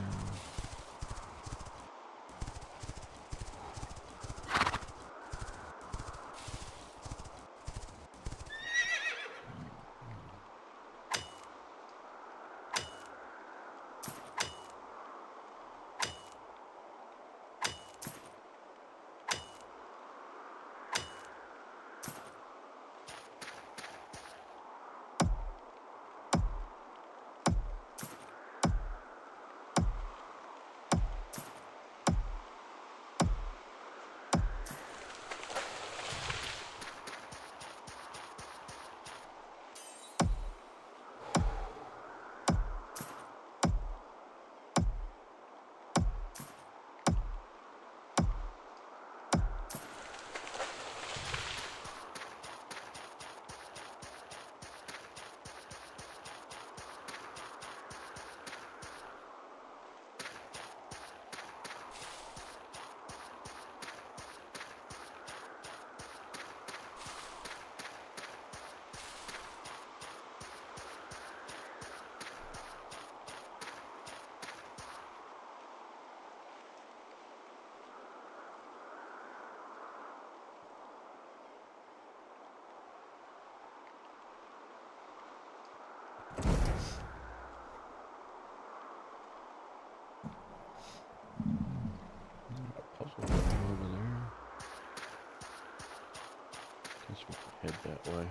head that way.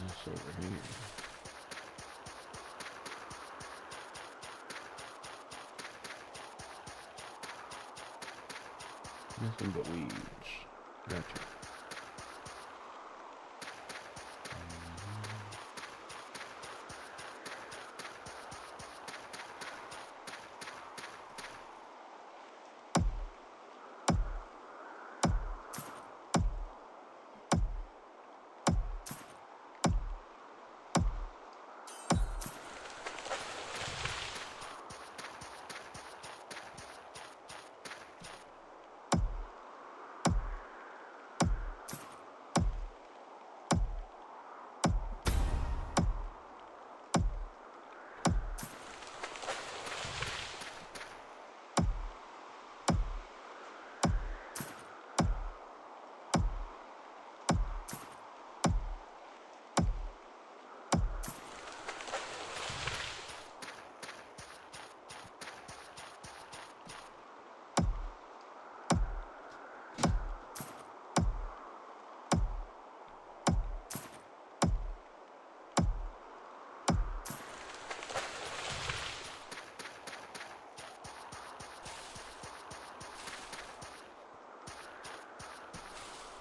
This over here. Nothing but weeds. Gotcha.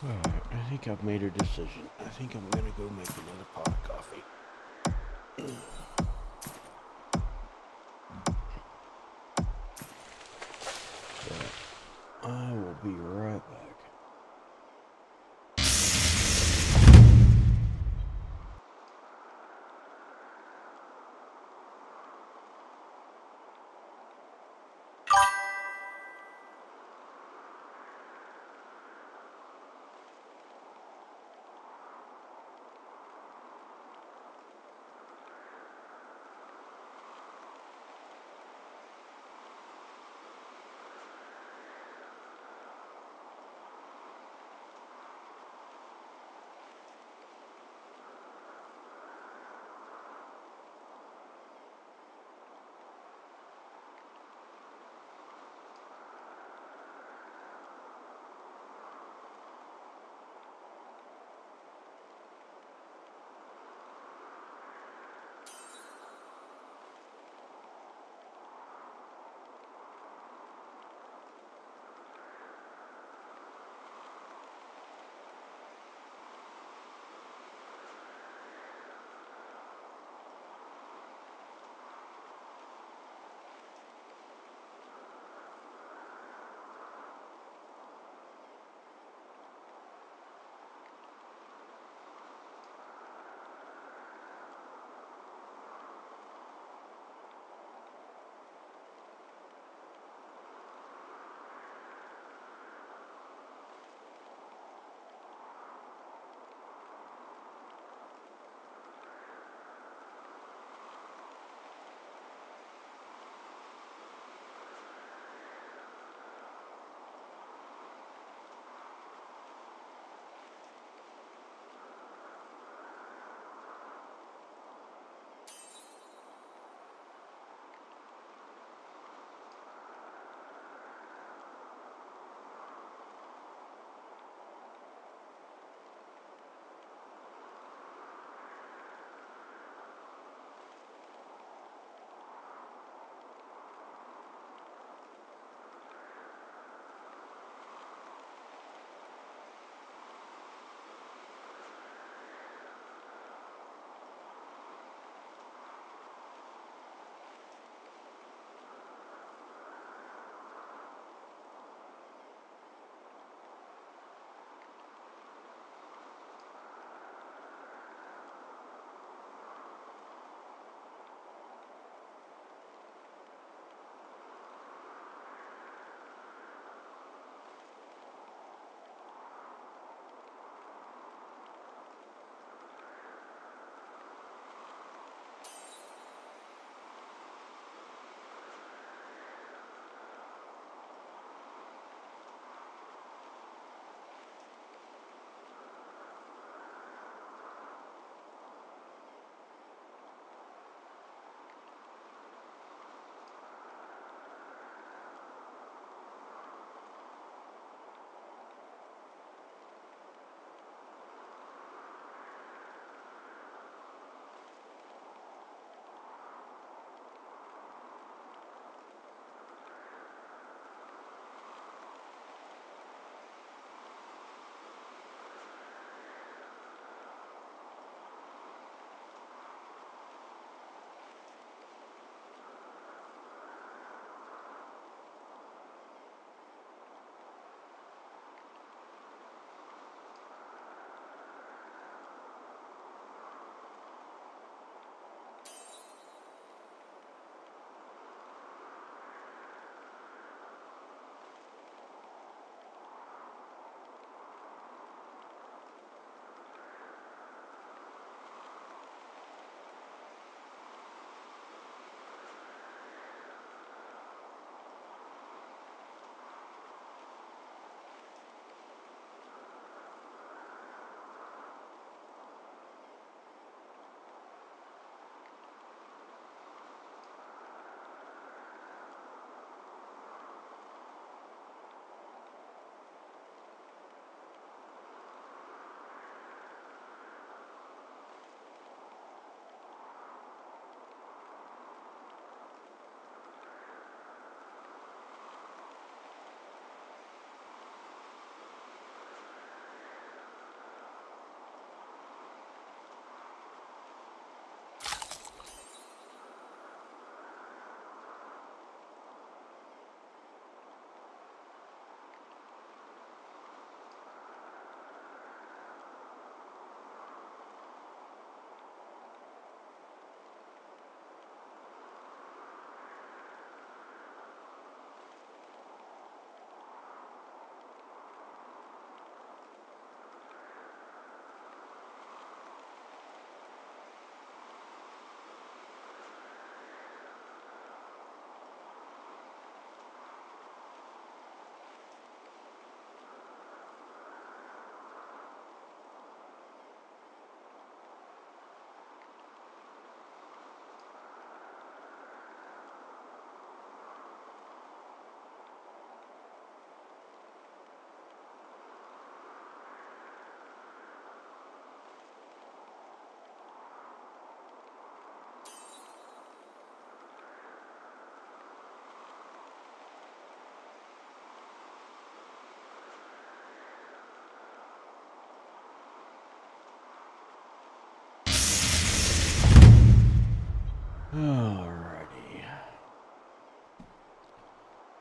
Alright, I think I've made a decision. I think I'm gonna go make another pot of coffee. So, I will be right back.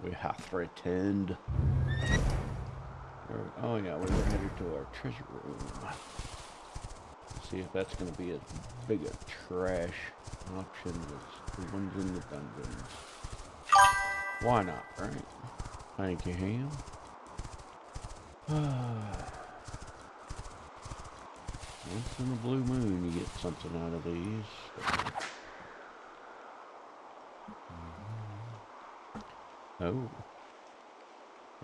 We have threatened. Oh yeah, we were headed to our treasure room. See if that's going to be as big a trash option as the ones in the dungeons. Why not, right? Thank you, Ham. Once in a blue moon you get something out of these. Oh.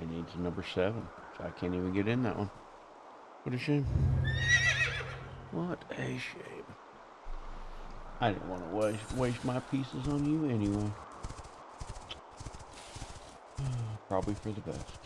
It needs a number 7, so I can't even get in that one. What a shame. What a shame. I didn't want to waste my pieces on you anyway. Probably for the best.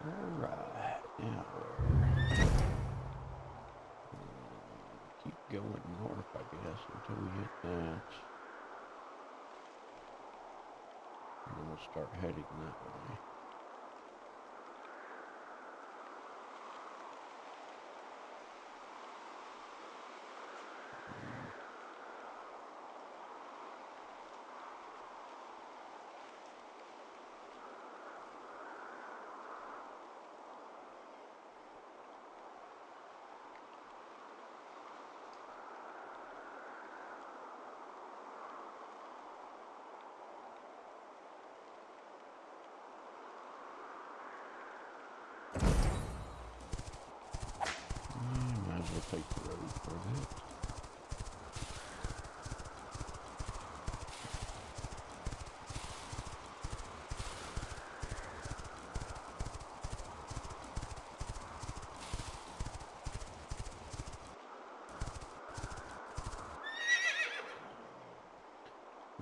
Alright, now keep going north, I guess, until we hit that. And then we'll start heading that way. Might as well take the road for a bit.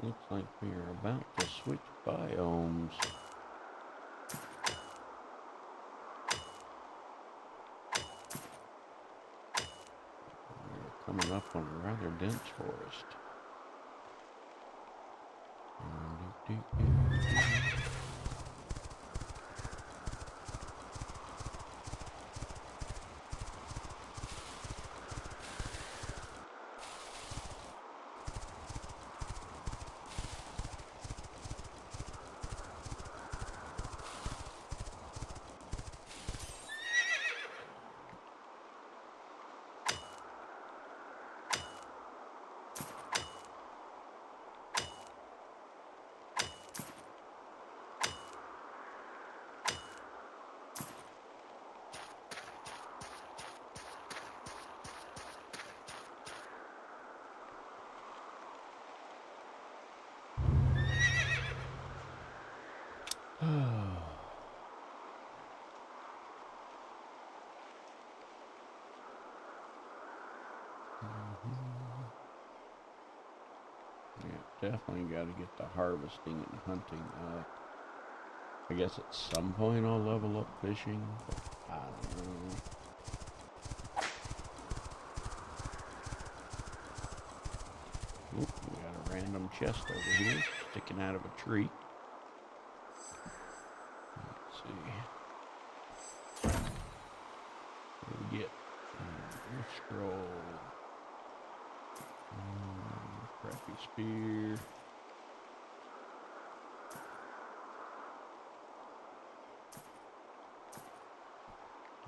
Looks like we are about to switch biomes. We're coming up on a rather dense forest. Yeah, definitely got to get the harvesting and hunting up. I guess at some point I'll level up fishing, but I don't know. Oop, we got a random chest over here sticking out of a tree. Let's see. What do we get? Scroll. Crappy spear.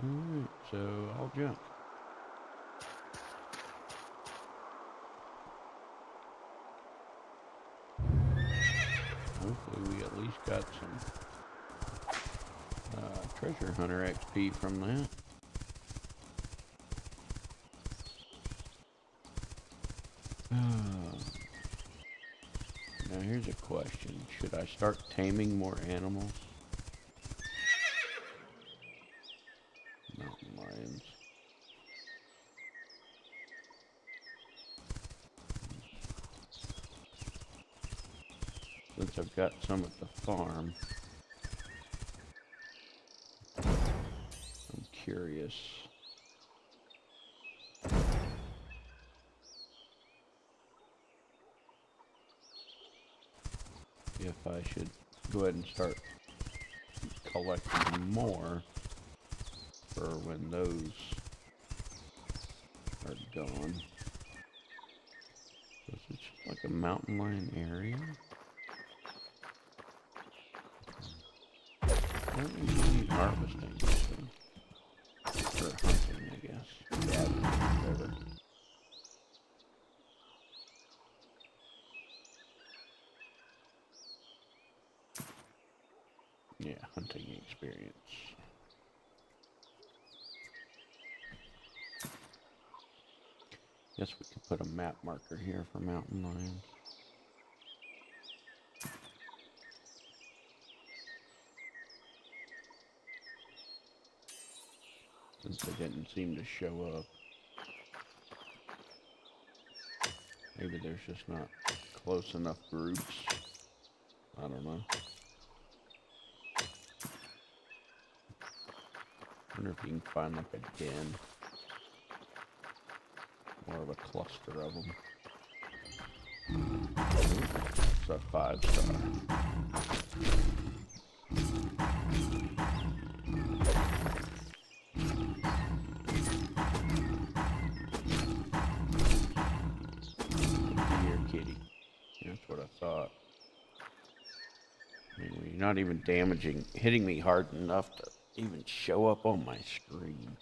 Alright, so I'll jump. treasure hunter XP from that. Now here's a question. Should I start taming more animals? Mountain lions. Since I've got some at the farm, I'm curious. If I should go ahead and start collecting more for when those are gone. This is just like a mountain lion area. I don't really need harvesting, so. Or hunting, I guess. Gathering, whatever. Yeah, hunting experience. Guess we could put a map marker here for mountain lions. Since they didn't seem to show up. Maybe there's just not close enough groups. I don't know. Wonder if you can find like a den. More of a cluster of them. It's a 5-star. Dear kitty. That's what I thought. I mean, you're not even hitting me hard enough to even show up on my screen.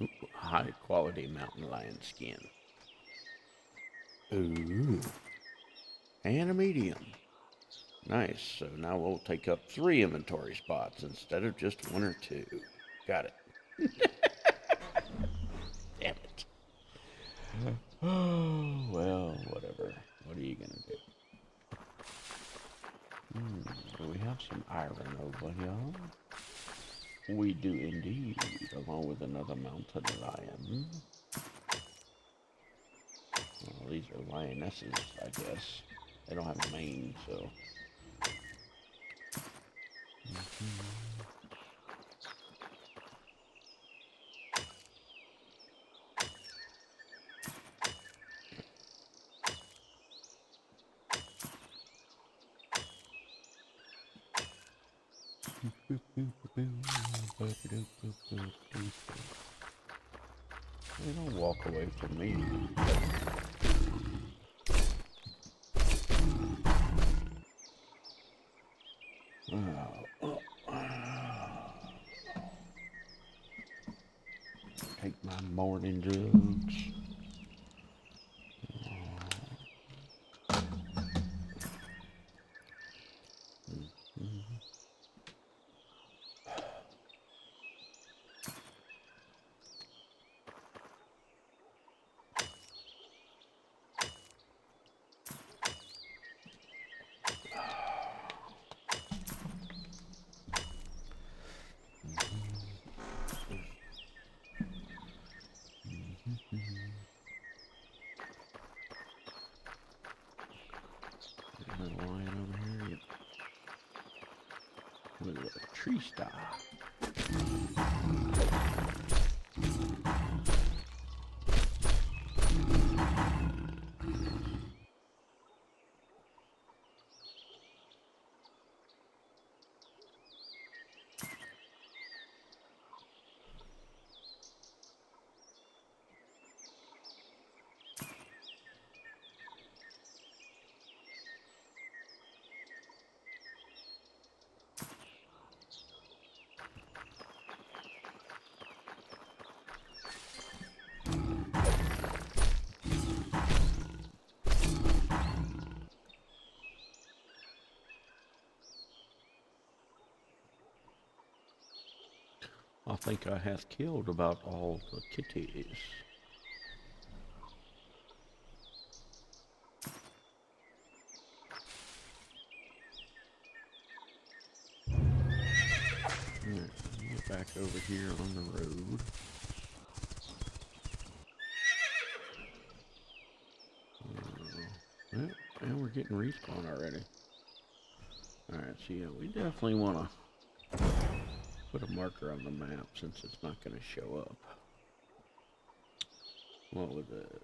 Ooh, high quality mountain lion skin. Ooh. And a medium. Nice, so now we'll take up 3 inventory spots instead of just 1 or 2. Got it. Damn it. Oh, well, whatever. What are you gonna do? Do we have some iron over here? We do indeed, along with another mountain lion. Well, these are lionesses, I guess. They don't have a mane, so... They don't walk away from me. Take my morning drugs. With a tree star. I think I hath killed about all the kitties. Alright, get back over here on the road. Well, and we're getting respawn already. Alright, so yeah, we definitely want to put a marker on the map since it's not going to show up. What was it?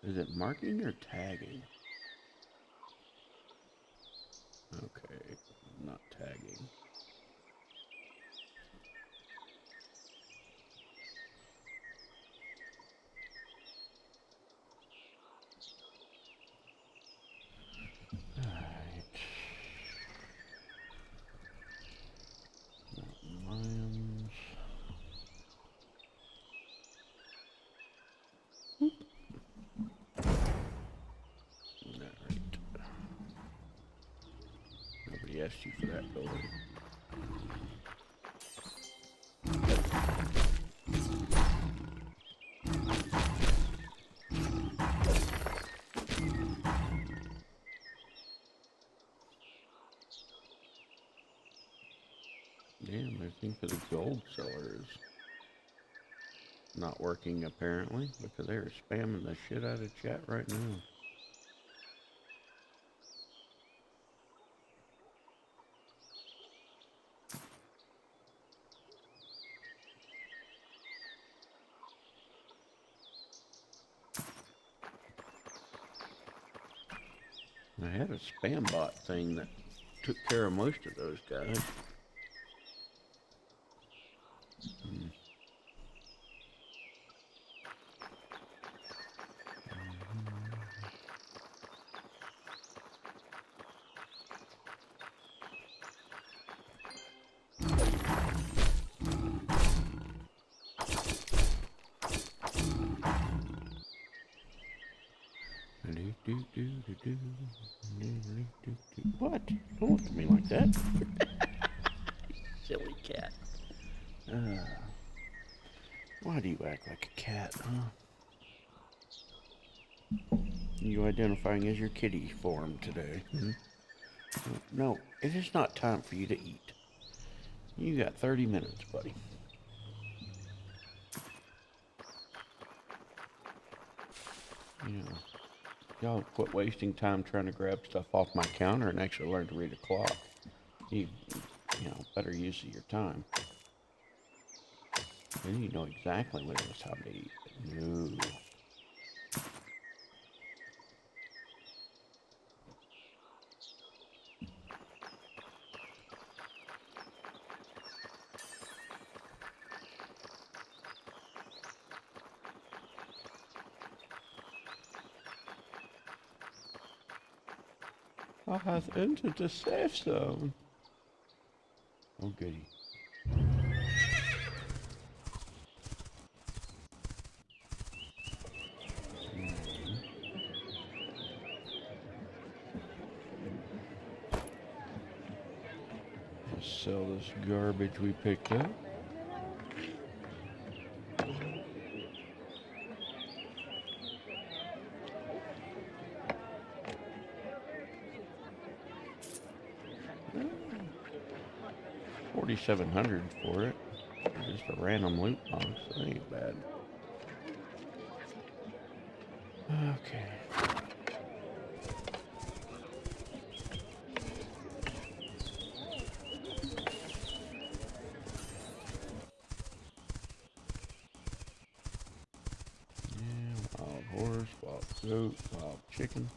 Is it marking or tagging? Okay, not tagging. Alright. Mountain lions. Alright. Nobody asked you for that building. Damn, their thing for the gold seller is not working apparently because they're spamming the shit out of chat right now. I had a spam bot thing that took care of most of those guys. What? Don't look at me like that. Silly cat. Why do you act like a cat, huh? You identifying as your kitty form today? Hmm? No, it is not time for you to eat. You got 30 minutes, buddy. Yeah. Y'all quit wasting time trying to grab stuff off my counter and actually learn to read a clock. You know, better use of your time. Then you know exactly when it was time to eat. No. I have entered the safe zone. Oh, goody. Let's sell this garbage we picked up. $4,700 for it. Just a random loot box. That ain't bad. Okay. Yeah, wild horse, wild goat, wild chicken.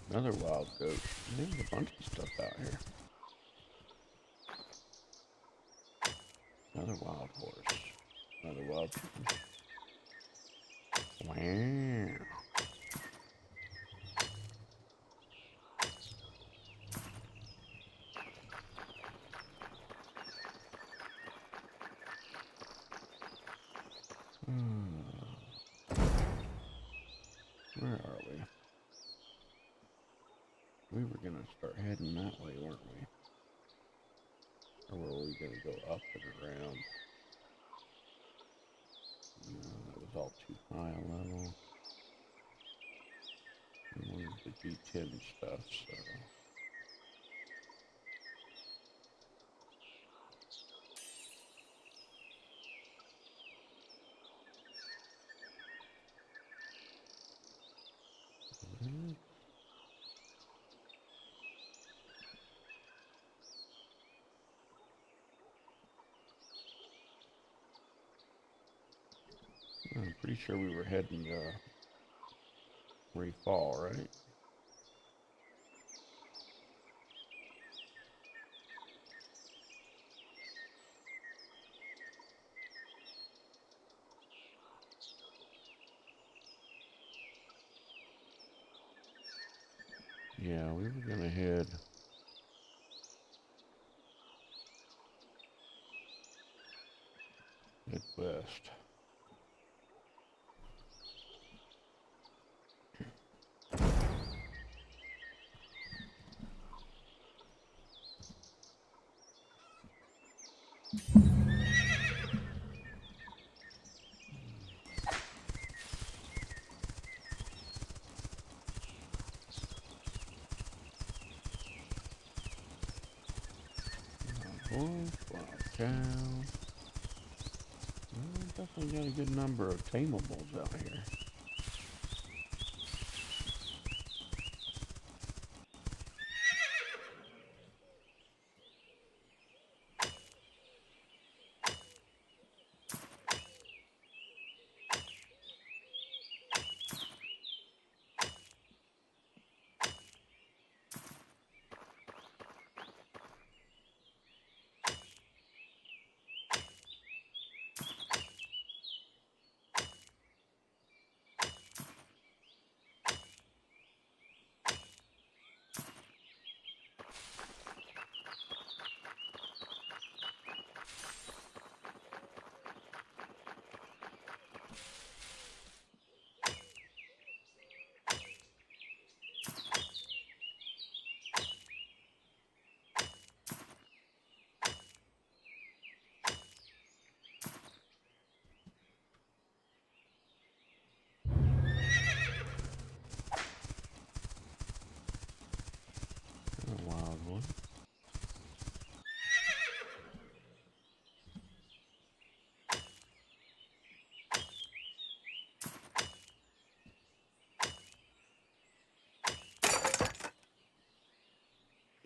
Another wild goat. There's a bunch of stuff out here. Another wild horse. Another wild chicken. Wow. Where are we? We were gonna start heading that way, weren't we? Or were we we gonna go up and around? No, that was all too high a level. We wanted the D10 stuff, so. I'm pretty sure we were heading Quinfall, right? Yeah, we were gonna head west. Wild cow. Well, definitely got a good number of tamables out here. A wild one.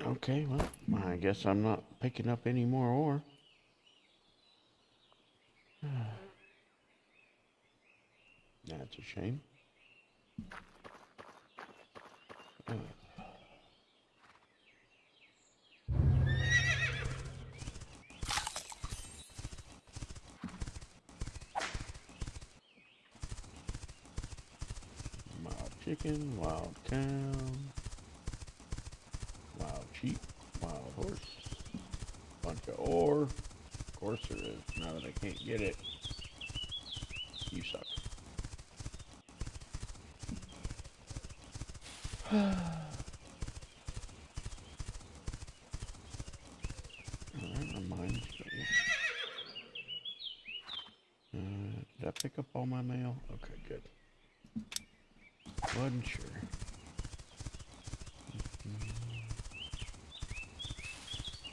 Okay, well, I guess I'm not picking up any more ore. That's a shame. Wild chicken, wild cow, wild sheep, wild horse, bunch of ore. Of course there is, now that I can't get it. You suck. That reminds me. Did I pick up all my mail? Okay, good. Wasn't sure.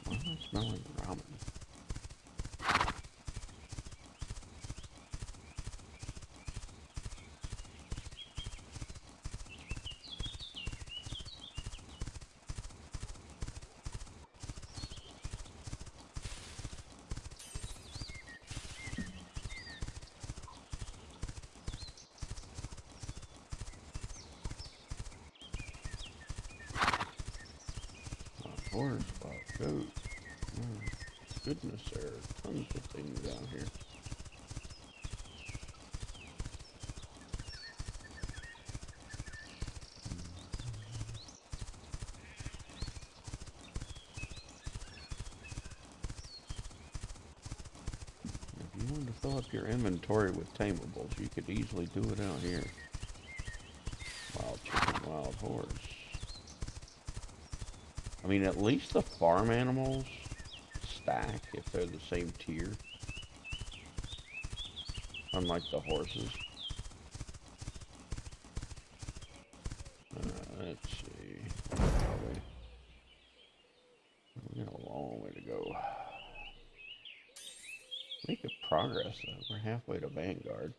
Well, I'm smelling ramen. Horse, wild goat. Oh, goodness, there are tons of things out here. If you wanted to fill up your inventory with tamables, you could easily do it out here. Wild chicken, wild horse. I mean, at least the farm animals back if they're the same tier. Unlike the horses. Let's see. We got a long way to go. Making progress though. We're halfway to Vanguard.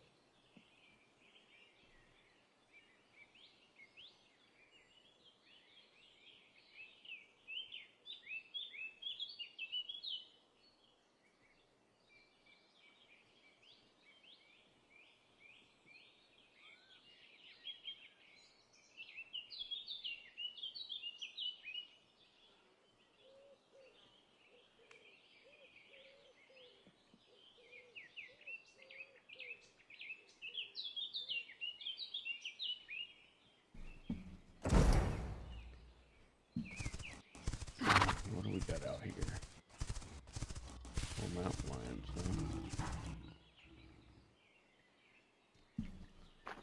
What do we got out here? More mountain lions, huh?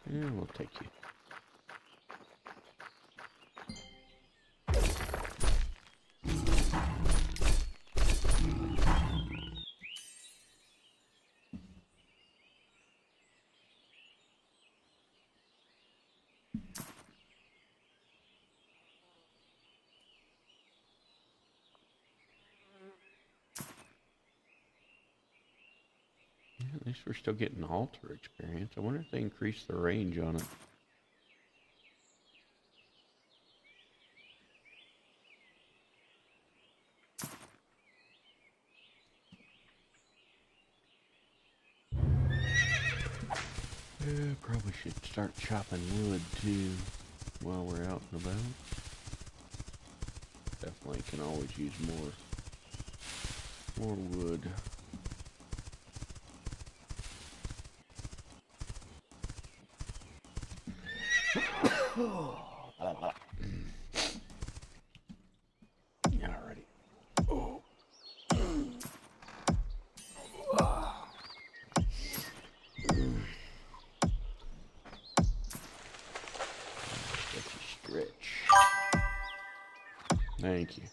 Yeah, we'll take you. At least we're still getting altar experience. I wonder if they increase the range on it. Yeah, probably should start chopping wood too while we're out and about. Definitely can always use more wood. Alrighty. Oh. Stretch. Thank you.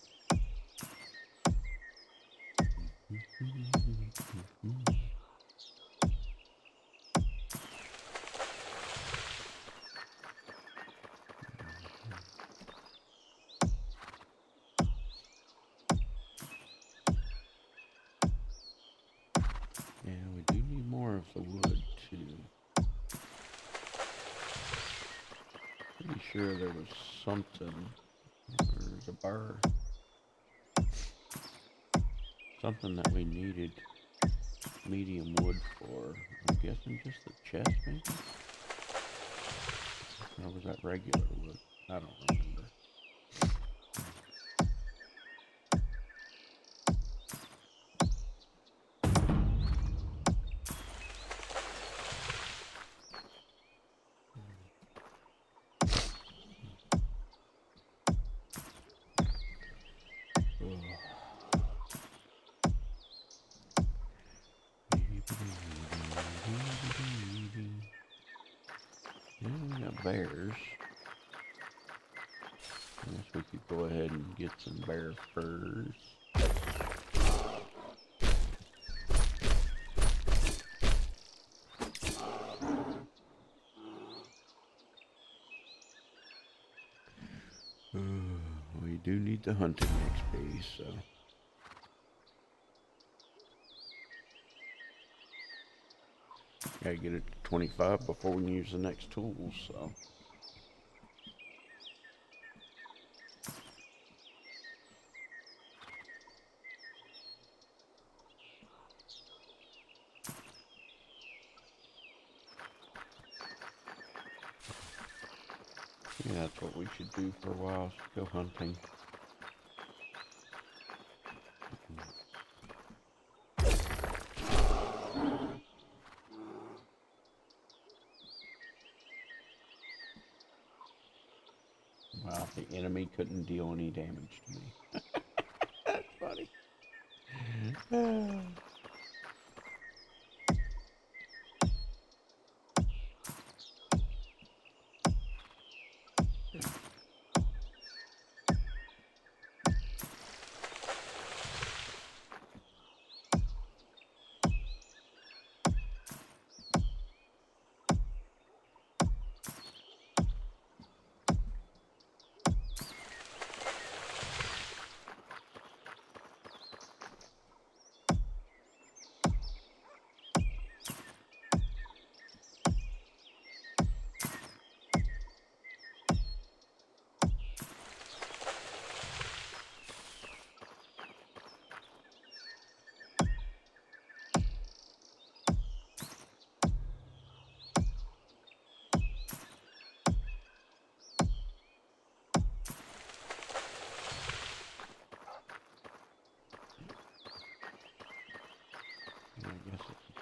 Yeah, we do need more of the wood too. Pretty sure there was something. There's a bar. Something that we needed medium wood for. I'm guessing just the chest, maybe? Or was that regular wood? I don't remember. Yeah, we got bears. I guess we could go ahead and get some bear furs. We do need the hunting XP, so. Gotta get it to 25 before we can use the next tools, so. Yeah, that's what we should do for a while, go hunting. Wow, the enemy couldn't deal any damage to me. That's funny.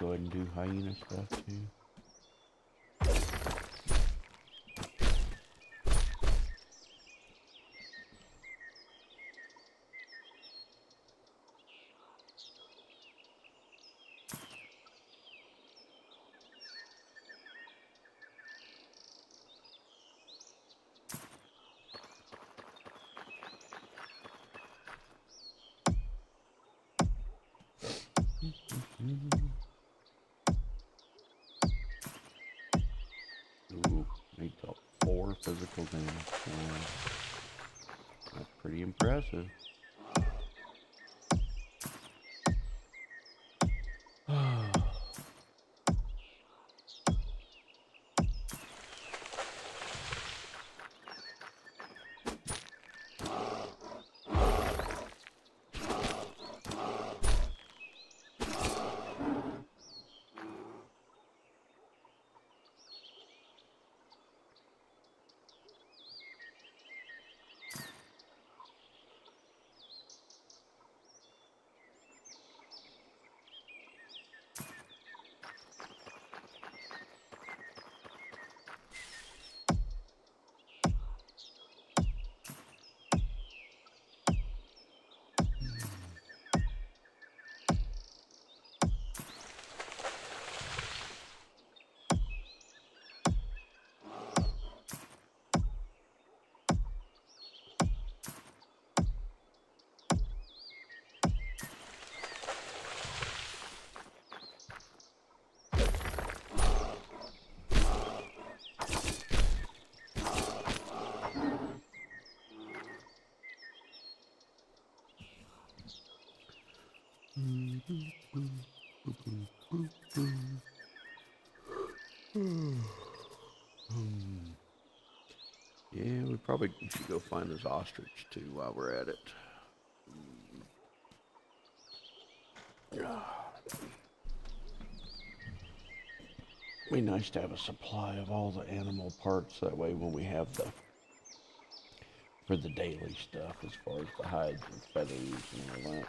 go ahead and do hyena stuff too. Ooh, they dealt 4 physical damage. Wow. That's pretty impressive. Yeah, we probably should go find this ostrich too while we're at it. Be nice to have a supply of all the animal parts. That way, when we have for the daily stuff, as far as the hides and feathers and all that.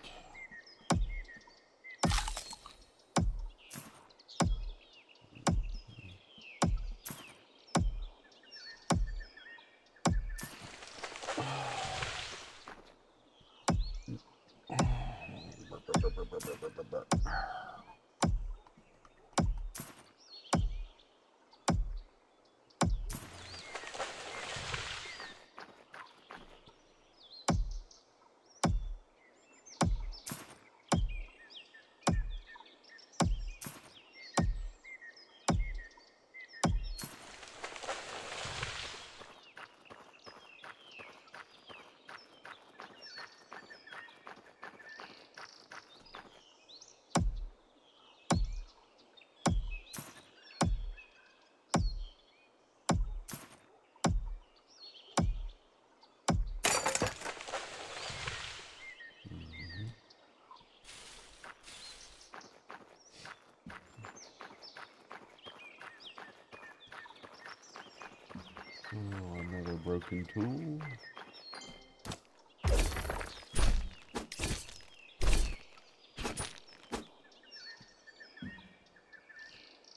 Oh, another broken tool.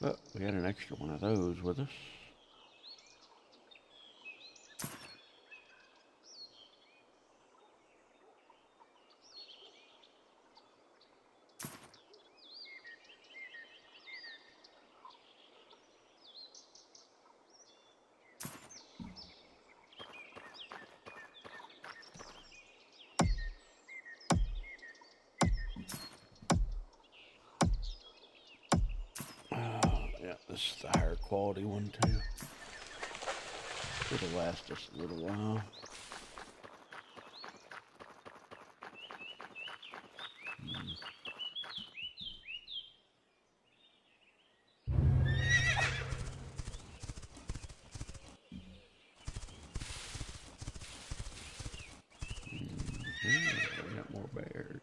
But we had an extra one of those with us. Yeah, this is the higher quality one too. It'll last us a little while. We got more bears.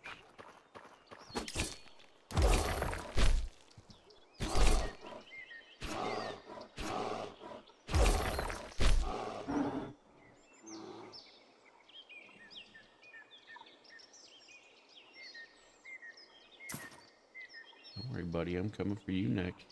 worry, buddy. I'm coming for you next.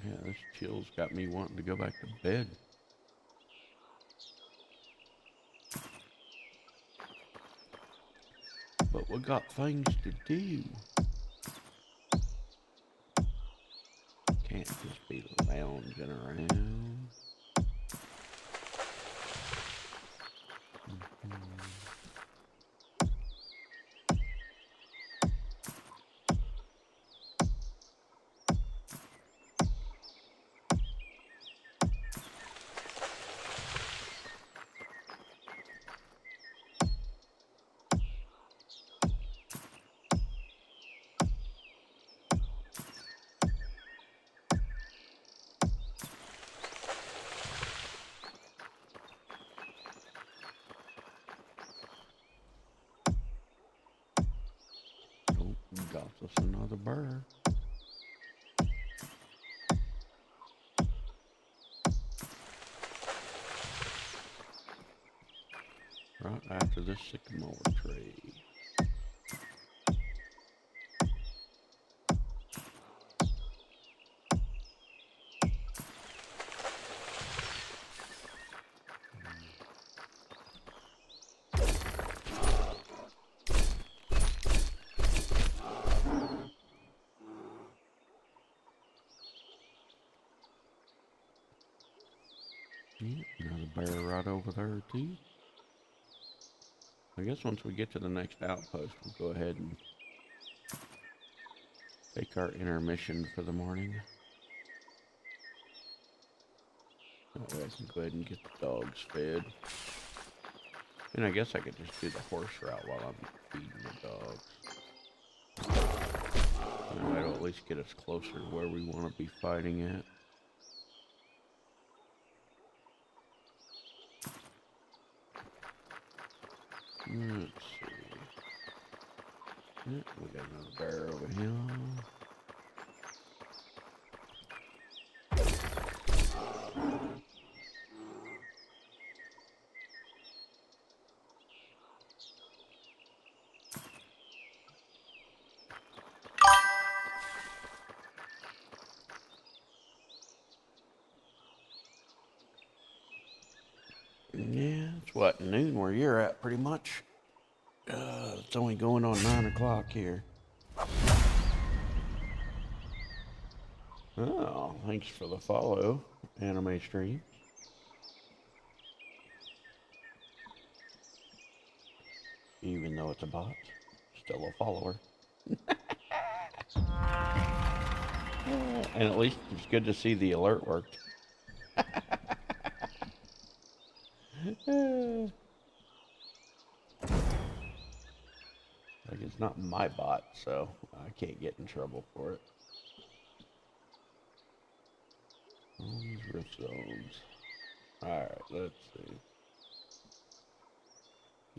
Yeah, this chill's got me wanting to go back to bed. But we got things to do. Can't just be lounging around. Oh, got us another bird. Right after this sycamore tree. Yeah, another bear right over there too. I guess once we get to the next outpost, we'll go ahead and take our intermission for the morning. That way I can go ahead and get the dogs fed. And I guess I could just do the horse route while I'm feeding the dogs. And that'll at least get us closer to where we want to be fighting at. Let's see. Yeah, we got another bear over here. Yeah, it's what, noon where you're at pretty much. It's only going on 9 o'clock here. Oh, thanks for the follow, Anime Stream. Even though it's a bot, still a follower. And at least it's good to see the alert worked. Like, it's not my bot, so I can't get in trouble for it. All these rift zones. Alright, let's see.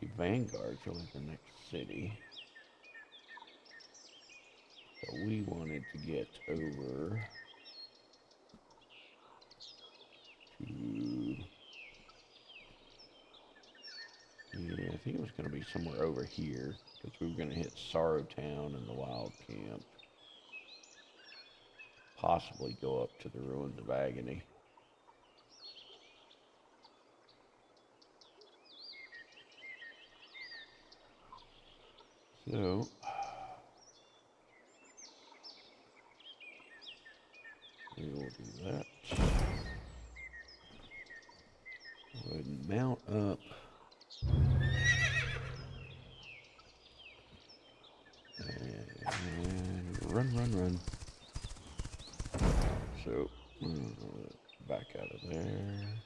The Vanguard's really the next city. So we wanted to get over to... Yeah, I think it was going to be somewhere over here, because we were going to hit Sorrowtown and the Wild Camp. Possibly go up to the Ruins of Agony. So, we will do that. Go ahead and mount up. And run. So, back out of there.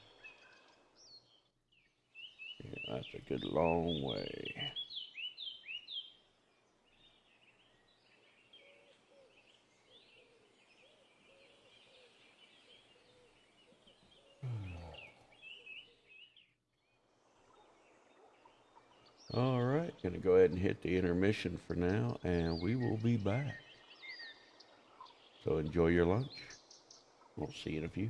Yeah, that's a good long way. All right, gonna go ahead and hit the intermission for now, and we will be back. So enjoy your lunch. We'll see you in a few.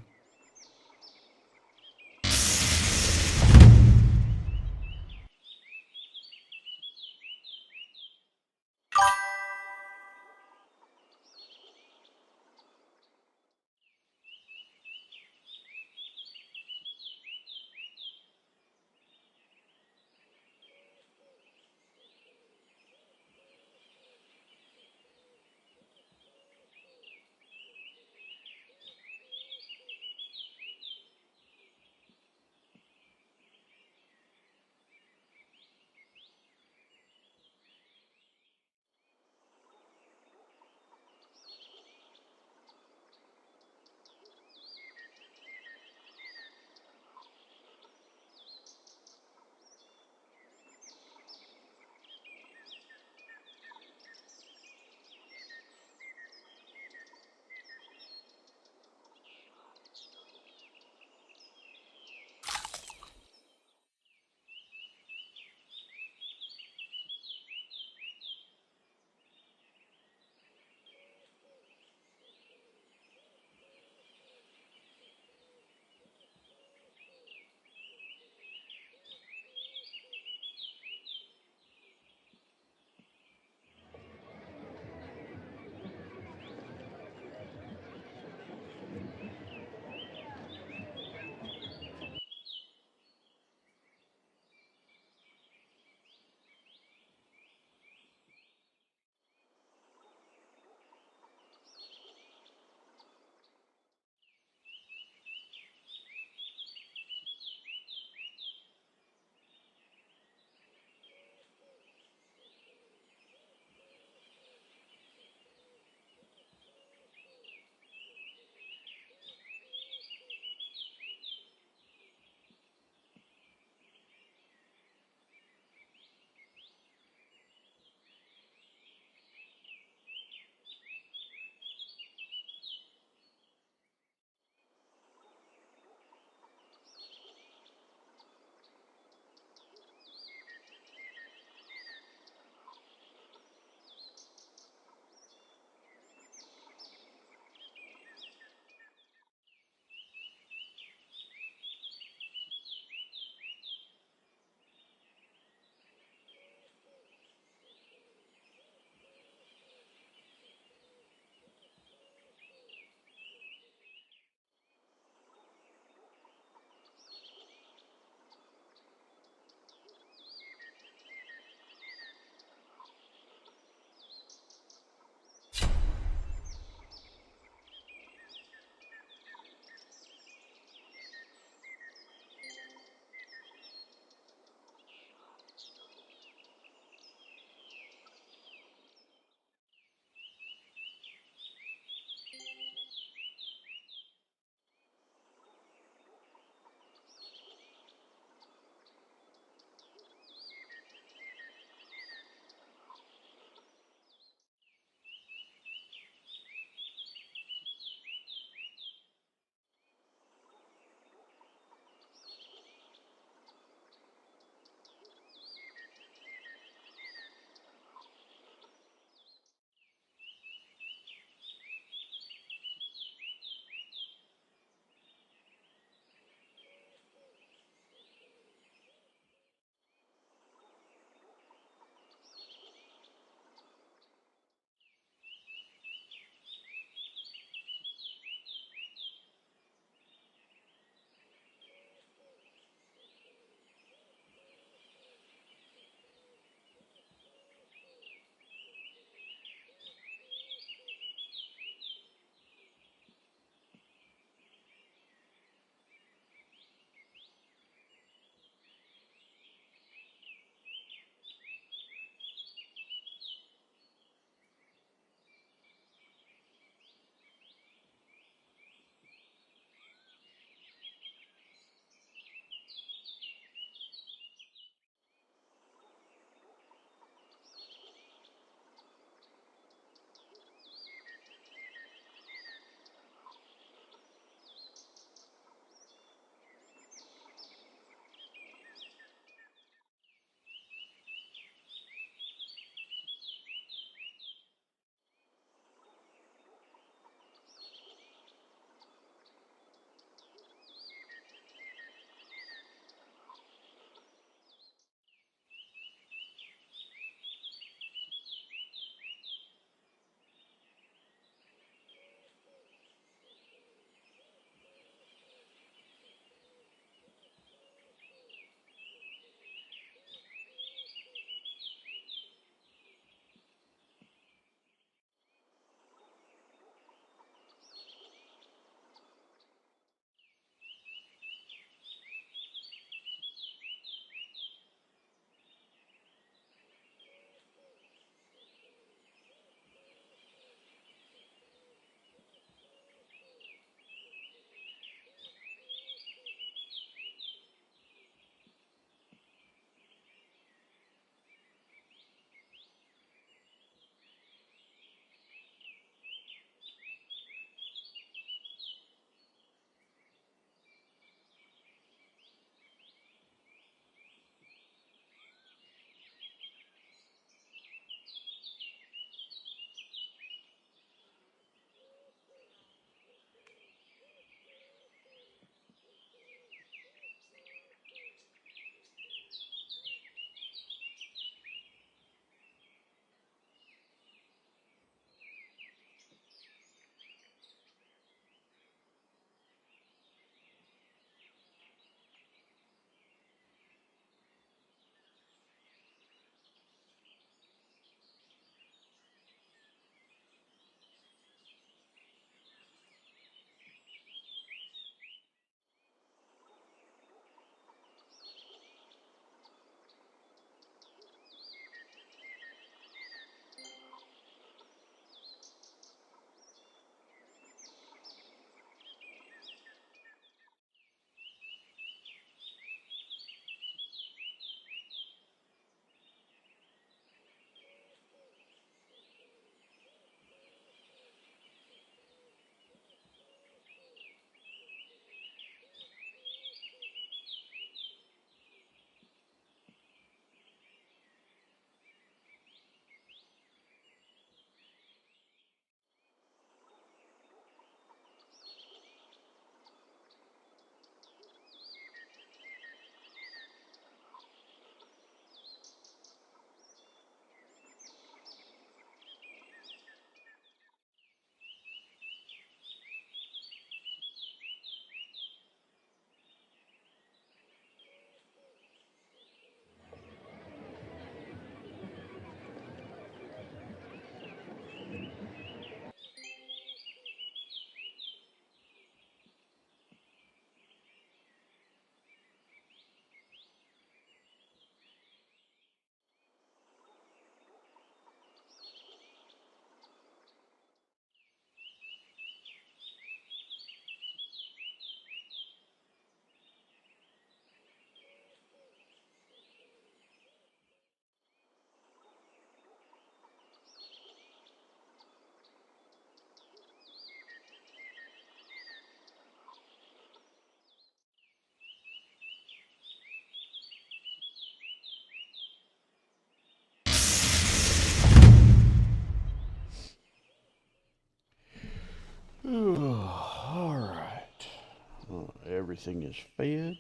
everything is fed.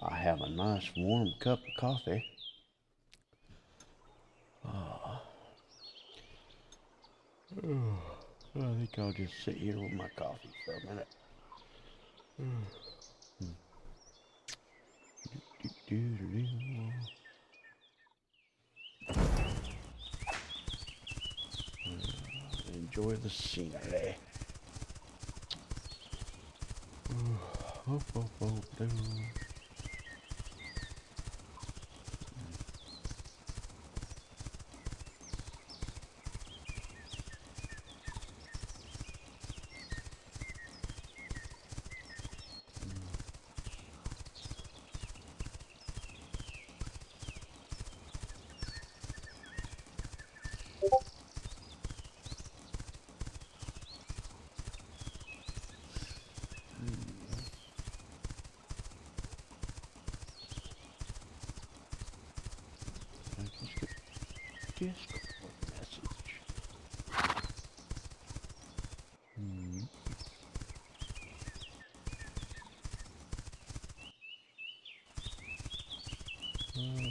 I have a nice warm cup of coffee. I think I'll just sit here with my coffee for a minute. Enjoy the scenery. Discord message.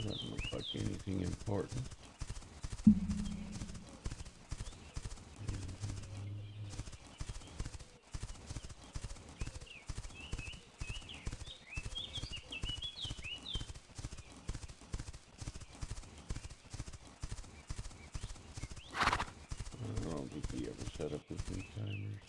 Doesn't look like anything important. I don't think he ever set up his new timers.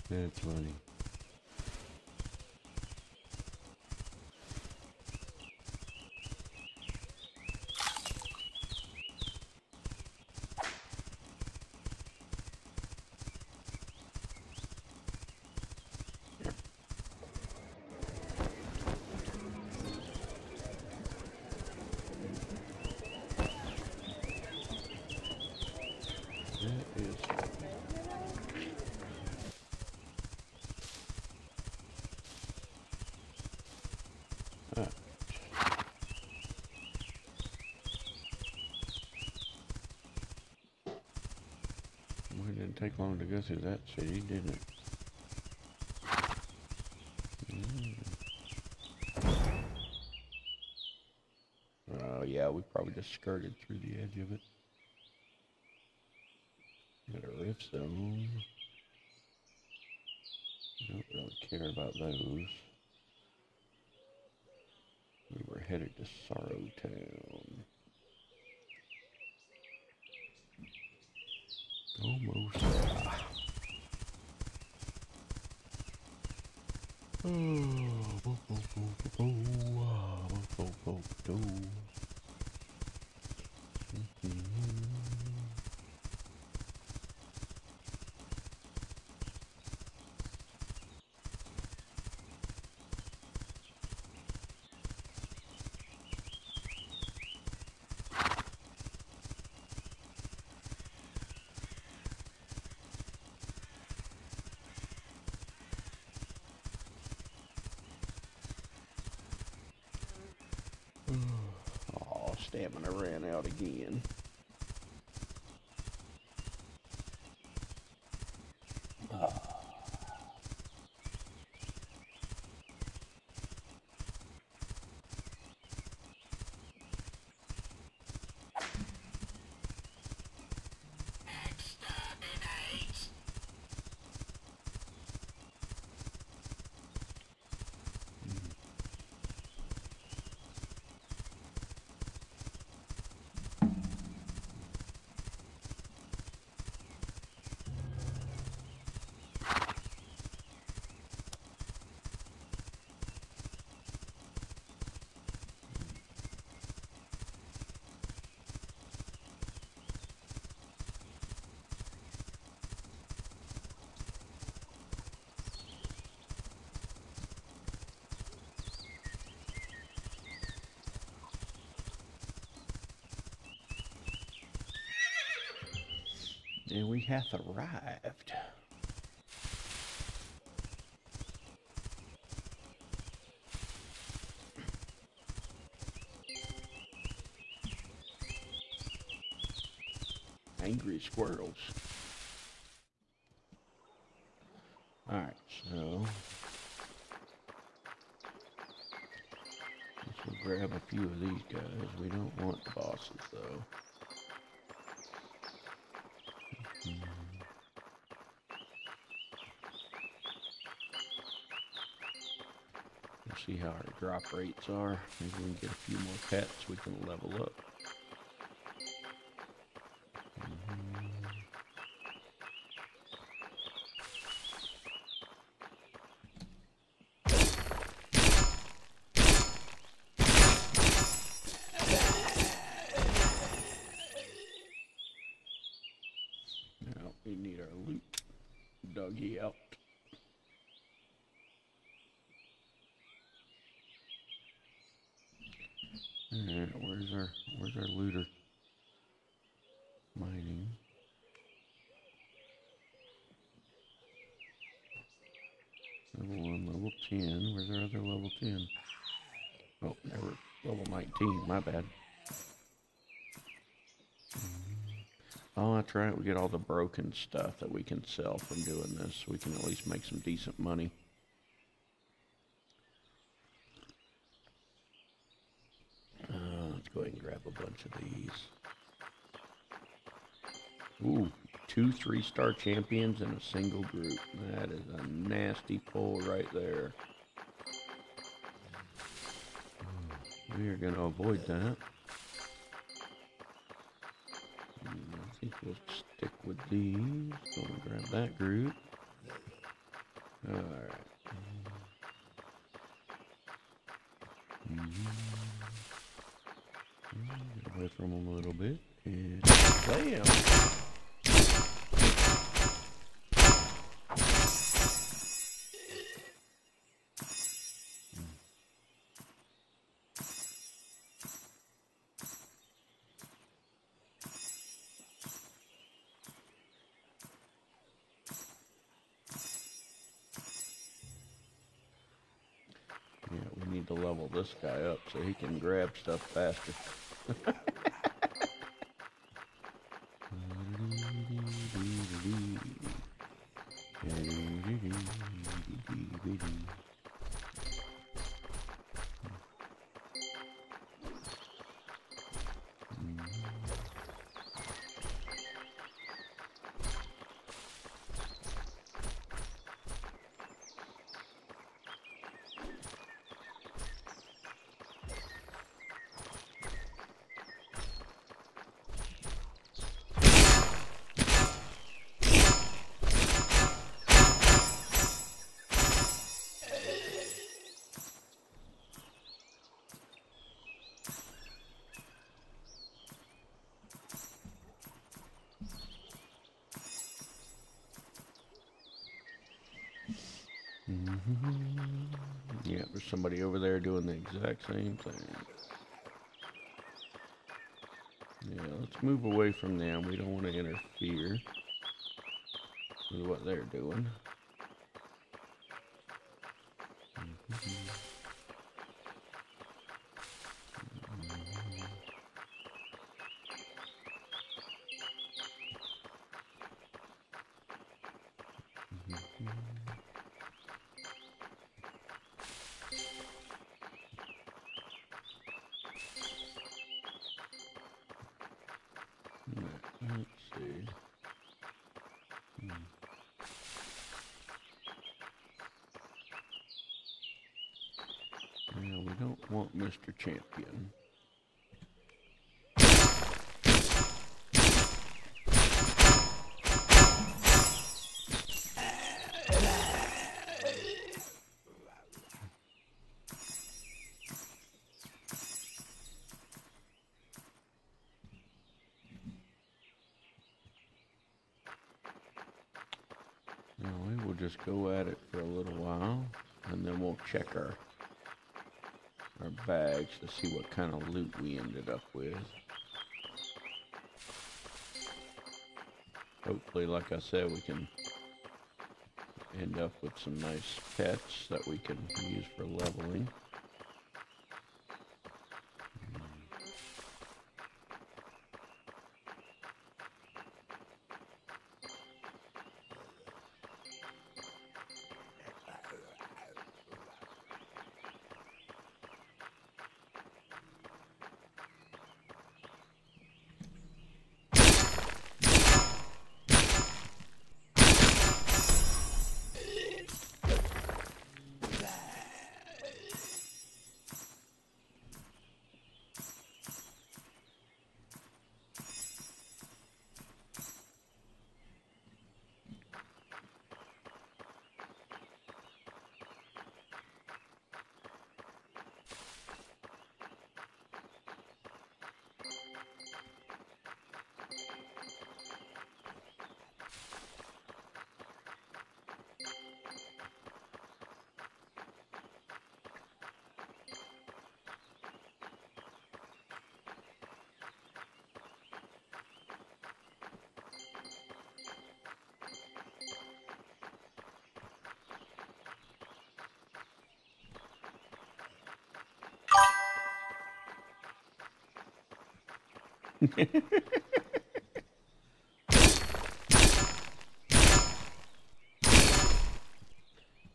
That's funny. That is Well, it didn't take long to go through that city, didn't it? Yeah, we probably just skirted through the edge of it. Got a rift zone. Don't really care about those. We were headed to Sorrow Town. Almost there. Oh, stamina ran out again. And we hath arrived. Angry squirrels. Alright, so let's grab a few of these guys. We don't want the bosses though. We'll see how our drop rates are. Maybe we can get a few more pets, we can level up. Now we need our loot doggy out. Alright, where's our looter? Mining. Level 1, level 10. Where's our other level 10? Oh, never. Level 19, my bad. Oh, that's right. We get all the broken stuff that we can sell from doing this. We can at least make some decent money. Let's go ahead and grab a bunch of these. Ooh, 2 3-star champions in a single group. That is a nasty pull right there. We are going to avoid that. I think we'll stick with these. Go and grab that group. Alright. Get away from them a little bit. And bam! Yeah, we need to level this guy up so he can grab stuff faster. Yeah, there's somebody over there doing the exact same thing. Yeah, let's move away from them. We don't want to interfere with what they're doing. Let's see. Yeah, we don't want Mr. Champion. No, we will just go at it for a little while, and then we'll check our bags to see what kind of loot we ended up with. Hopefully, like I said, we can end up with some nice pets that we can use for leveling.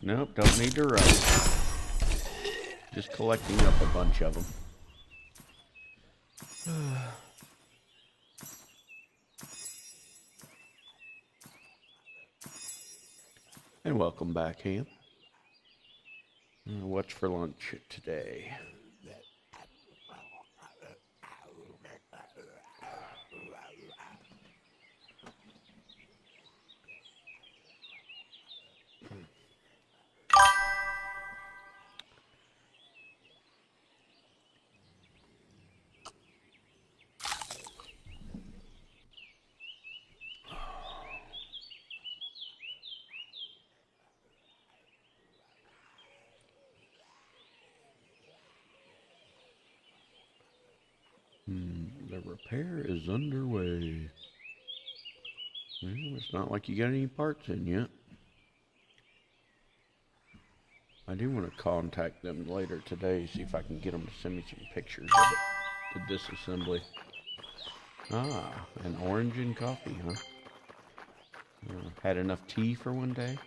Nope, don't need to rush. Just collecting up a bunch of them. And welcome back, Ham. What's for lunch today? The repair is underway. Well, it's not like you got any parts in yet. I do want to contact them later today, see if I can get them to send me some pictures of it, the disassembly. Ah, an orange and coffee, huh? Had enough tea for one day?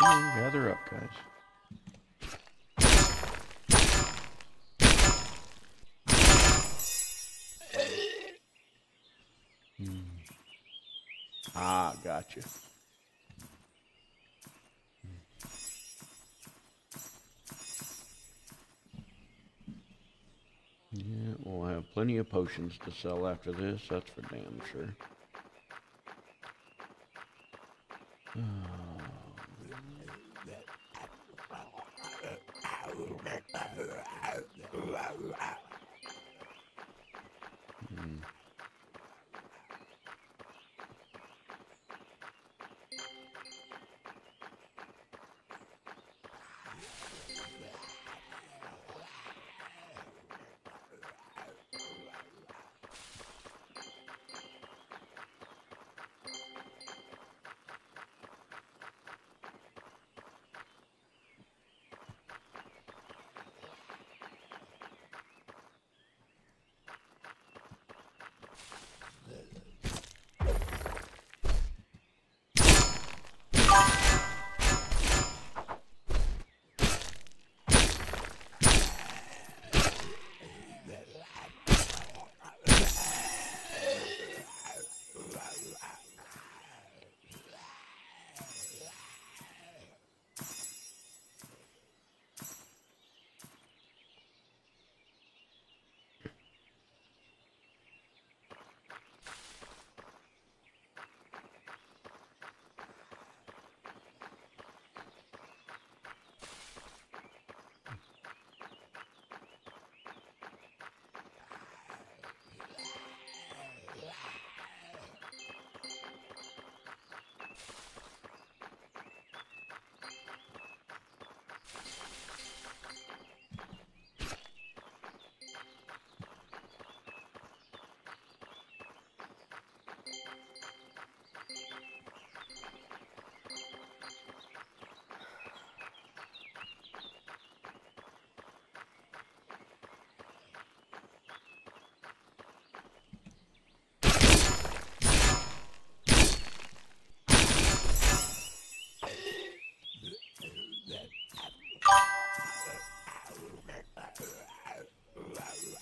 Gather up, guys. Ah, gotcha. Yeah, we'll have plenty of potions to sell after this, that's for damn sure.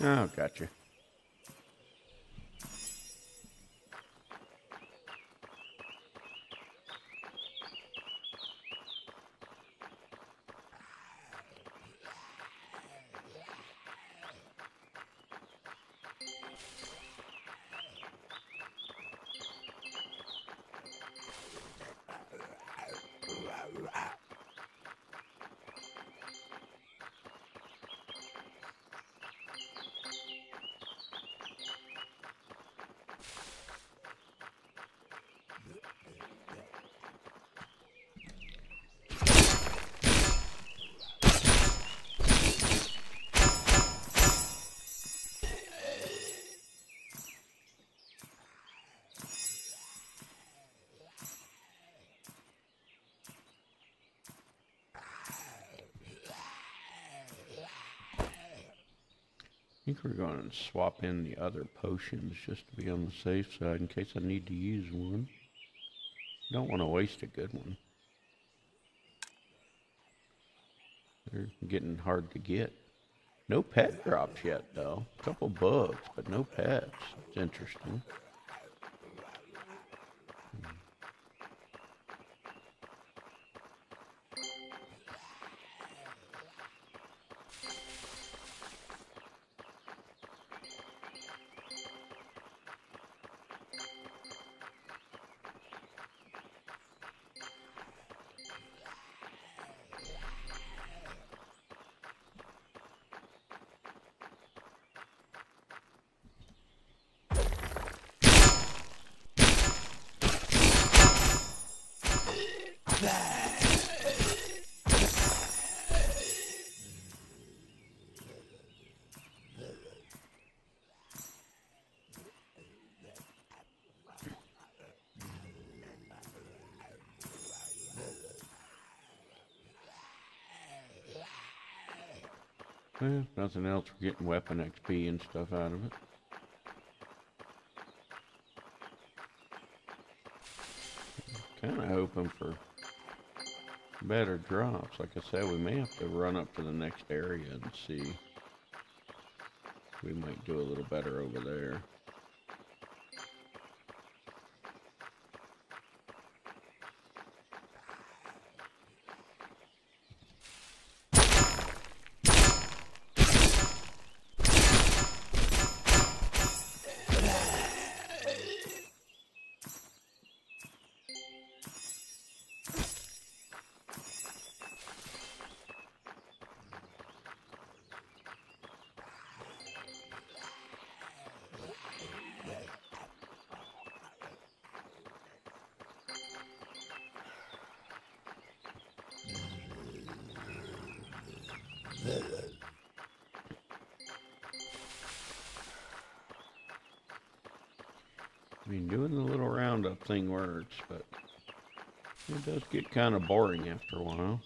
Oh, gotcha. I think we're going to swap in the other potions just to be on the safe side in case I need to use one. Don't want to waste a good one. They're getting hard to get. No pet drops yet, though. A couple bugs, but no pets. It's interesting. Well, if nothing else, we're getting weapon XP and stuff out of it. Kind of hoping for better drops. Like I said, we may have to run up to the next area and see. We might do a little better over there. I mean, doing the little roundup thing works, but it does get kind of boring after a while.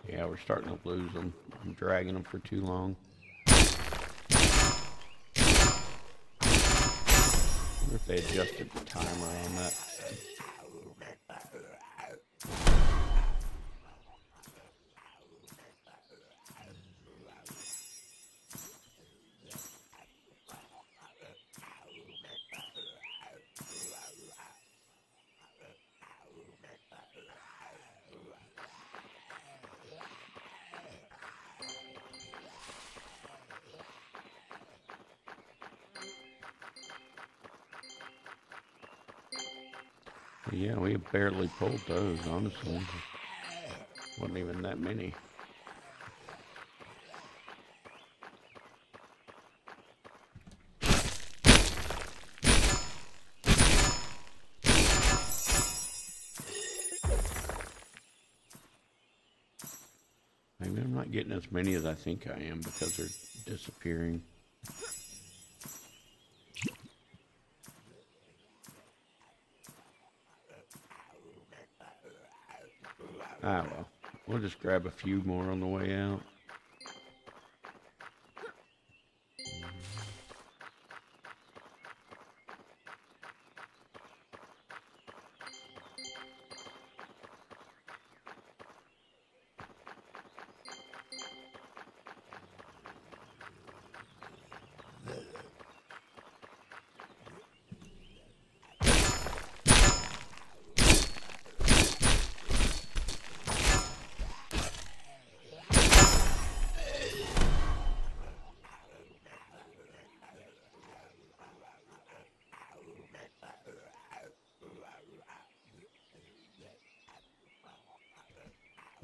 Yeah, we're starting to lose them. I'm dragging them for too long. I wonder if they adjusted the timer on that. Yeah, we barely pulled those, honestly. Wasn't even that many. not getting as many as I think I am because they're disappearing. Ah, well, we'll just grab a few more on the way out.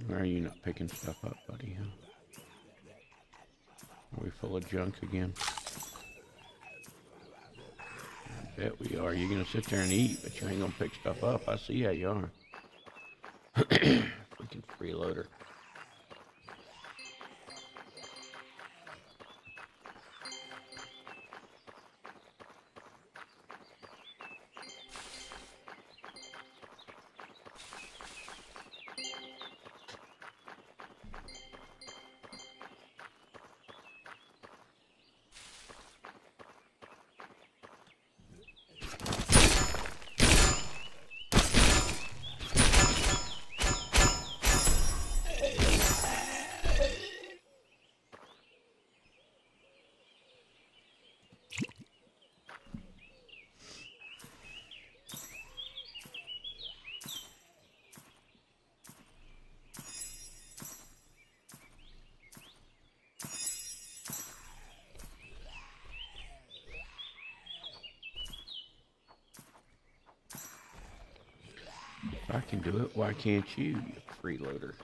Why are you not picking stuff up, buddy, huh? Are we full of junk again? I bet we are. You're gonna sit there and eat, but you ain't gonna pick stuff up. I see how you are. Freaking freeloader. If I can do it, why can't you, you freeloader?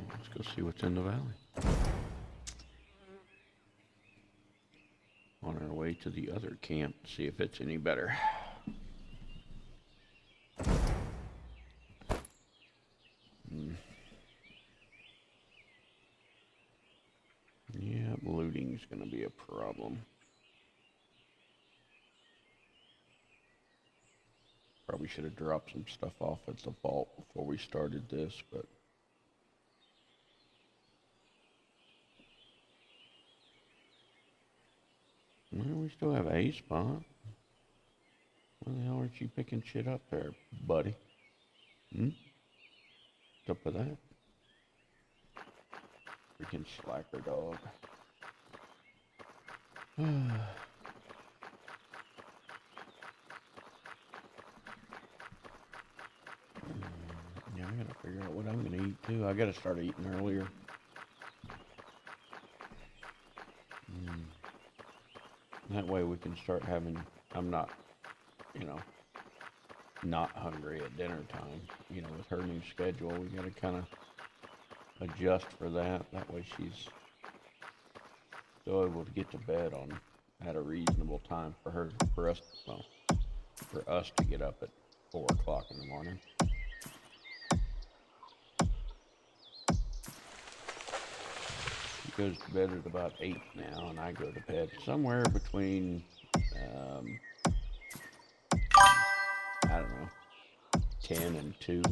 Let's go see what's in the valley. On our way to the other camp, see if it's any better. Yeah, looting's gonna be a problem. Probably should have dropped some stuff off at the vault before we started this, but well, we still have a spot. Why the hell aren't you picking shit up there, buddy? What's up with that? Freaking slacker dog. Yeah, I gotta figure out what I'm gonna eat too. I gotta start eating earlier. That way we can start having, I'm not, not hungry at dinner time. With her new schedule, we gotta kind of adjust for that. That way she's still able to get to bed at a reasonable time for us to get up at 4 o'clock in the morning. She goes to bed at about 8 now, and I go to bed somewhere between, I don't know, 10 and 2.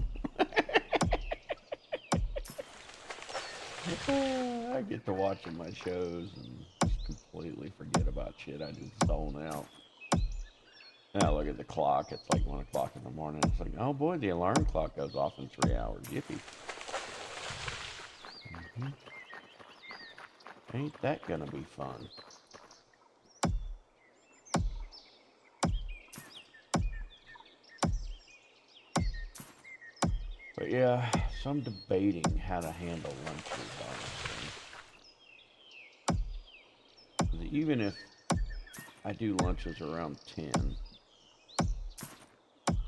I get to watching my shows and just completely forget about shit. I just zone out. Now look at the clock. It's like 1 o'clock in the morning. It's like, oh boy, the alarm clock goes off in 3 hours. Yippee. Ain't that gonna be fun? But yeah, so I'm debating how to handle lunches, honestly. Even if I do lunches around 10,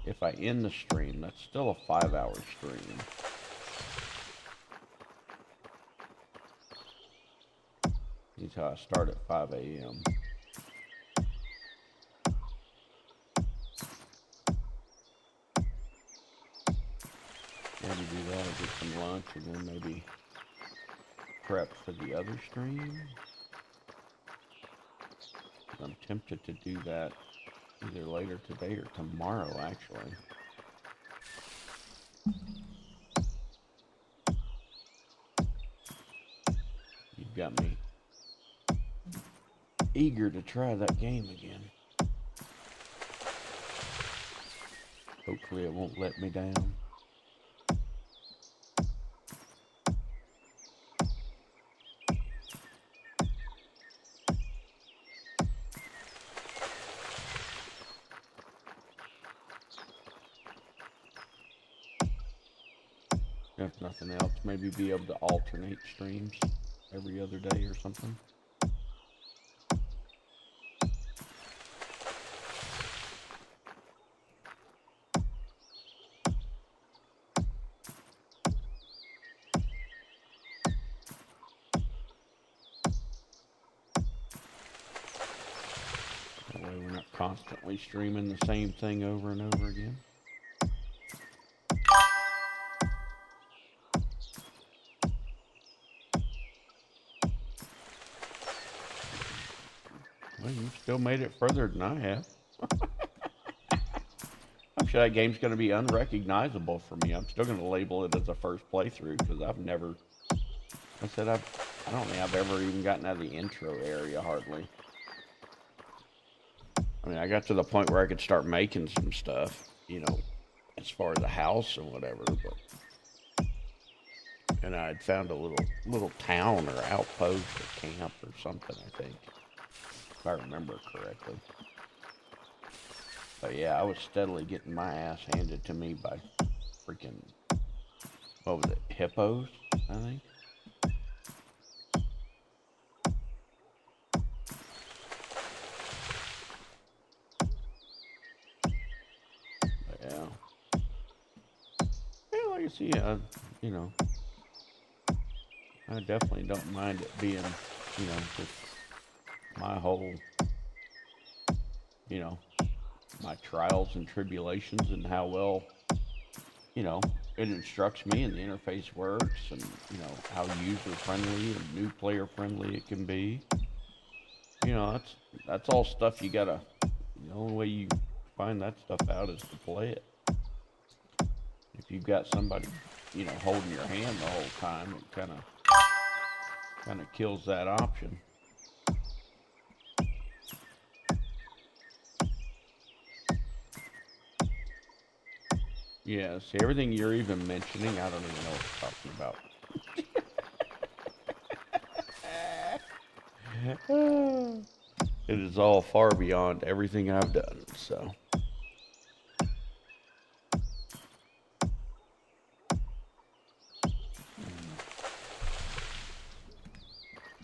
if I end the stream, that's still a 5-hour stream. That's how I start at 5 a.m. Maybe do that, get some lunch, and then maybe prep for the other stream. I'm tempted to do that either later today or tomorrow, actually. You've got me eager to try that game again. Hopefully it won't let me down. If nothing else, maybe be able to alternate streams every other day or something. That way we're not constantly streaming the same thing over and over again. Well, you still made it further than I have. I'm sure that game's going to be unrecognizable for me. I'm still going to label it as a first playthrough because I've never... I don't think I've ever even gotten out of the intro area, hardly. I mean, I got to the point where I could start making some stuff, you know, as far as a house and whatever, but... And I'd found a little town or outpost or camp or something, I think. If I remember correctly. But yeah, I was steadily getting my ass handed to me by freaking, what was it, hippos, I think? But yeah. Yeah, like I see, you know, I definitely don't mind it being, you know, just my whole, you know, my trials and tribulations and how well, you know, it instructs me and the interface works and, you know, how user-friendly and new player-friendly it can be. You know, that's all stuff you gotta, the only way you find that stuff out is to play it. If you've got somebody, you know, holding your hand the whole time, it kind of kills that option. Yeah, see, everything you're even mentioning, I don't even know what you're talking about. It is all far beyond everything I've done, so.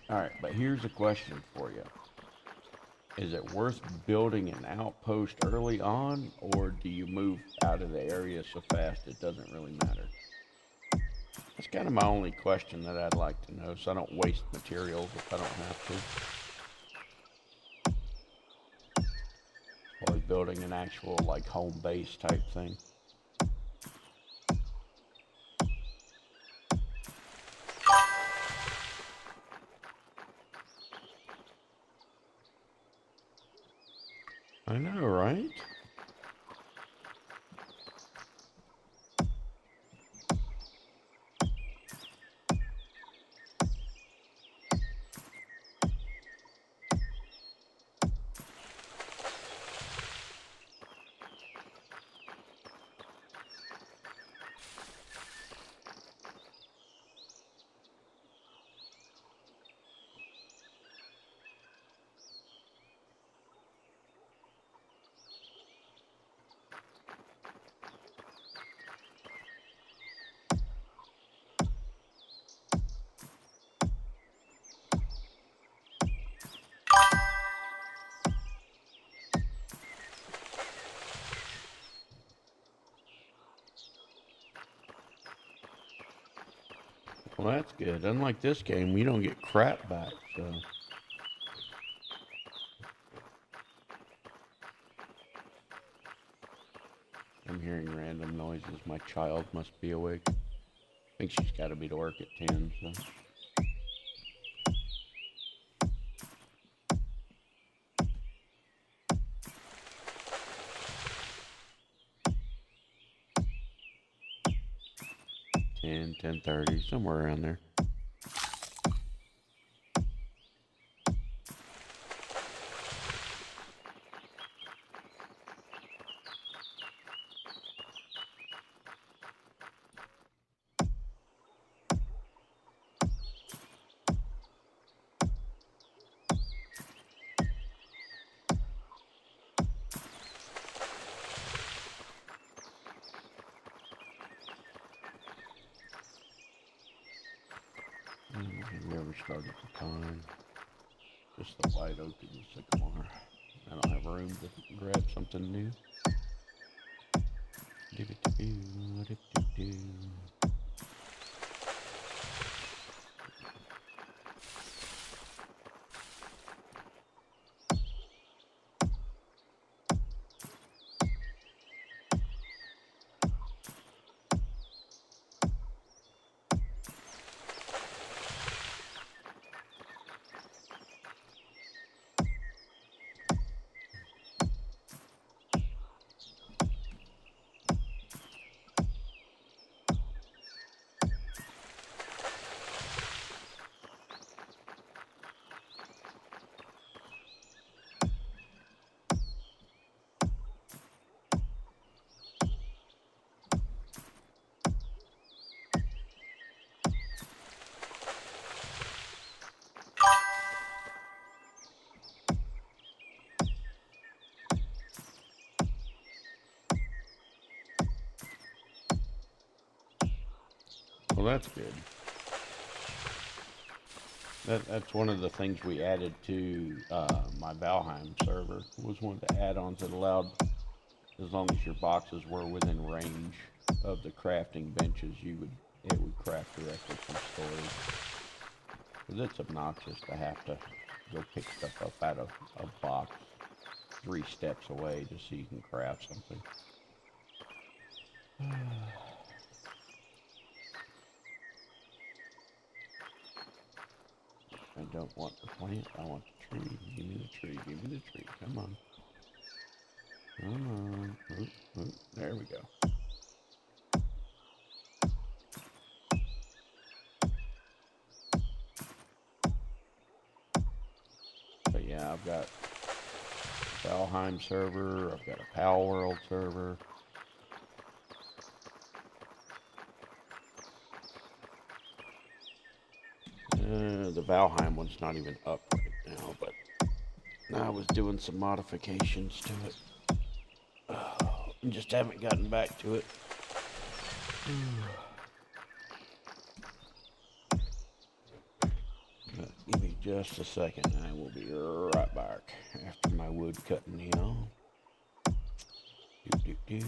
Alright, but here's a question for you. Is it worth building an outpost early on, or do you move out of the area so fast it doesn't really matter? That's kind of my only question that I'd like to know, so I don't waste materials if I don't have to. Or building an actual, like, home base type thing. I know, right? Well, that's good. Unlike this game, we don't get crap back, so. I'm hearing random noises. My child must be awake. I think she's got to be to work at 10, so. 10:30, somewhere around there. Have you ever started the time? Just the wide open sycamore. I don't have room to grab something new. Do-do-do-do. Well, that's good. That's one of the things we added to my Valheim server, was one of the add-ons that allowed, as long as your boxes were within range of the crafting benches, it would craft directly from storage. Because it's obnoxious to have to go pick stuff up out of a box 3 steps away just so you can craft something. I don't want the plant, I want the tree. Give me the tree, give me the tree. Come on. Come on. Oop, oop. There we go. But yeah, I've got a Valheim server, I've got a Pal World server. The Valheim one's not even up right now, but I was doing some modifications to it. Just haven't gotten back to it. Give me just a second. I will be right back after my wood cutting deal. Do-do-do.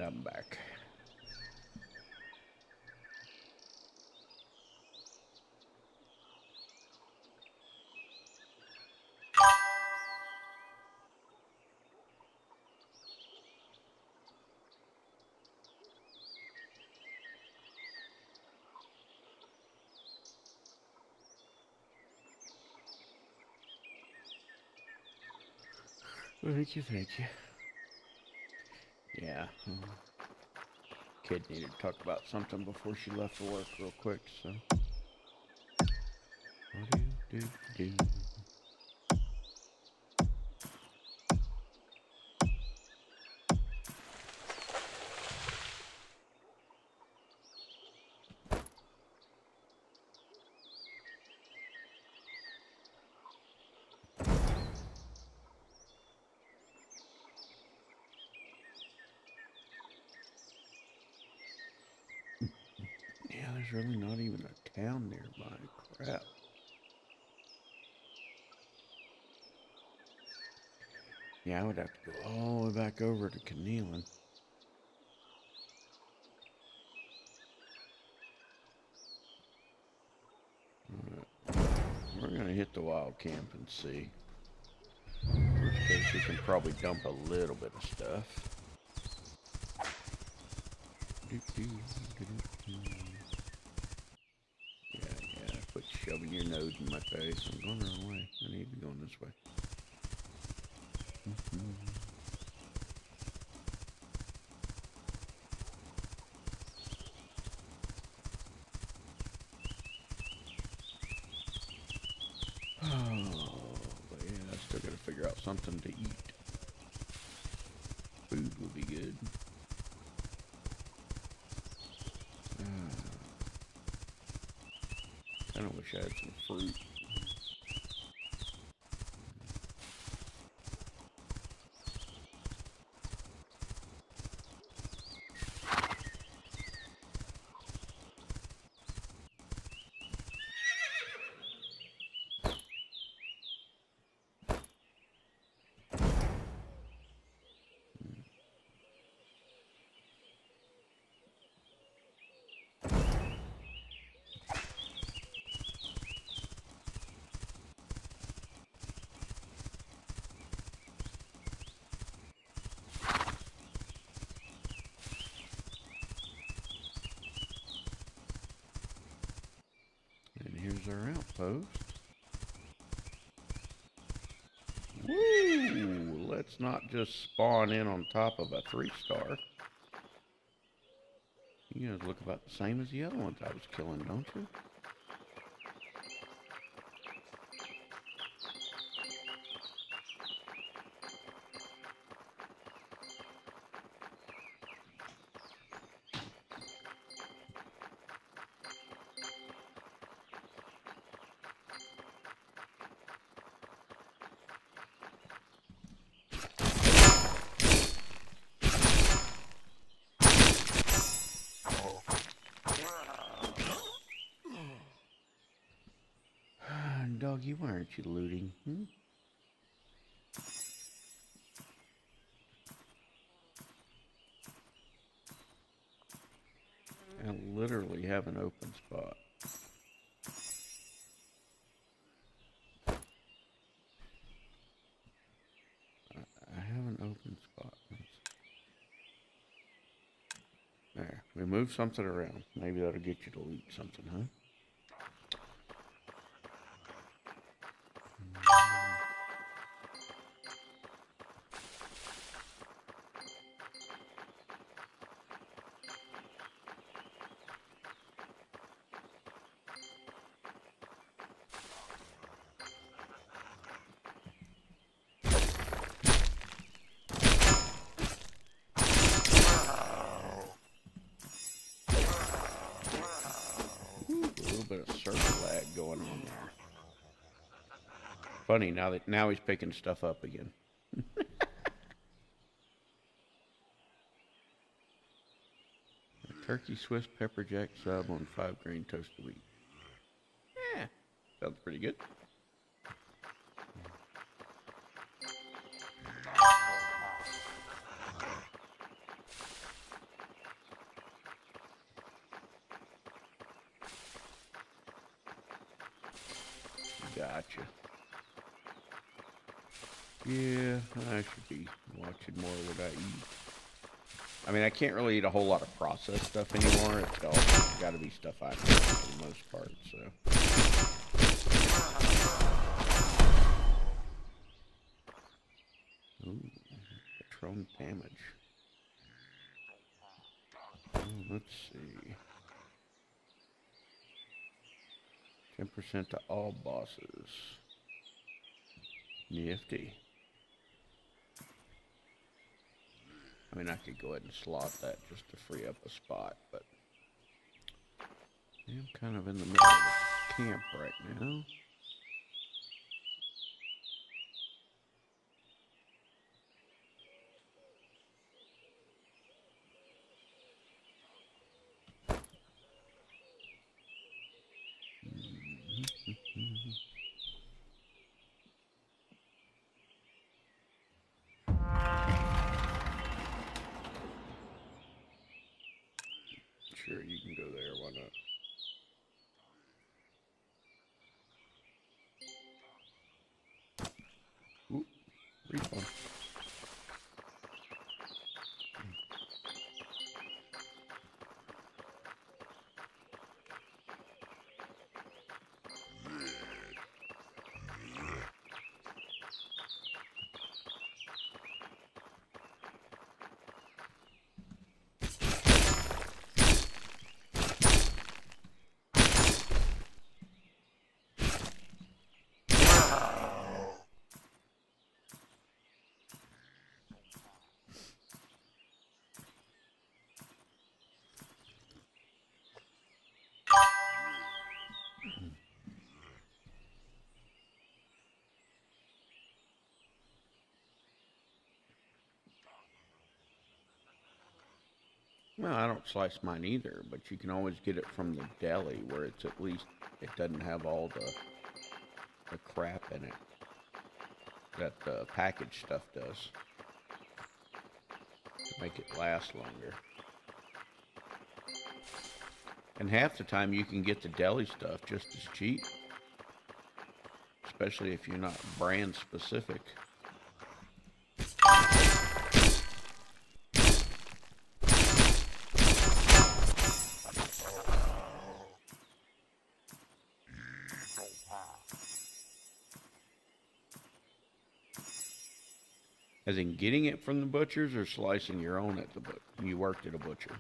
I'm back. Thank you, thank you. Yeah. Kid needed to talk about something before she left for work real quick, so. Do. Yeah, there's really not even a town nearby. Crap. Yeah, I would have to go all the way back over to Kenealand. We're going to hit the wild camp and see. In which case, we can probably dump a little bit of stuff. Yeah, quit shoving your nose in my face. I'm going the wrong way. I need to be going this way. Oh, but yeah, I still got to figure out something to eat. Food will be good. I kind of wish I had some fruit. And here's our outpost. Woo! Let's not just spawn in on top of a 3-star. You guys look about the same as the other ones I was killing, don't you? Doggy, why aren't you looting? I literally have an open spot. I have an open spot. There, we moved something around. Maybe that'll get you to loot something, huh? Bit of circle lag going on there. Funny now he's picking stuff up again. A turkey Swiss pepper jack sub on 5 grain toasted wheat. Yeah, sounds pretty good. Gotcha. Yeah, I should be watching more of what I eat. I mean, I can't really eat a whole lot of processed stuff anymore. It's all got to be stuff I make for the most part, so. Ooh, Patron damage. Let's see. 10% to all bosses. Nifty. I mean, I could go ahead and slot that just to free up a spot, but I'm kind of in the middle of the camp right now. Sure, you can go there, why not? Ooh, respawn. Well, I don't slice mine either, but you can always get it from the deli where it's at least, it doesn't have all the crap in it that the packaged stuff does to make it last longer. And half the time you can get the deli stuff just as cheap, especially if you're not brand specific. As in getting it from the butchers or slicing your own at the butcher? You worked at a butcher.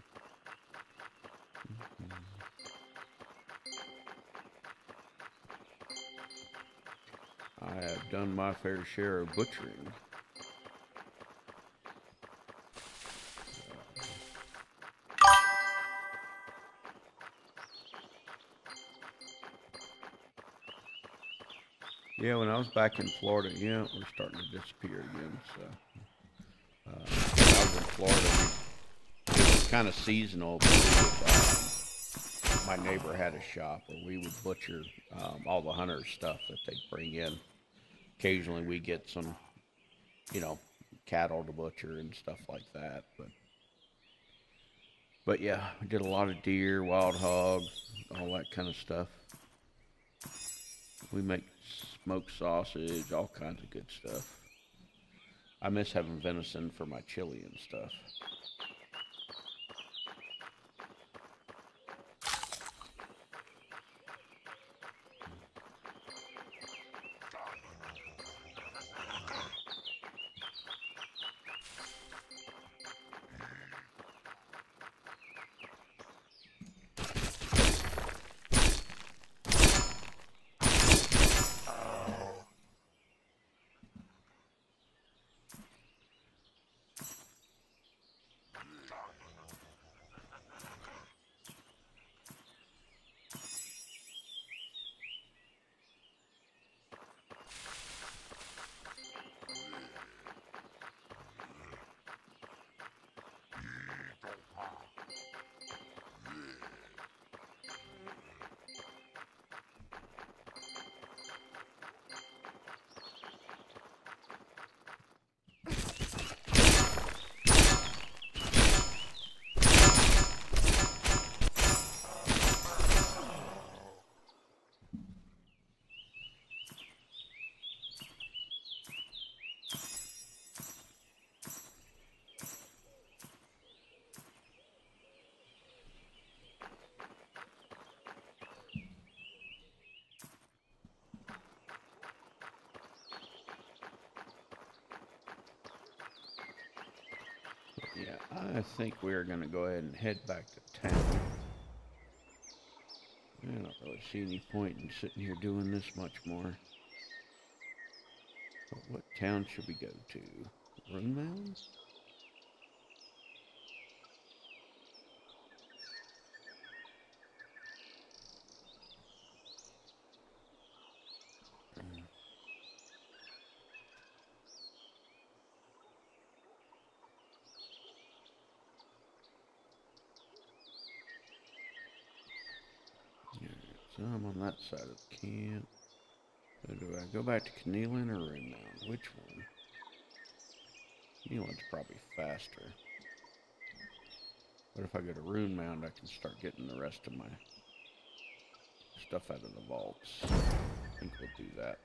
I have done my fair share of butchering. Yeah, when I was back in Florida, yeah, we're starting to disappear again. So, when I was in Florida, it was kind of seasonal. But my neighbor had a shop where we would butcher all the hunter stuff that they'd bring in. Occasionally, we get some, cattle to butcher and stuff like that. But yeah, we did a lot of deer, wild hog, all that kind of stuff. We make smoked sausage, all kinds of good stuff. I miss having venison for my chili and stuff. I think we're going to go ahead and head back to town. I don't really see any point in sitting here doing this much more. But what town should we go to? Rune Mound? So I'm on that side of the camp. So do I go back to Kenealin or Rune Mound? Which one? Kenealin's probably faster. But if I go to Rune Mound, I can start getting the rest of my stuff out of the vaults. I think we'll do that.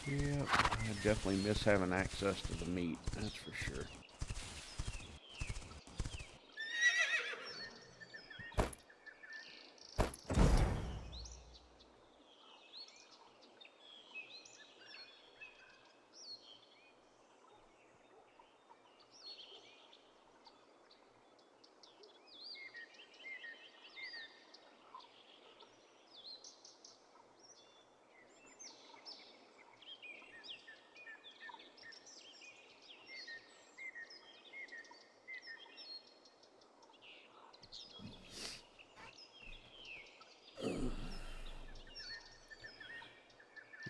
Yep, I definitely miss having access to the meat, that's for sure.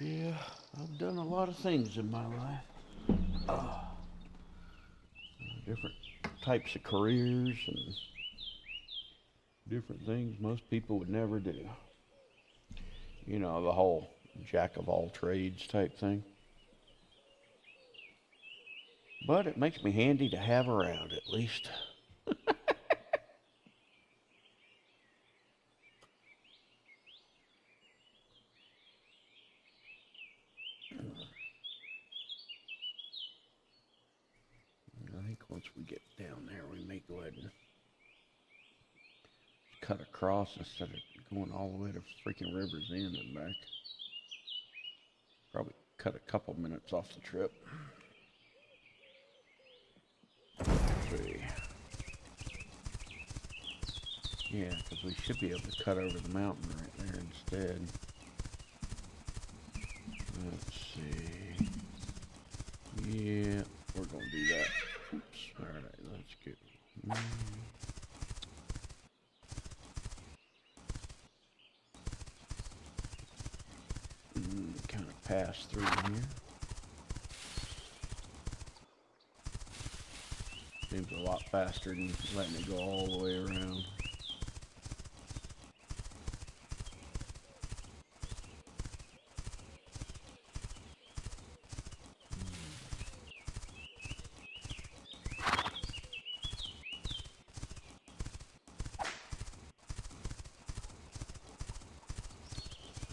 Yeah, I've done a lot of things in my life. Different types of careers and different things most people would never do. You know, the whole jack of all trades type thing. But it makes me handy to have around at least. I think once we get down there, we may go ahead and cut across instead of going all the way to freaking River's End and back. Probably cut a couple minutes off the trip. Let's see. Yeah, because we should be able to cut over the mountain right there instead. Let's see. Yeah, we're going to do that. Oops. Alright, let's go. Kind of pass through here. Seems a lot faster than letting it go all the way around.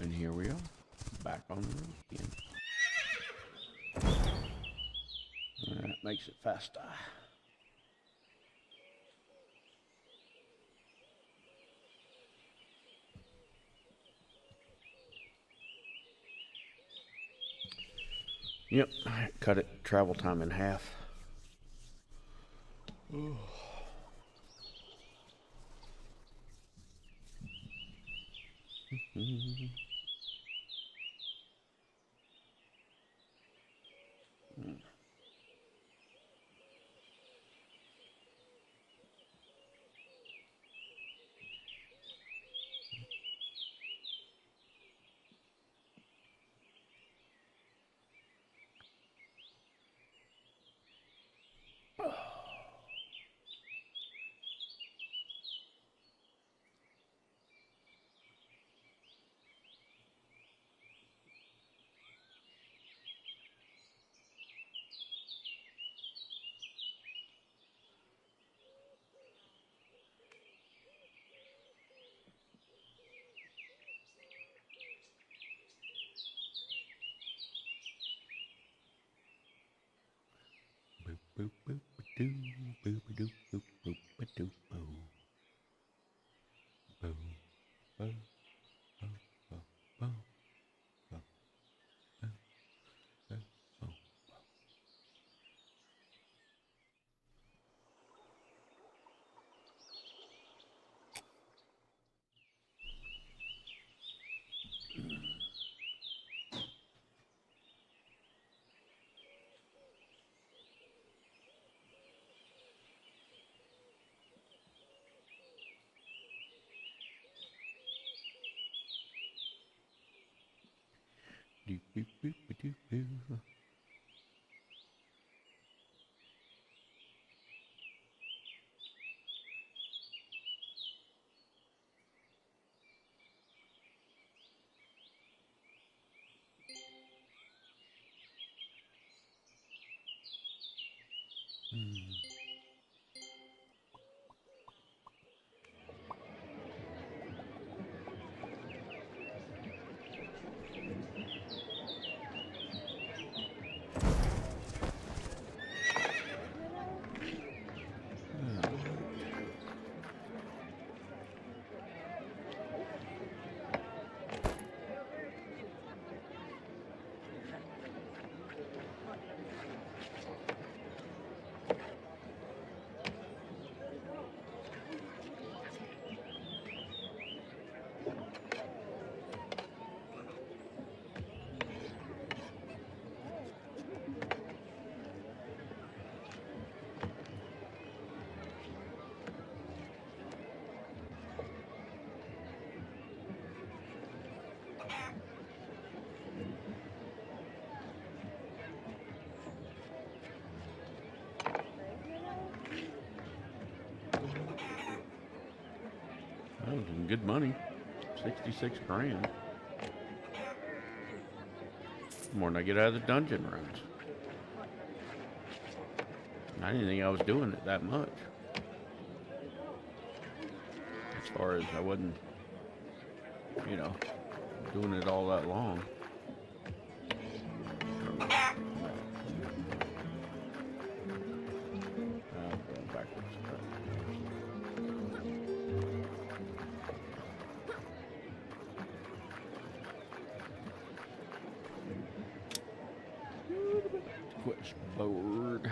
And here we are, back on the road again. That makes it faster. Yep, cut it travel time in half. Oh. Boop boop doo, boop doop boop boop doop boo. Boo, boo, boo, boo, boo, boo, boo, boo, boo. Doop boop boop doop boo. That was some good money. 66 grand. More than I get out of the dungeon runs. I didn't think I was doing it that much. As far as I wasn't, doing it all that long. Going backwards. Quest board.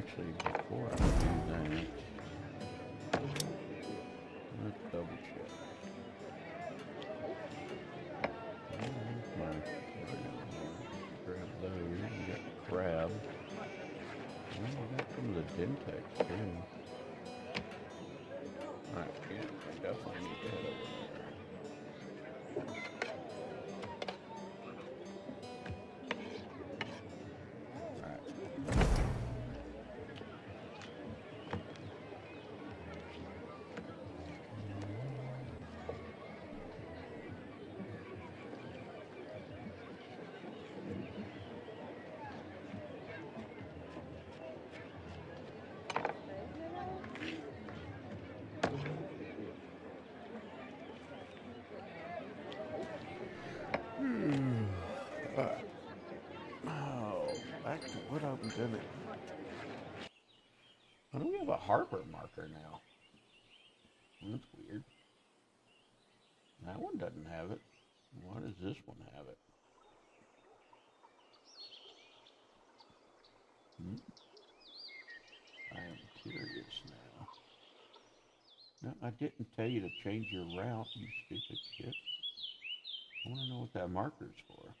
Actually, before I do that, let's double check. Grab those. We got the crab. And we got some of the Dentex too. Alright, yeah, I definitely need to head over there. Oh, back to what I'm gonna. Why don't we have a harbor marker now? That's weird. That one doesn't have it. Why does this one have it? I am curious now. No, I didn't tell you to change your route, you stupid shit. I want to know what that marker's for.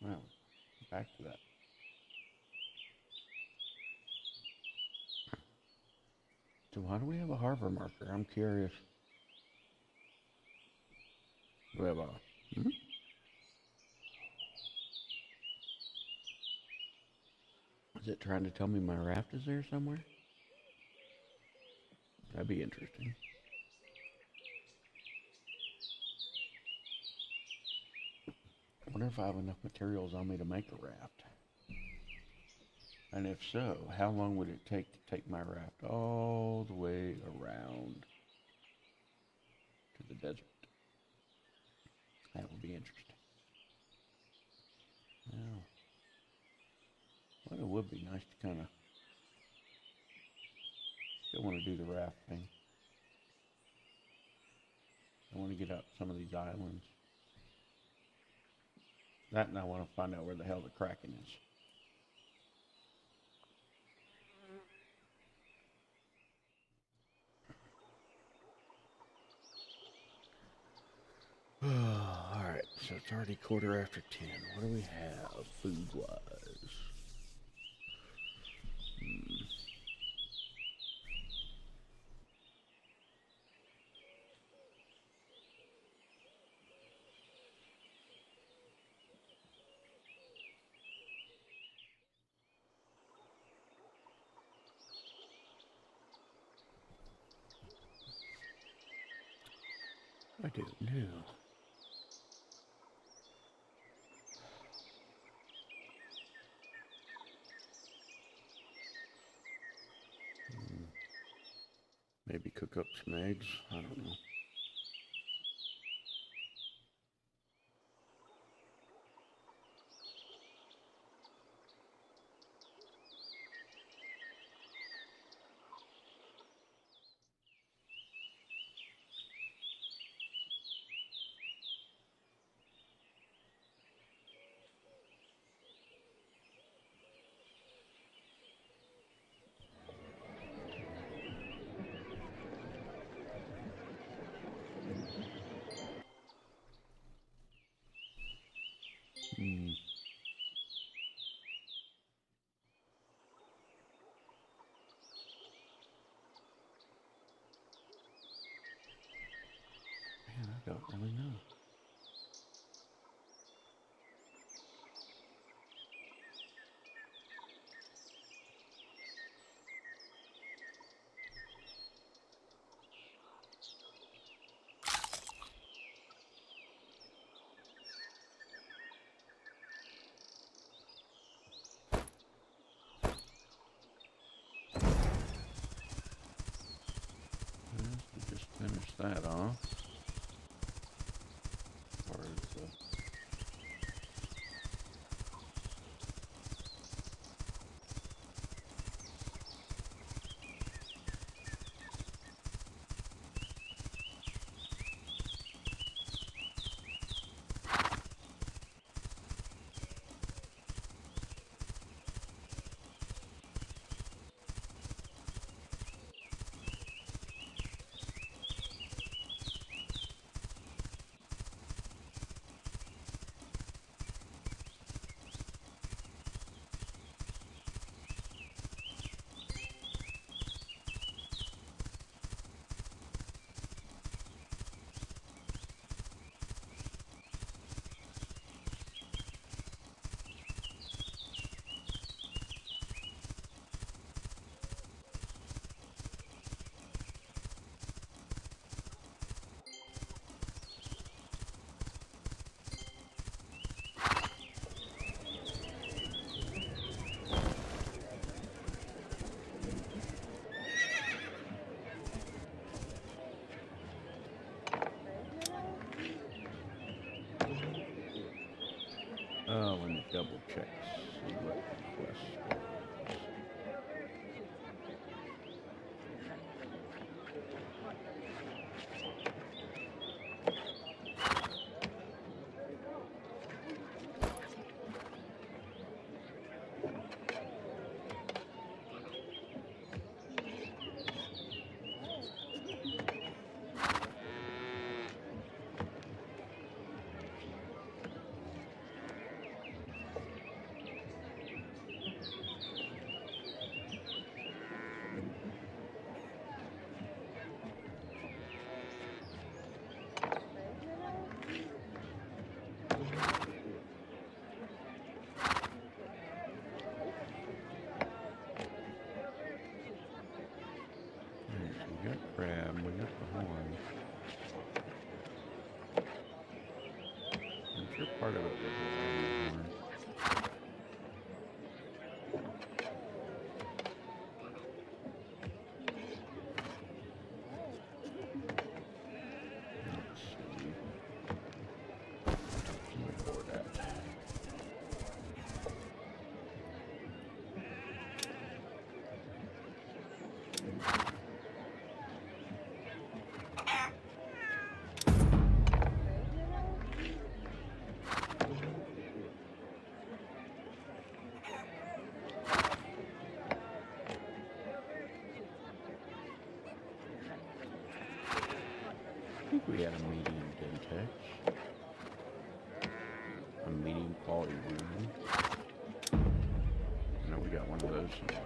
Well, back to that. So why do we have a harbor marker? I'm curious. Do we have a... Is it trying to tell me my raft is there somewhere? That'd be interesting. I wonder if I have enough materials on me to make a raft. And if so, how long would it take to take my raft all the way around to the desert? That would be interesting. Well, it would be nice to kind of still want to do the raft thing. I want to get out some of these islands. That, and I want to find out where the hell the Kraken is. Alright, so it's already 10:15. What do we have food-wise? I don't know. Maybe cook up some eggs. I don't know. Man, I don't really know. Just finish that off. Oh, let me double check, see what the quest was. We got crab, we got the horn. I'm sure part of it was around the horn. Let's see. Ignore that. I think we had a medium dentex. A medium quality room. I know we got one of those somewhere.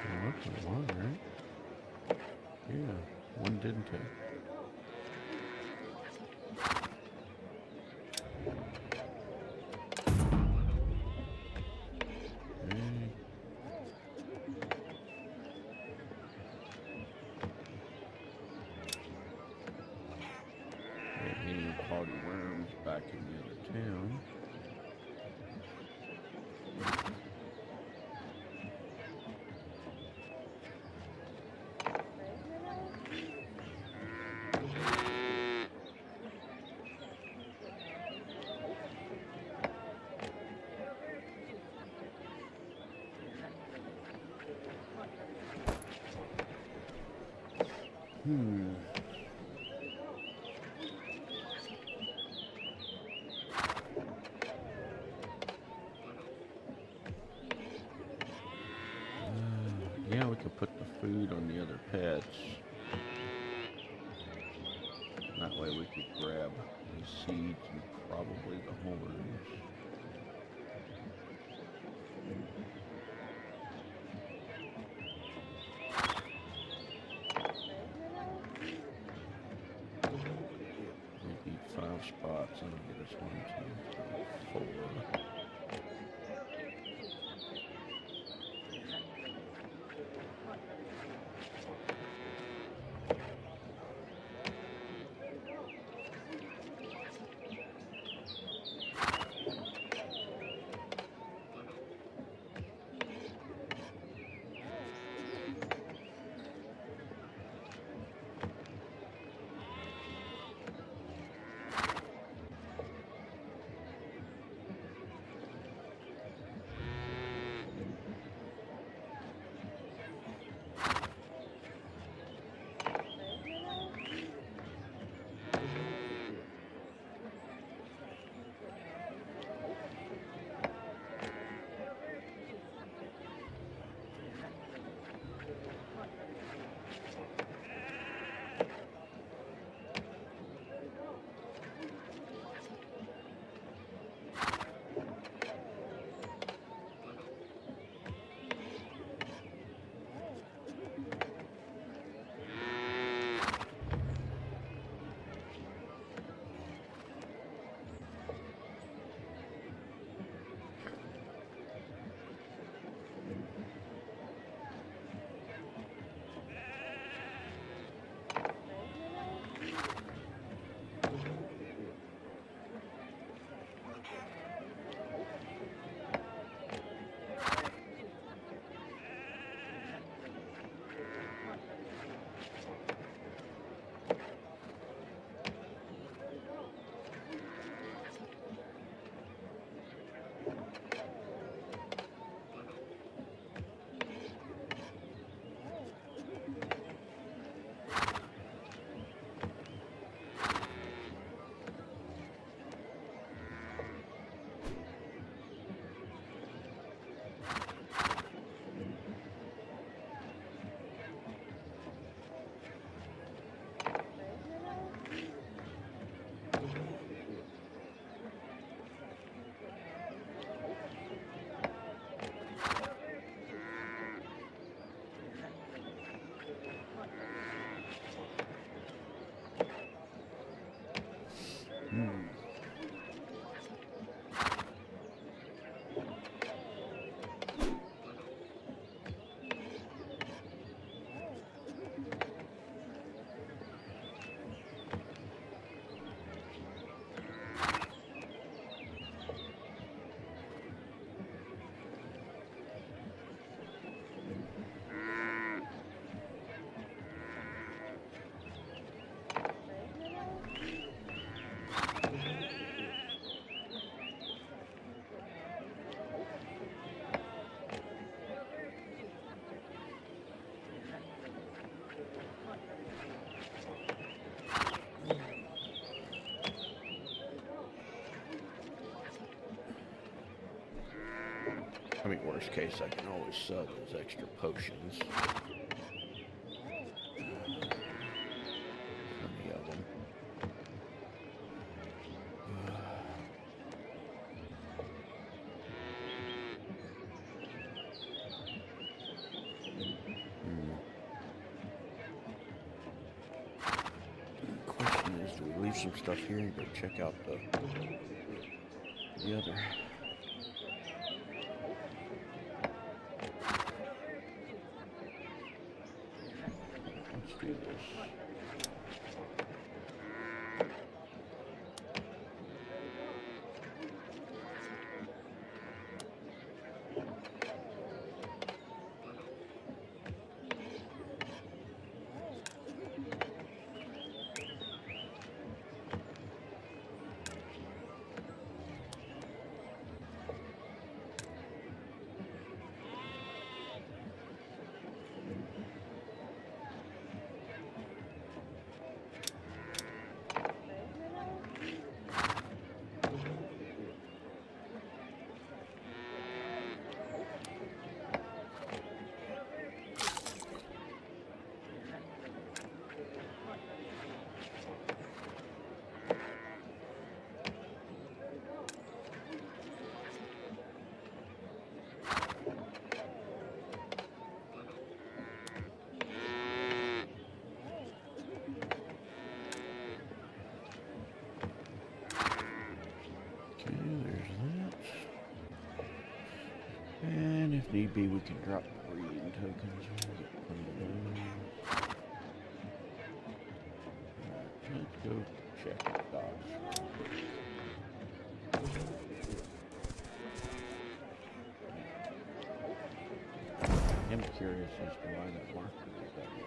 Well, that's one, right? Yeah, one didn't take. Medium quality worms back in the other town. Yeah, we could put the food on the other pets. That way we could grab the seeds and probably the horns. We need 5 spots. That'll get us 1, 2, 3, 4. Worst case, I can always sell those extra potions. Plenty of them. The question is, do we leave some stuff here and go check out the other? Let's do this. And if need be, we can drop breeding tokens. We'll get plenty of those. Alright, let's go check the dogs. I'm curious as to why that marker is that way.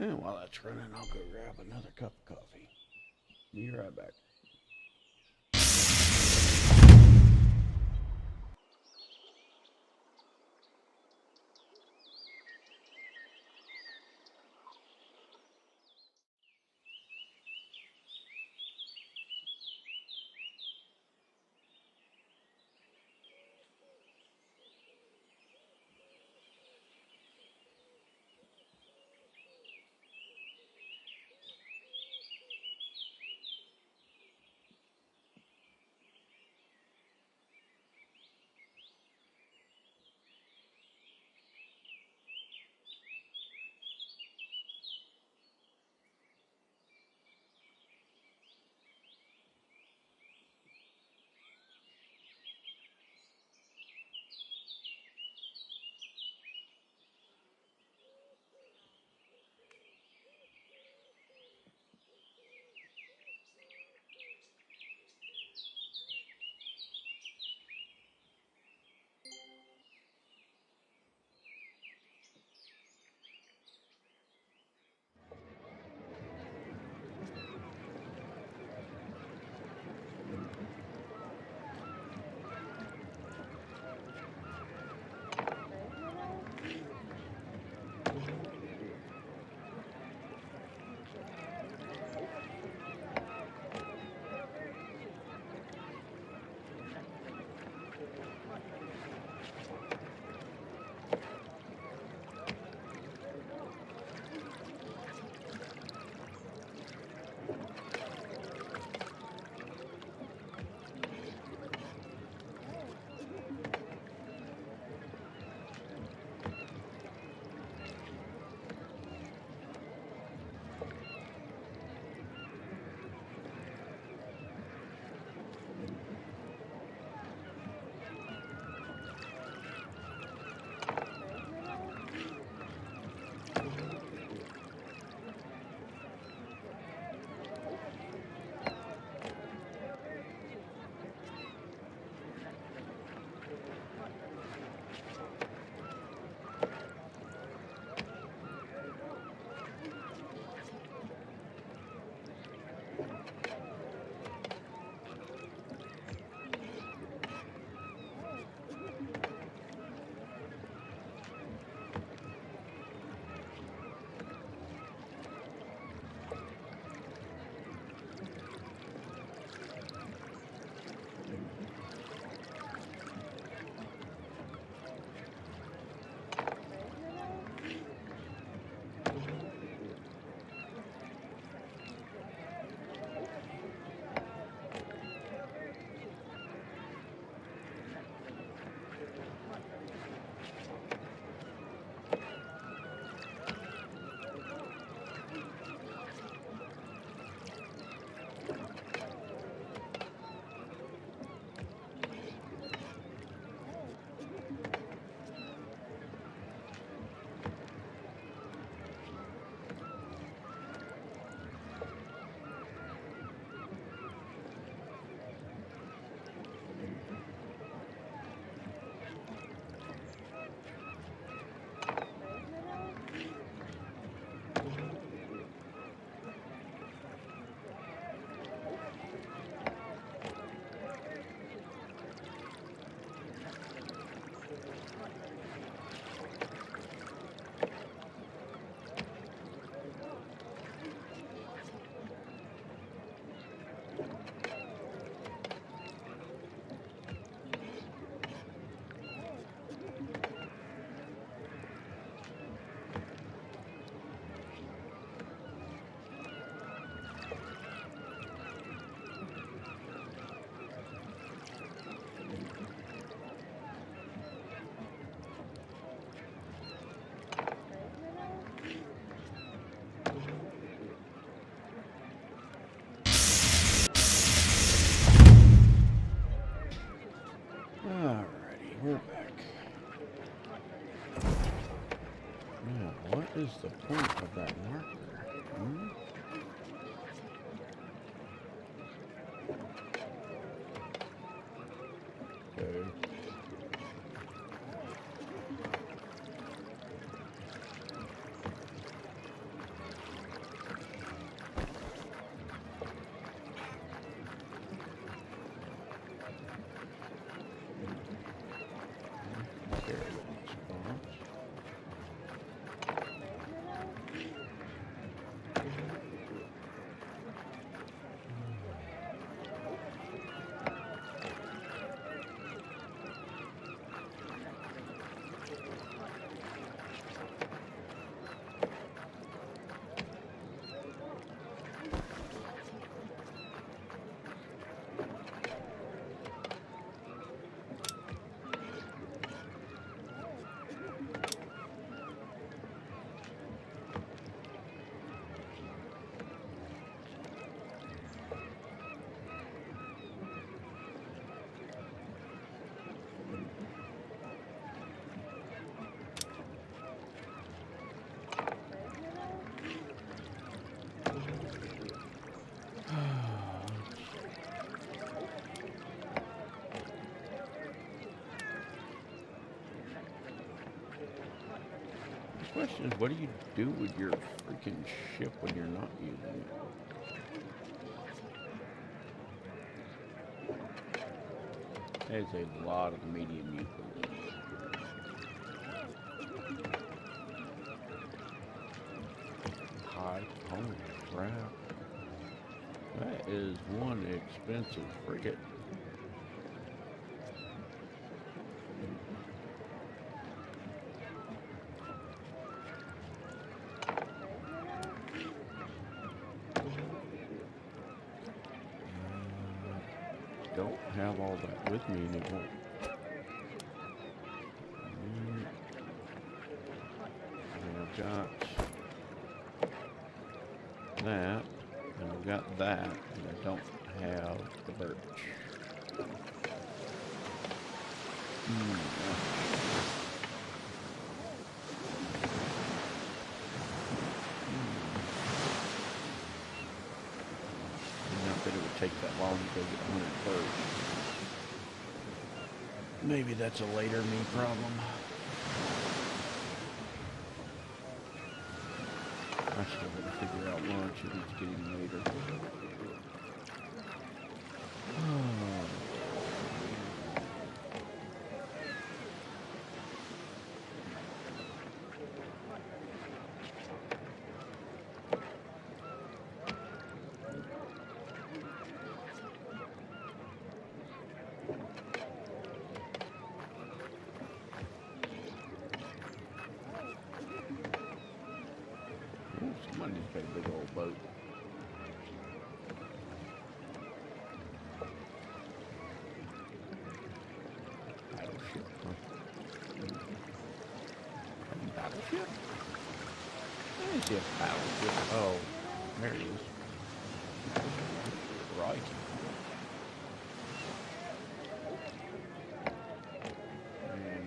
And while that's running, I'll go grab another cup of coffee. Be right back. is the point of that marker? Hmm? Okay. The question is, what do you do with your freaking ship when you're not using it? There's a lot of medium you can lose. Holy crap. That is one expensive frigate. Don't have all that with me anymore. And I've got that, and I've got that, and I don't have the birch. Not that it would take that long to go get 100 birch. Maybe that's a later me problem. I still gotta figure out lunch if it's getting later. Somebody's got a big old boat. Battleship, huh? Battleship? I didn't see a battleship. Oh, there it is. Right. And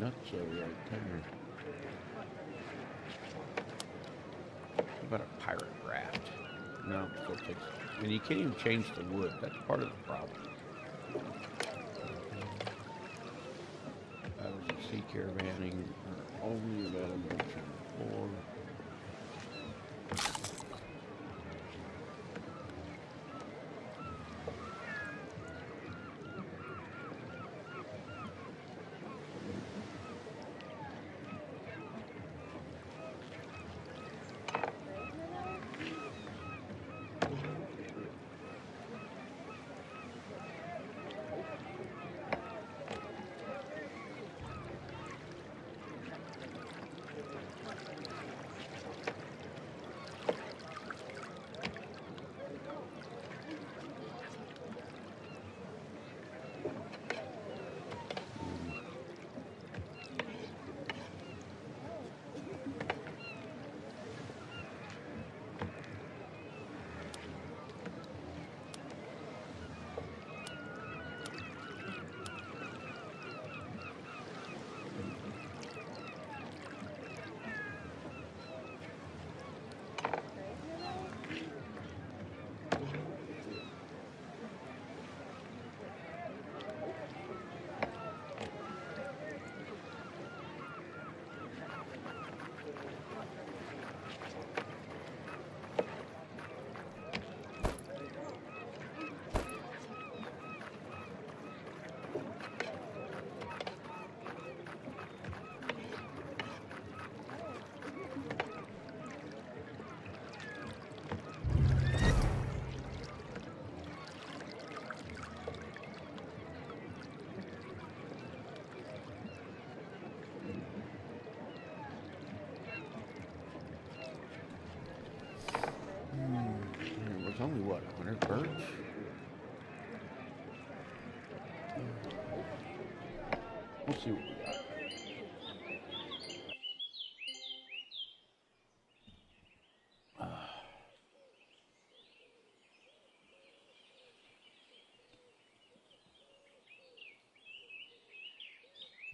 nutso right there. What about a pirate raft? No, it still takes. And you can't even change the wood. That's part of the problem. Battles at sea caravanning are only available for. only what, 100 birds? We'll see what we got.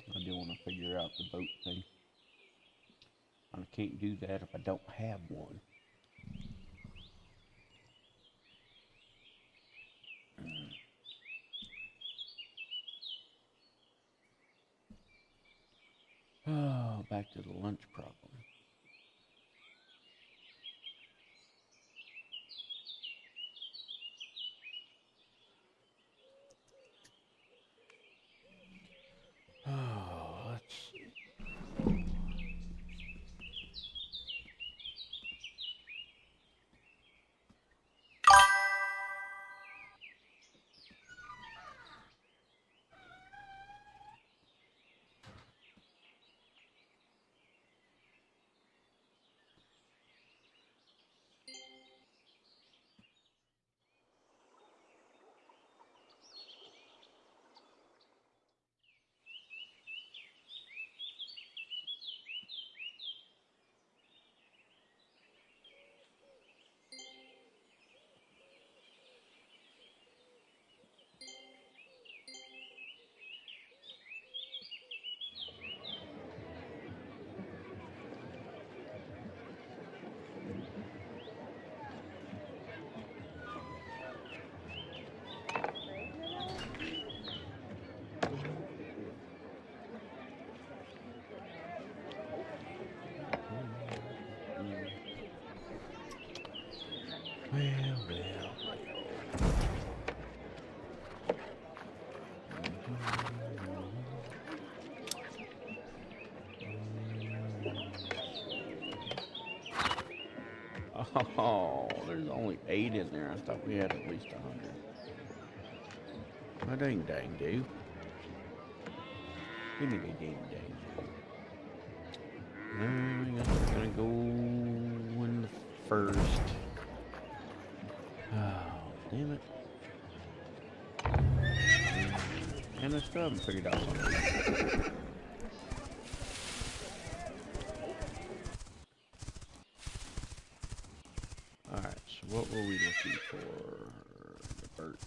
I do want to figure out the boat thing. I can't do that if I don't have one. Oh, back to the lunch problem. Oh, let's see. Oh, there's only 8 in there. I thought we had at least 100. Oh, dang, dude. Give me the dang. I guess we're gonna go in the first. Oh, damn it. And I still haven't figured out something. Alright, so what were we looking for? The birch.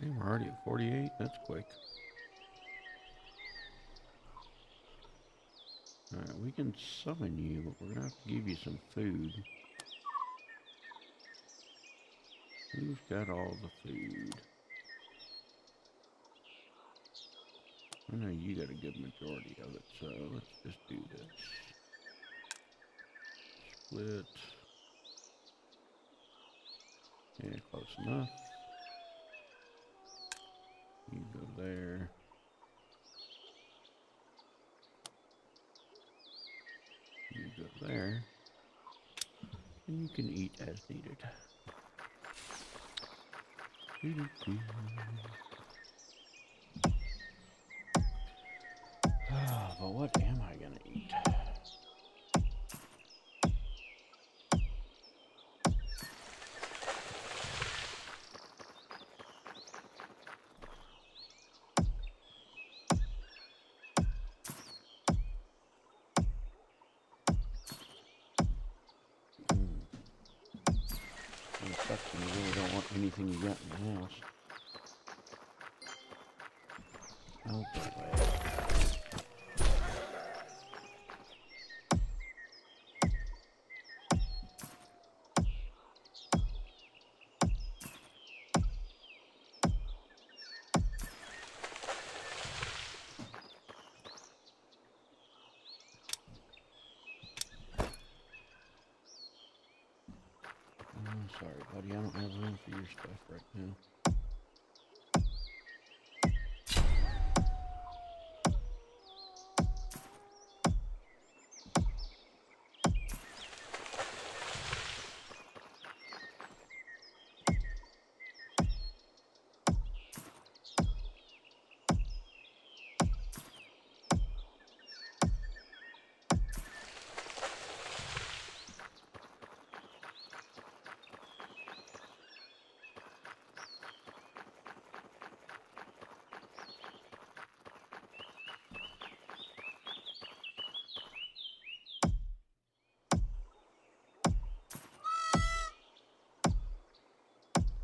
Hey, we're already at 48. That's quick. Alright, we can summon you, but we're gonna have to give you some food. Who's got all the food? I know you got a good majority of it, so let's just do this. Split. Yeah, close enough. You go there. You go there. And you can eat as needed. But what am I gonna eat? It sucks when you really don't want anything you got in the house. Oh boy. Oh, sorry, buddy. I don't have room for your stuff right now.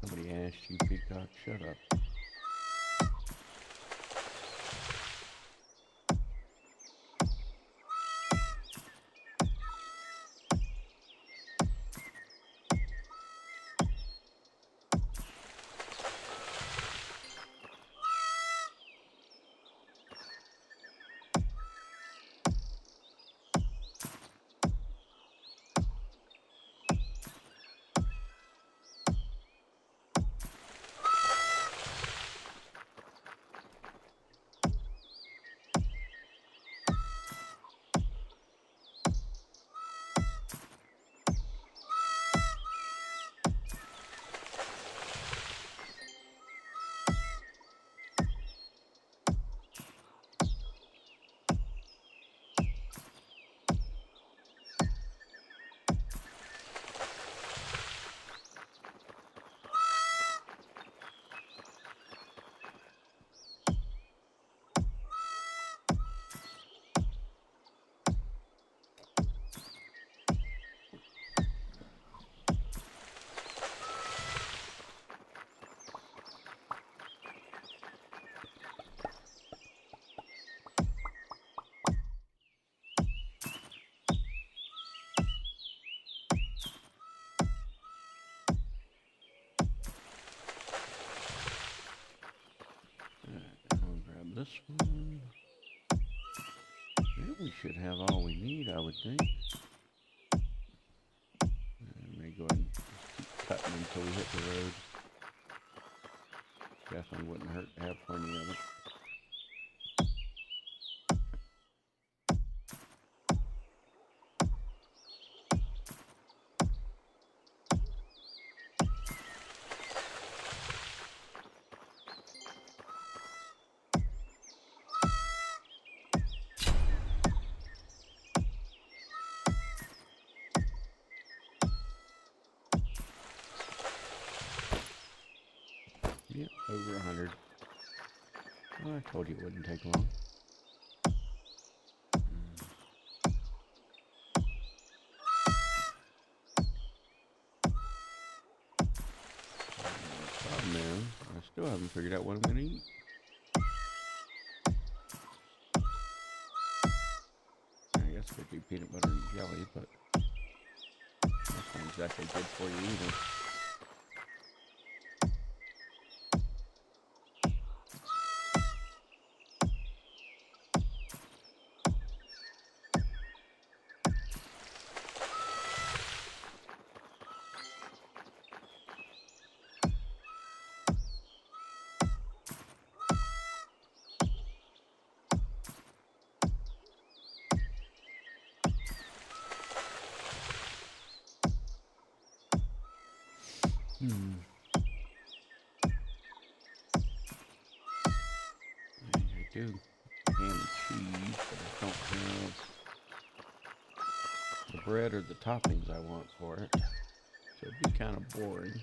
Nobody asked you, Peacock. Shut up. I'll grab this one. Yeah, we should have all we need, I would think. And may go ahead and just keep cutting until we hit the road. Definitely wouldn't hurt to have plenty of it. Yep, over 100. Well, I told you it wouldn't take long. Problem is, I still haven't figured out what I'm going to eat. I guess Could do peanut butter and jelly, but that's not exactly good for you either. I do ham and cheese, but I don't have the bread or the toppings I want for it. So it'd be kind of boring.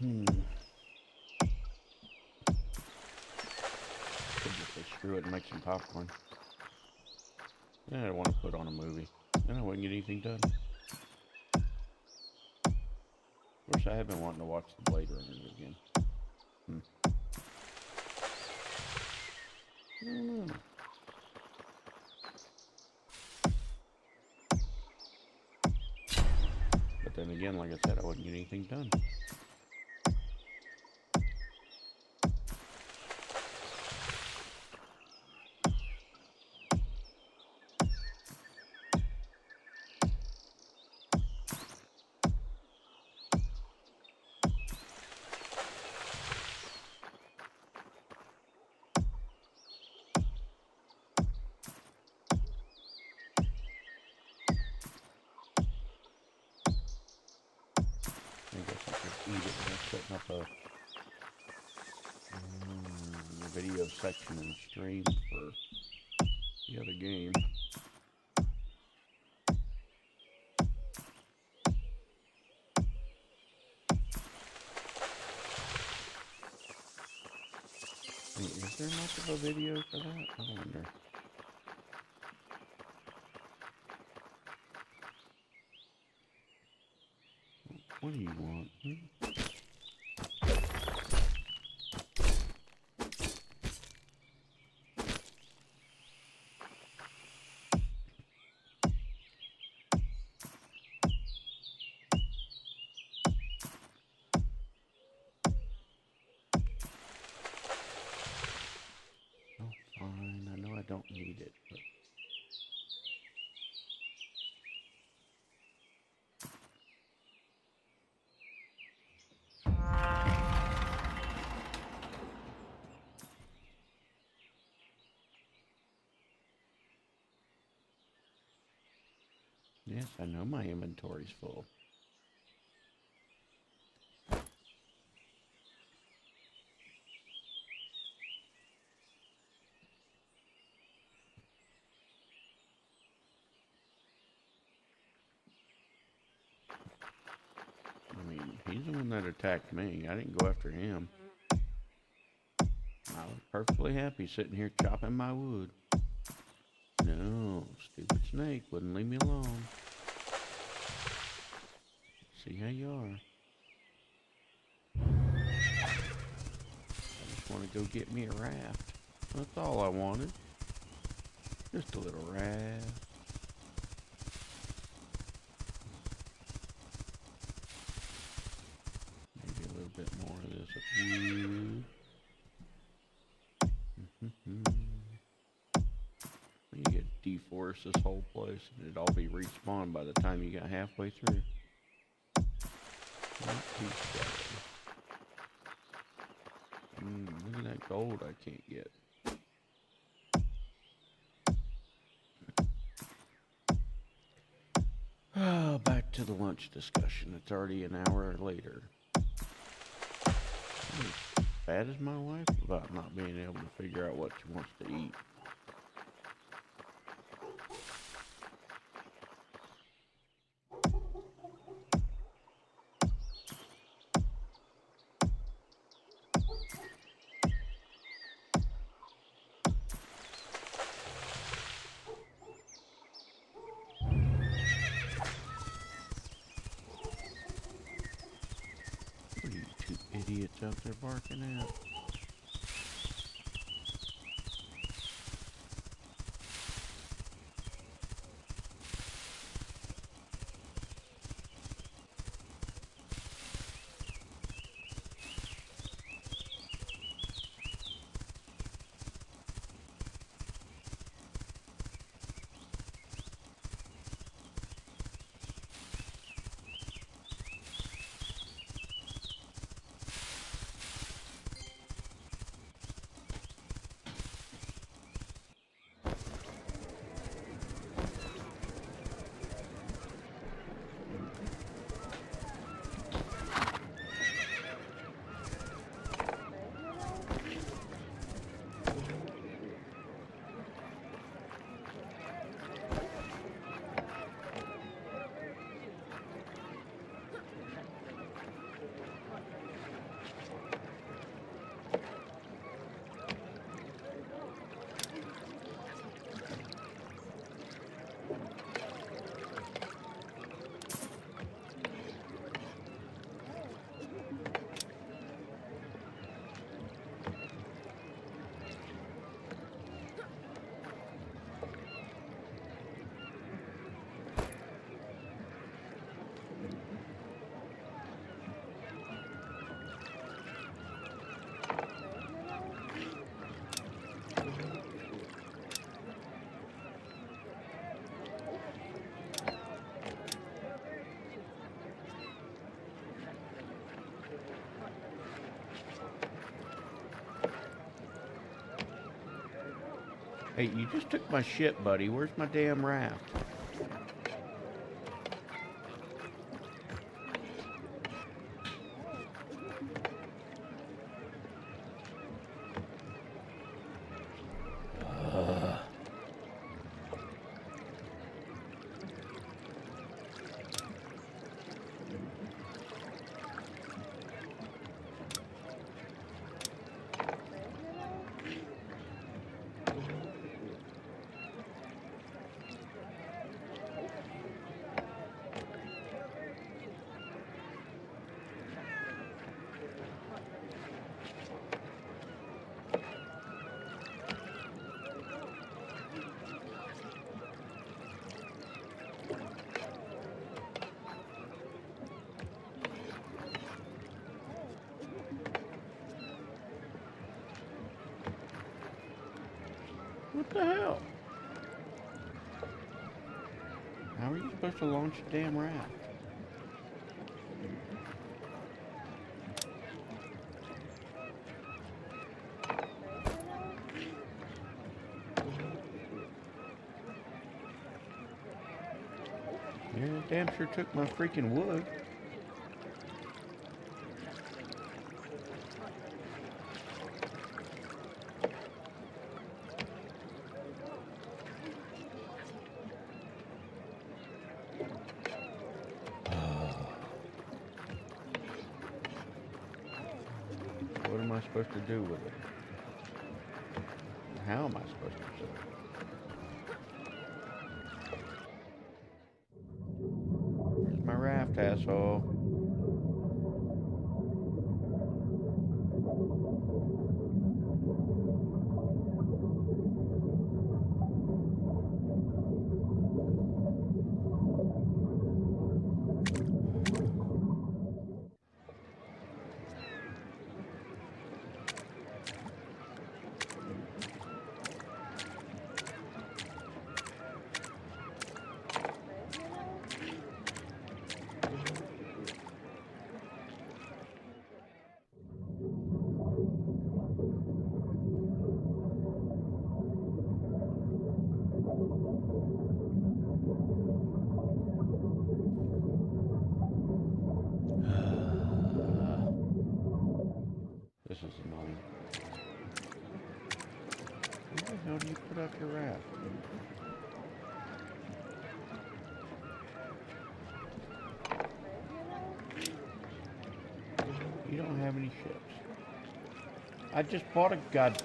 Could just say screw it and make some popcorn. Yeah, I don't want to put on a movie. Then I wouldn't get anything done. Of course, I have been wanting to watch the Blade Runner again. I don't know. But then again, like I said, I wouldn't get anything done. I guess I could eat it without setting up a video section and stream for the other game. Wait, is there much of a video for that? I wonder. What do you want? don't need it. But yes, I know my inventory's full. I mean, he's the one that attacked me. I didn't go after him. I was perfectly happy sitting here chopping my wood. No, stupid snake wouldn't leave me alone. See how you are. I just want to go get me a raft. That's all I wanted. Just a little raft. Maybe a little bit more of this wood. You could deforest this whole place and it'd all be respawned by the time you got halfway through. Look at that gold I can't get. Back to the lunch discussion. It's already an hour later. I'm as bad as my wife about not being able to figure out what she wants to eat. What are you two idiots out there barking at? Hey, you just took my shit, buddy. Where's my damn raft? What the hell? How are you supposed to launch a damn raft? Yeah, damn sure took my freaking wood. What am I supposed to do with it? How am I supposed to do it? Where's my raft, asshole? This is annoying. Where the hell do you put up your raft? You don't have any ships. I just bought a god...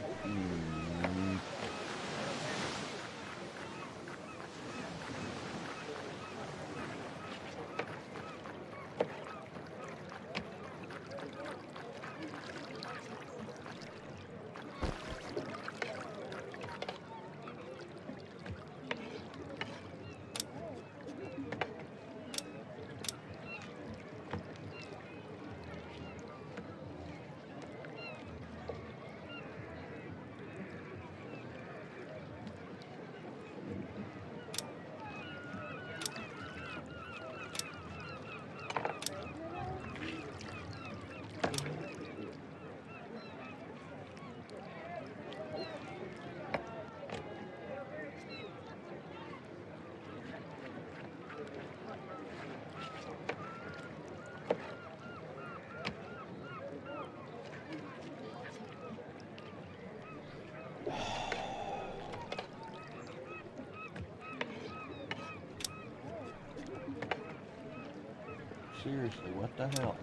Seriously, what the hell?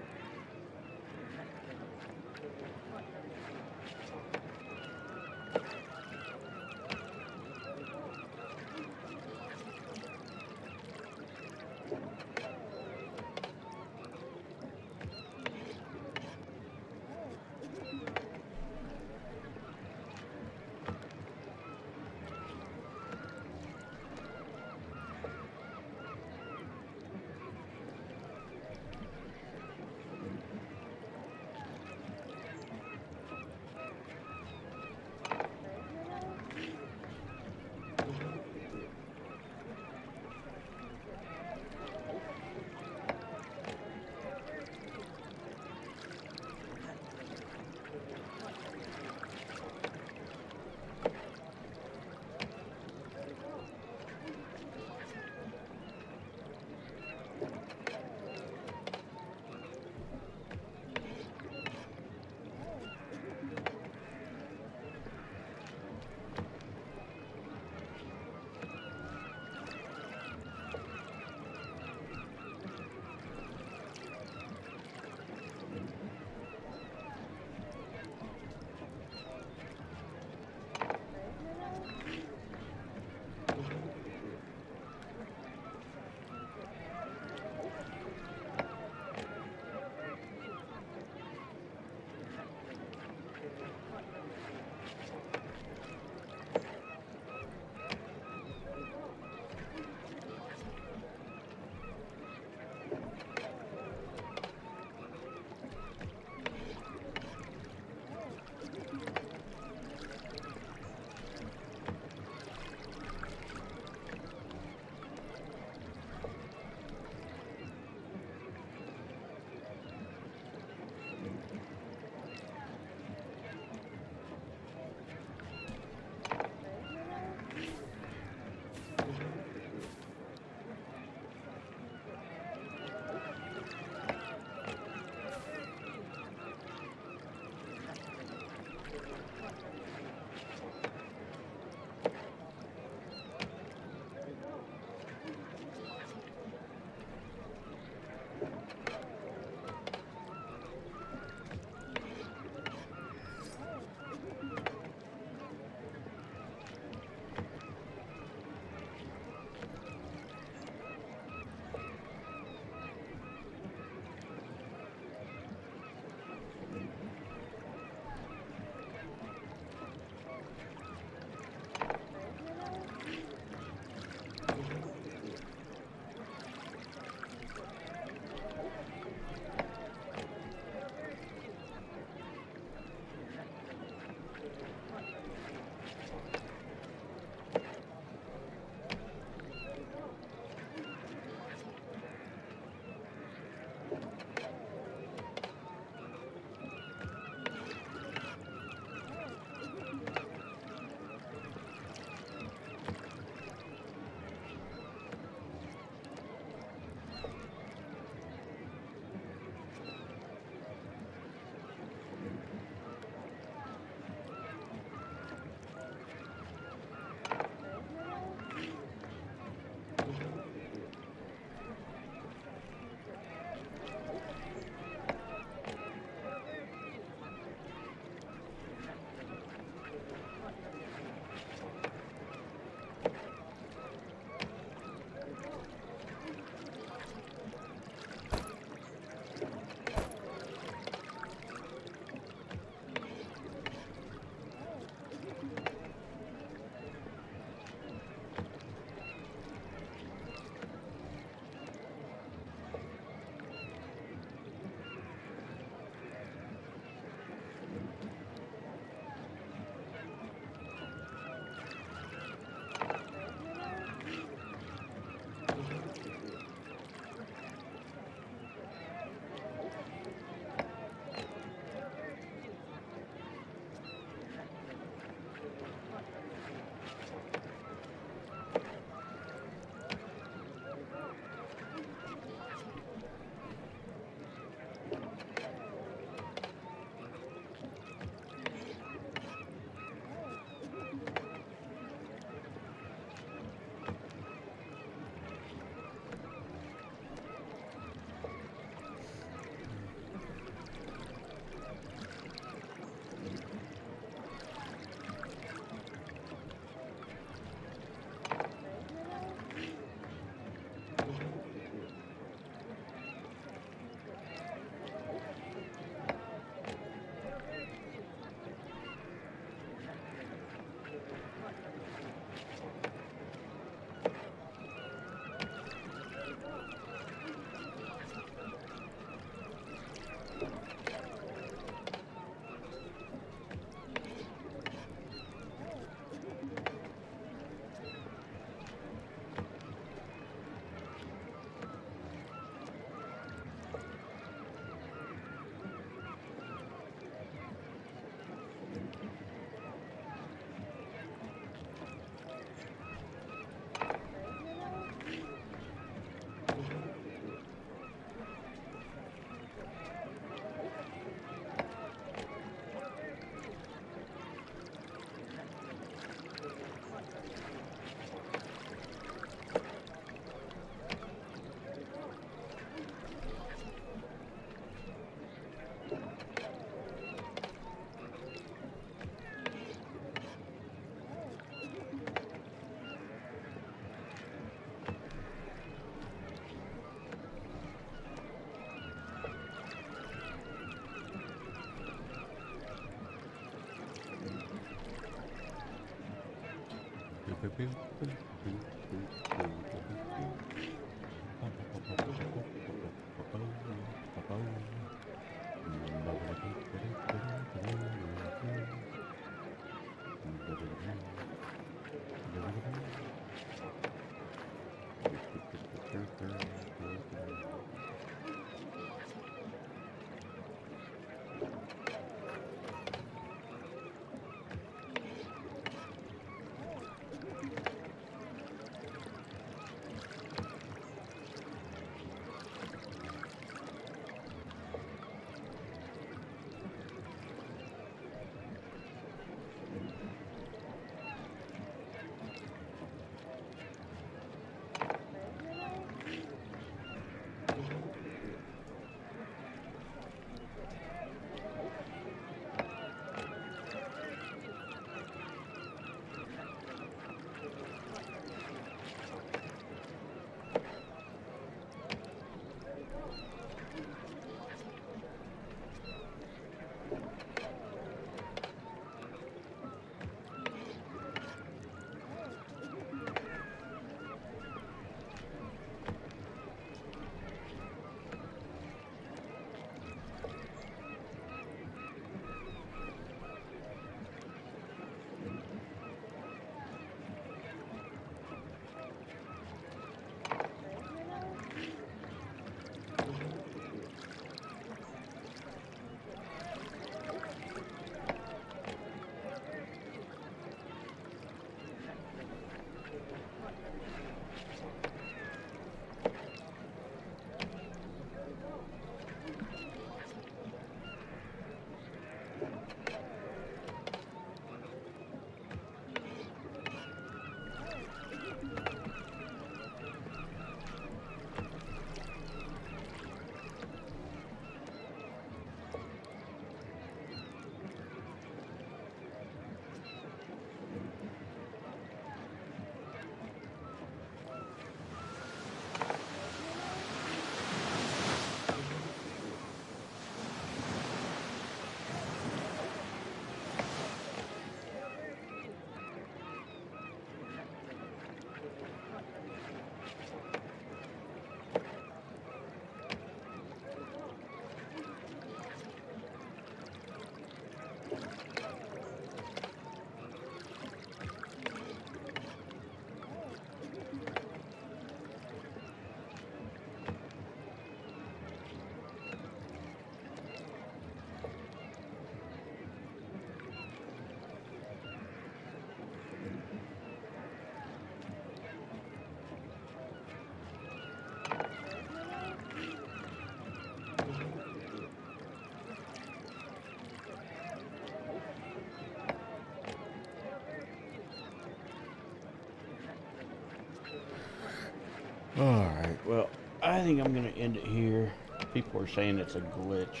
Alright, well, I think I'm going to end it here. People are saying it's a glitch.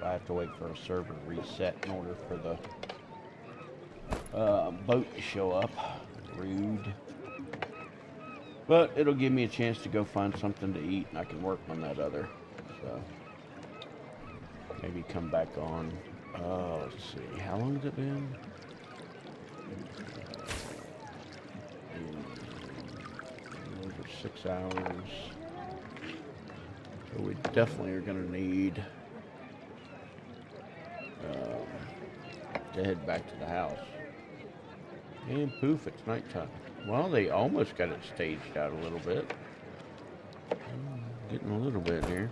I have to wait for a server reset in order for the boat to show up. Rude. But it'll give me a chance to go find something to eat, and I can work on that other. So, maybe come back on. Let's see. How long has it been? Over 6 hours. So we definitely are going to need to head back to the house. And poof, it's nighttime. Well, they almost got it staged out a little bit. Getting a little bit here.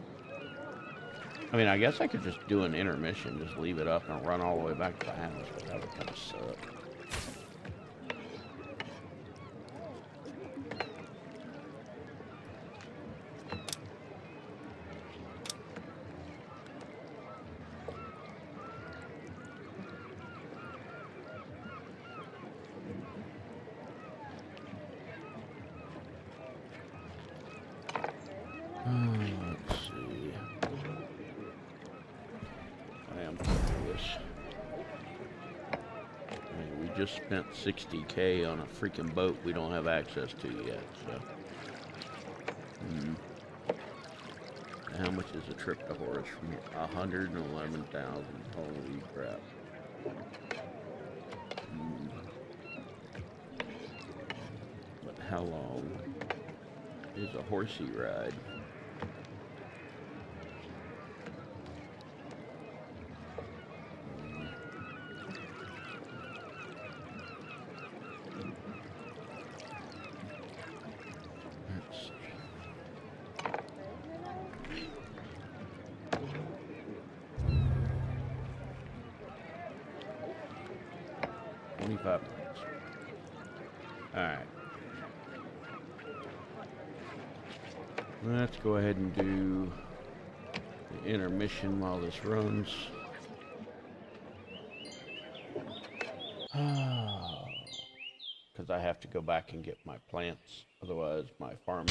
I mean, I guess I could just do an intermission, just leave it up and run all the way back to the house, but that would kind of suck. Let's see. I am curious. I mean, we just spent $60K on a freaking boat we don't have access to yet, so. How much is a trip to Horace from here? 111,000. Holy crap. how long is a horsey ride? Let's see. 25 minutes. All right. Let's go ahead and do the intermission while this runs. Because I have to go back and get my plants, otherwise my farm.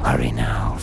Hurry now.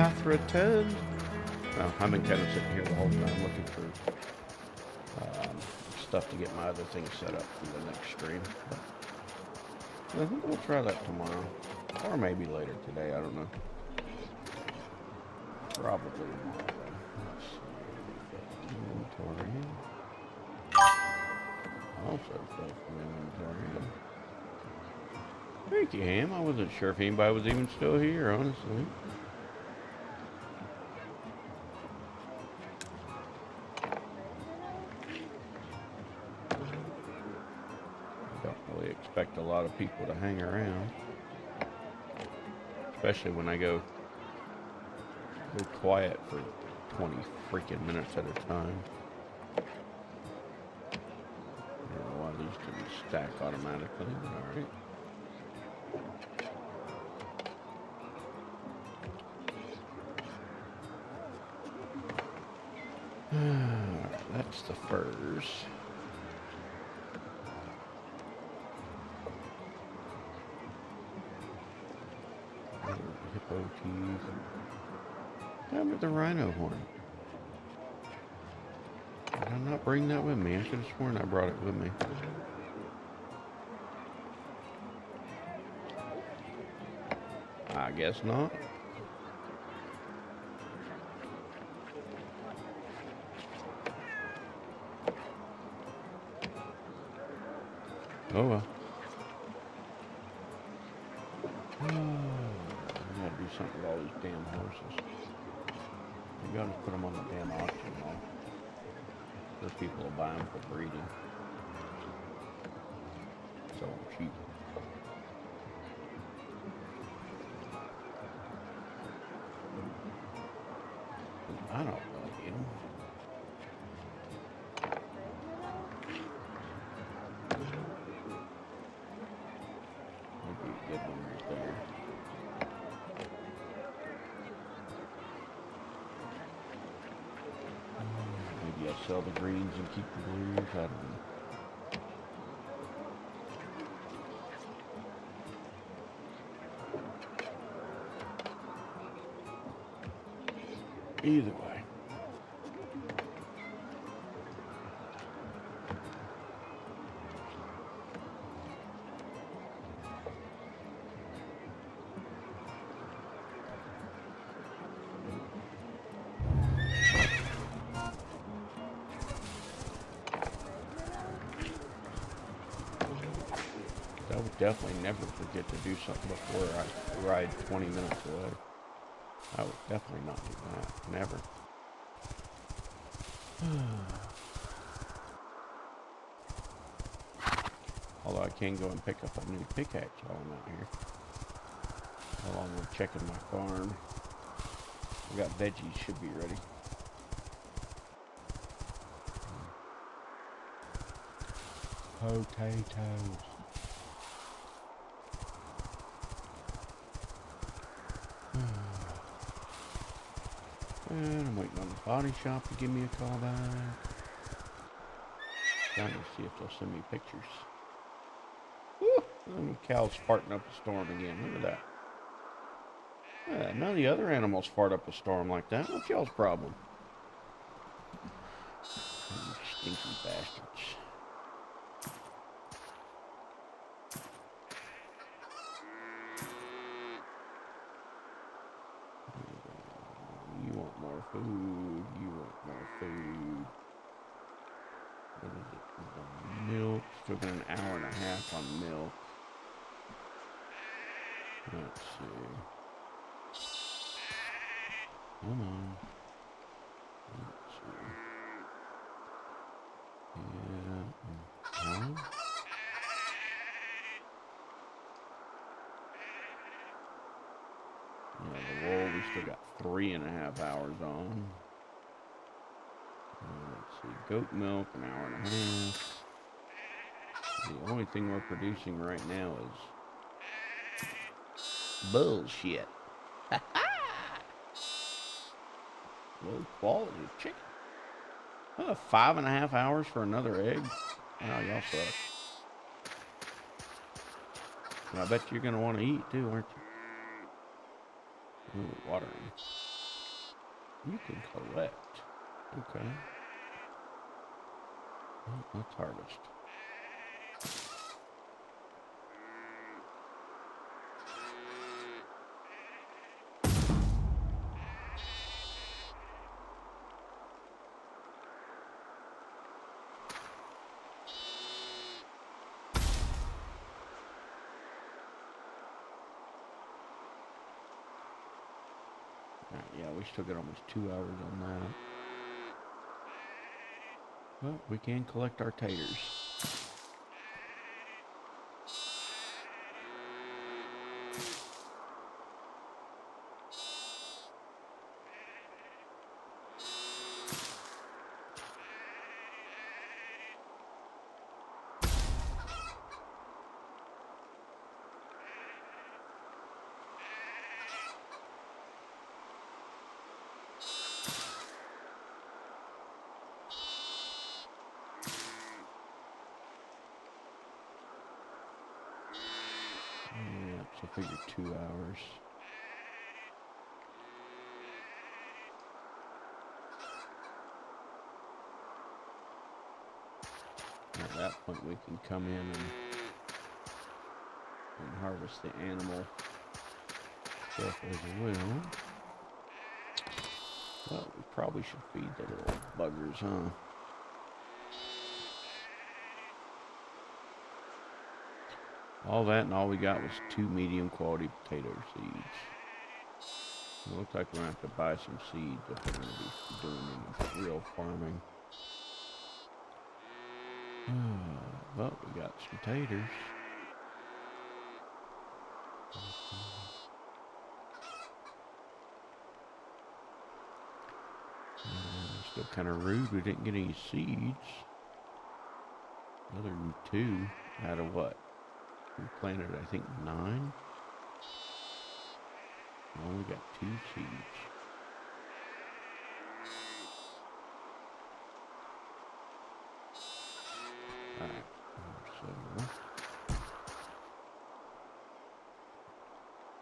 hath returned. Well, I've been kind of sitting here the whole time looking for stuff to get my other thing set up for the next stream. But I think we'll try that tomorrow. Or maybe later today, I don't know. Probably tomorrow, though. Let's see. Inventory. Also stuff from inventory. Thank you, Ham. I wasn't sure if anybody was even still here, honestly. Don't really expect a lot of people to hang around. Especially when I go quiet for 20 freaking minutes at a time. I don't know why these didn't stack automatically, but alright. That's the furs. Hippo teeth. What happened to the rhino horn? Did I not bring that with me? I could have sworn I brought it with me. I guess not. Oh well. I gotta do something with all these damn horses. Maybe I'll just put them on the damn auction wall. There's people will buy them for breeding. Sell them cheap. I don't really need them. Maybe a good one right there. Maybe I'll sell the greens and keep the blues. I don't know. Either way. I would definitely never forget to do something before I ride 20 minutes away. I would definitely not do that. Never. Although I can go and pick up a new pickaxe while I'm out here. While I'm checking my farm. I got veggies, should be ready. Potatoes. And I'm waiting on the body shop to give me a call back. Trying to see if they'll send me pictures. Woo! Them cows farting up a storm again. Look at that. None of the other animals fart up a storm like that. What's y'all's problem? You stinky bastards. You want more food. You want more food. What is it? Milk. Still got an hour and a half on milk. Let's see. Come on. Let's see. Yeah. Yeah, the wool we still got 3.5 hours on. Let's see. Goat milk, an hour and a half. The only thing we're producing right now is bullshit. Low quality chicken. 5.5 hours for another egg? Oh, y'all suck. And I bet you're going to want to eat too, aren't you? Ooh, watering. You can collect. Okay. Well, let's harvest. Alright, yeah, we still got almost 2 hours on that. But we can collect our taters. Yeah, so figure 2 hours. At that point we can come in and harvest the animal stuff as well. Well, we probably should feed the little buggers, huh? All that and all we got was 2 medium quality potato seeds. It looks like we're going to have to buy some seeds if we're going to be doing any real farming. But we got some taters. Still kind of rude we didn't get any seeds. Other than 2 out of what? We planted, I think, 9. We only got 2 seeds. Alright, so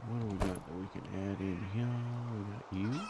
what do we got that we can add in here? We got you.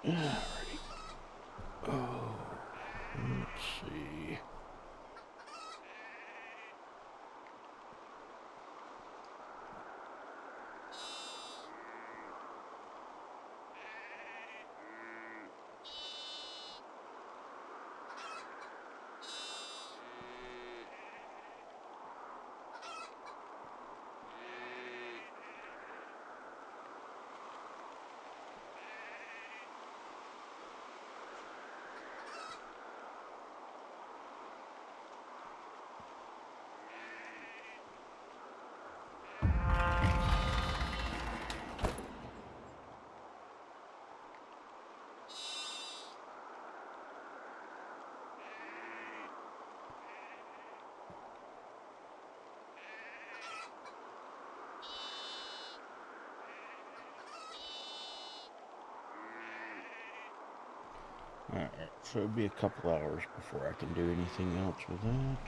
Alrighty. Oh, let's see. Alright, so it'll be a couple hours before I can do anything else with that.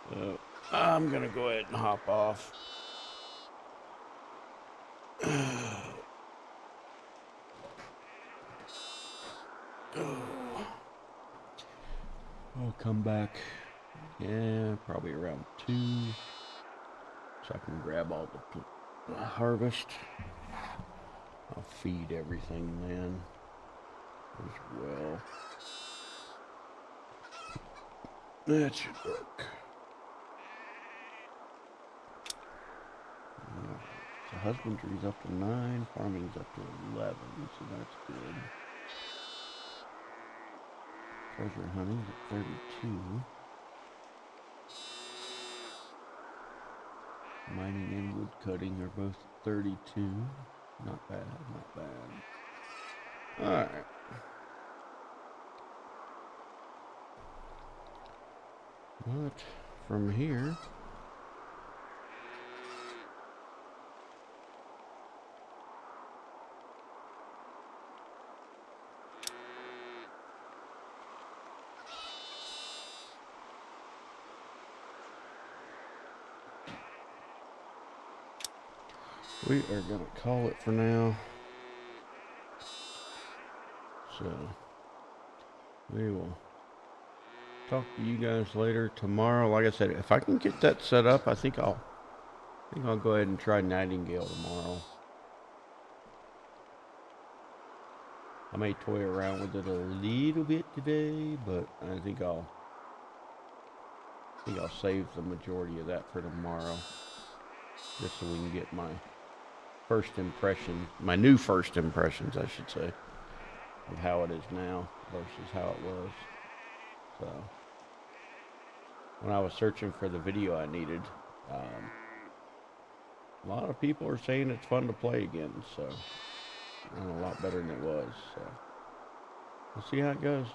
So I'm gonna go ahead and hop off. I'll come back, yeah, probably around 2, so I can grab all the harvest. I'll feed everything then as well. That should work. So husbandry's up to 9, farming's up to 11, so that's good. Treasure hunting's at 32. Mining and wood cutting are both 32. Not bad, not bad. Alright. But from here, we are going to call it for now. So, we will talk to you guys later tomorrow. Like I said, if I can get that set up, I think I'll go ahead and try Nightingale tomorrow. I may toy around with it a little bit today, but I think I'll save the majority of that for tomorrow, just so we can get my first impression, my new first impressions, I should say, of how it is now versus how it was. So, when I was searching for the video I needed, a lot of people are saying it's fun to play again, so, and a lot better than it was, so, we'll see how it goes.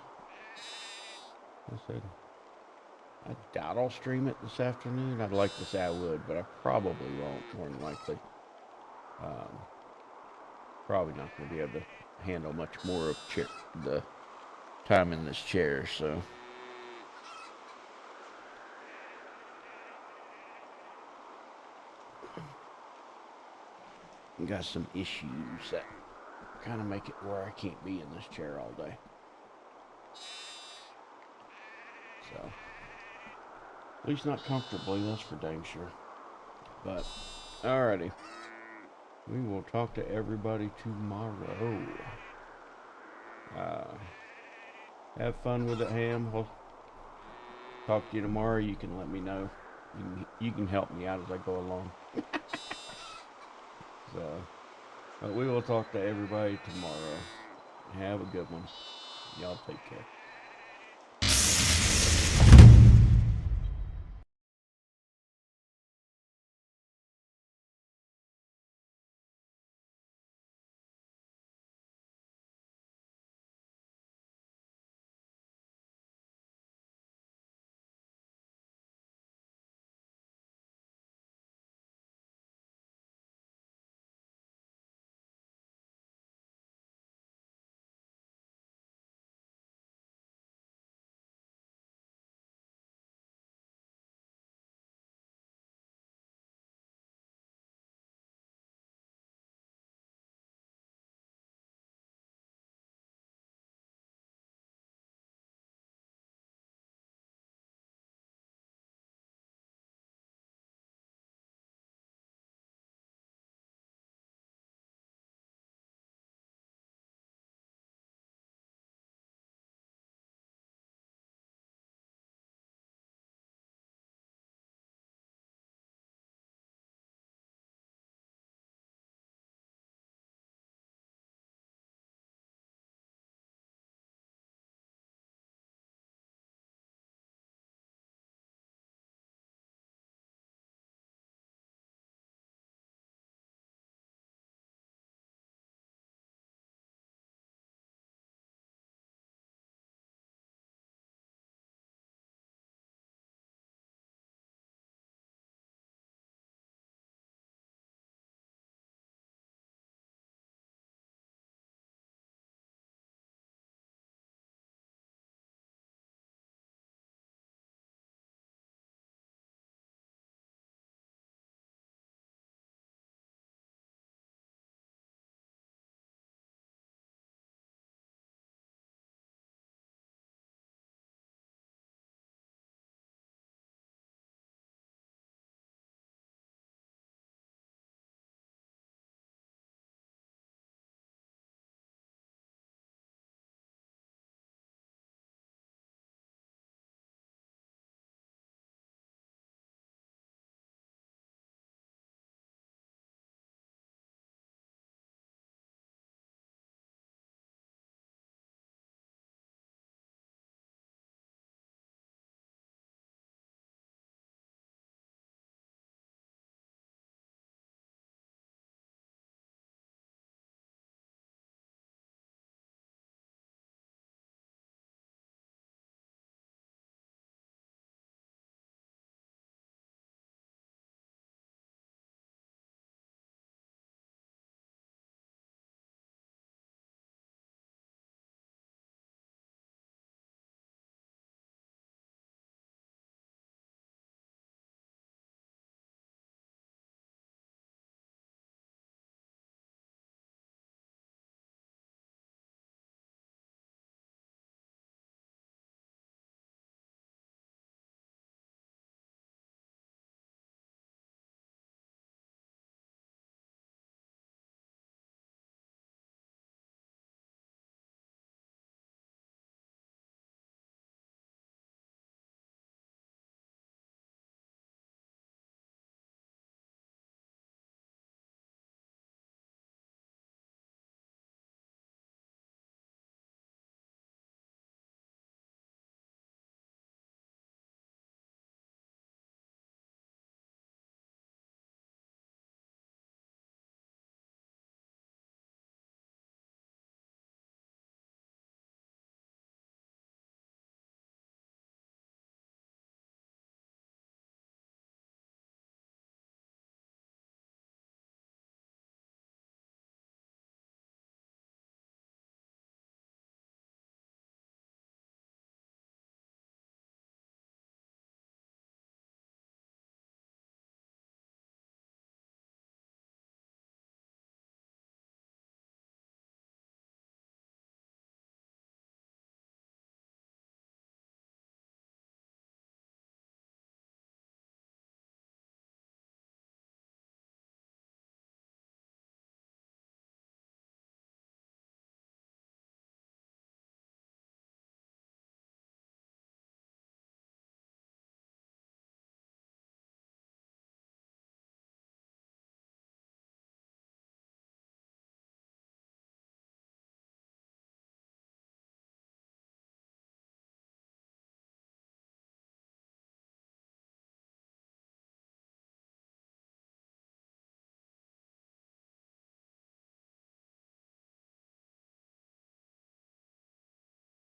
I said, I doubt I'll stream it this afternoon. I'd like to say I would, but I probably won't, more than likely. Probably not going to be able to handle much more of the time in this chair, so. Got some issues that kind of make it where I can't be in this chair all day. So, at least not comfortably, that's for dang sure. But, alrighty. We will talk to everybody tomorrow. Have fun with it, Ham. I'll talk to you tomorrow. You can let me know. You can help me out as I go along. So, but we will talk to everybody tomorrow. Have a good one. Y'all take care.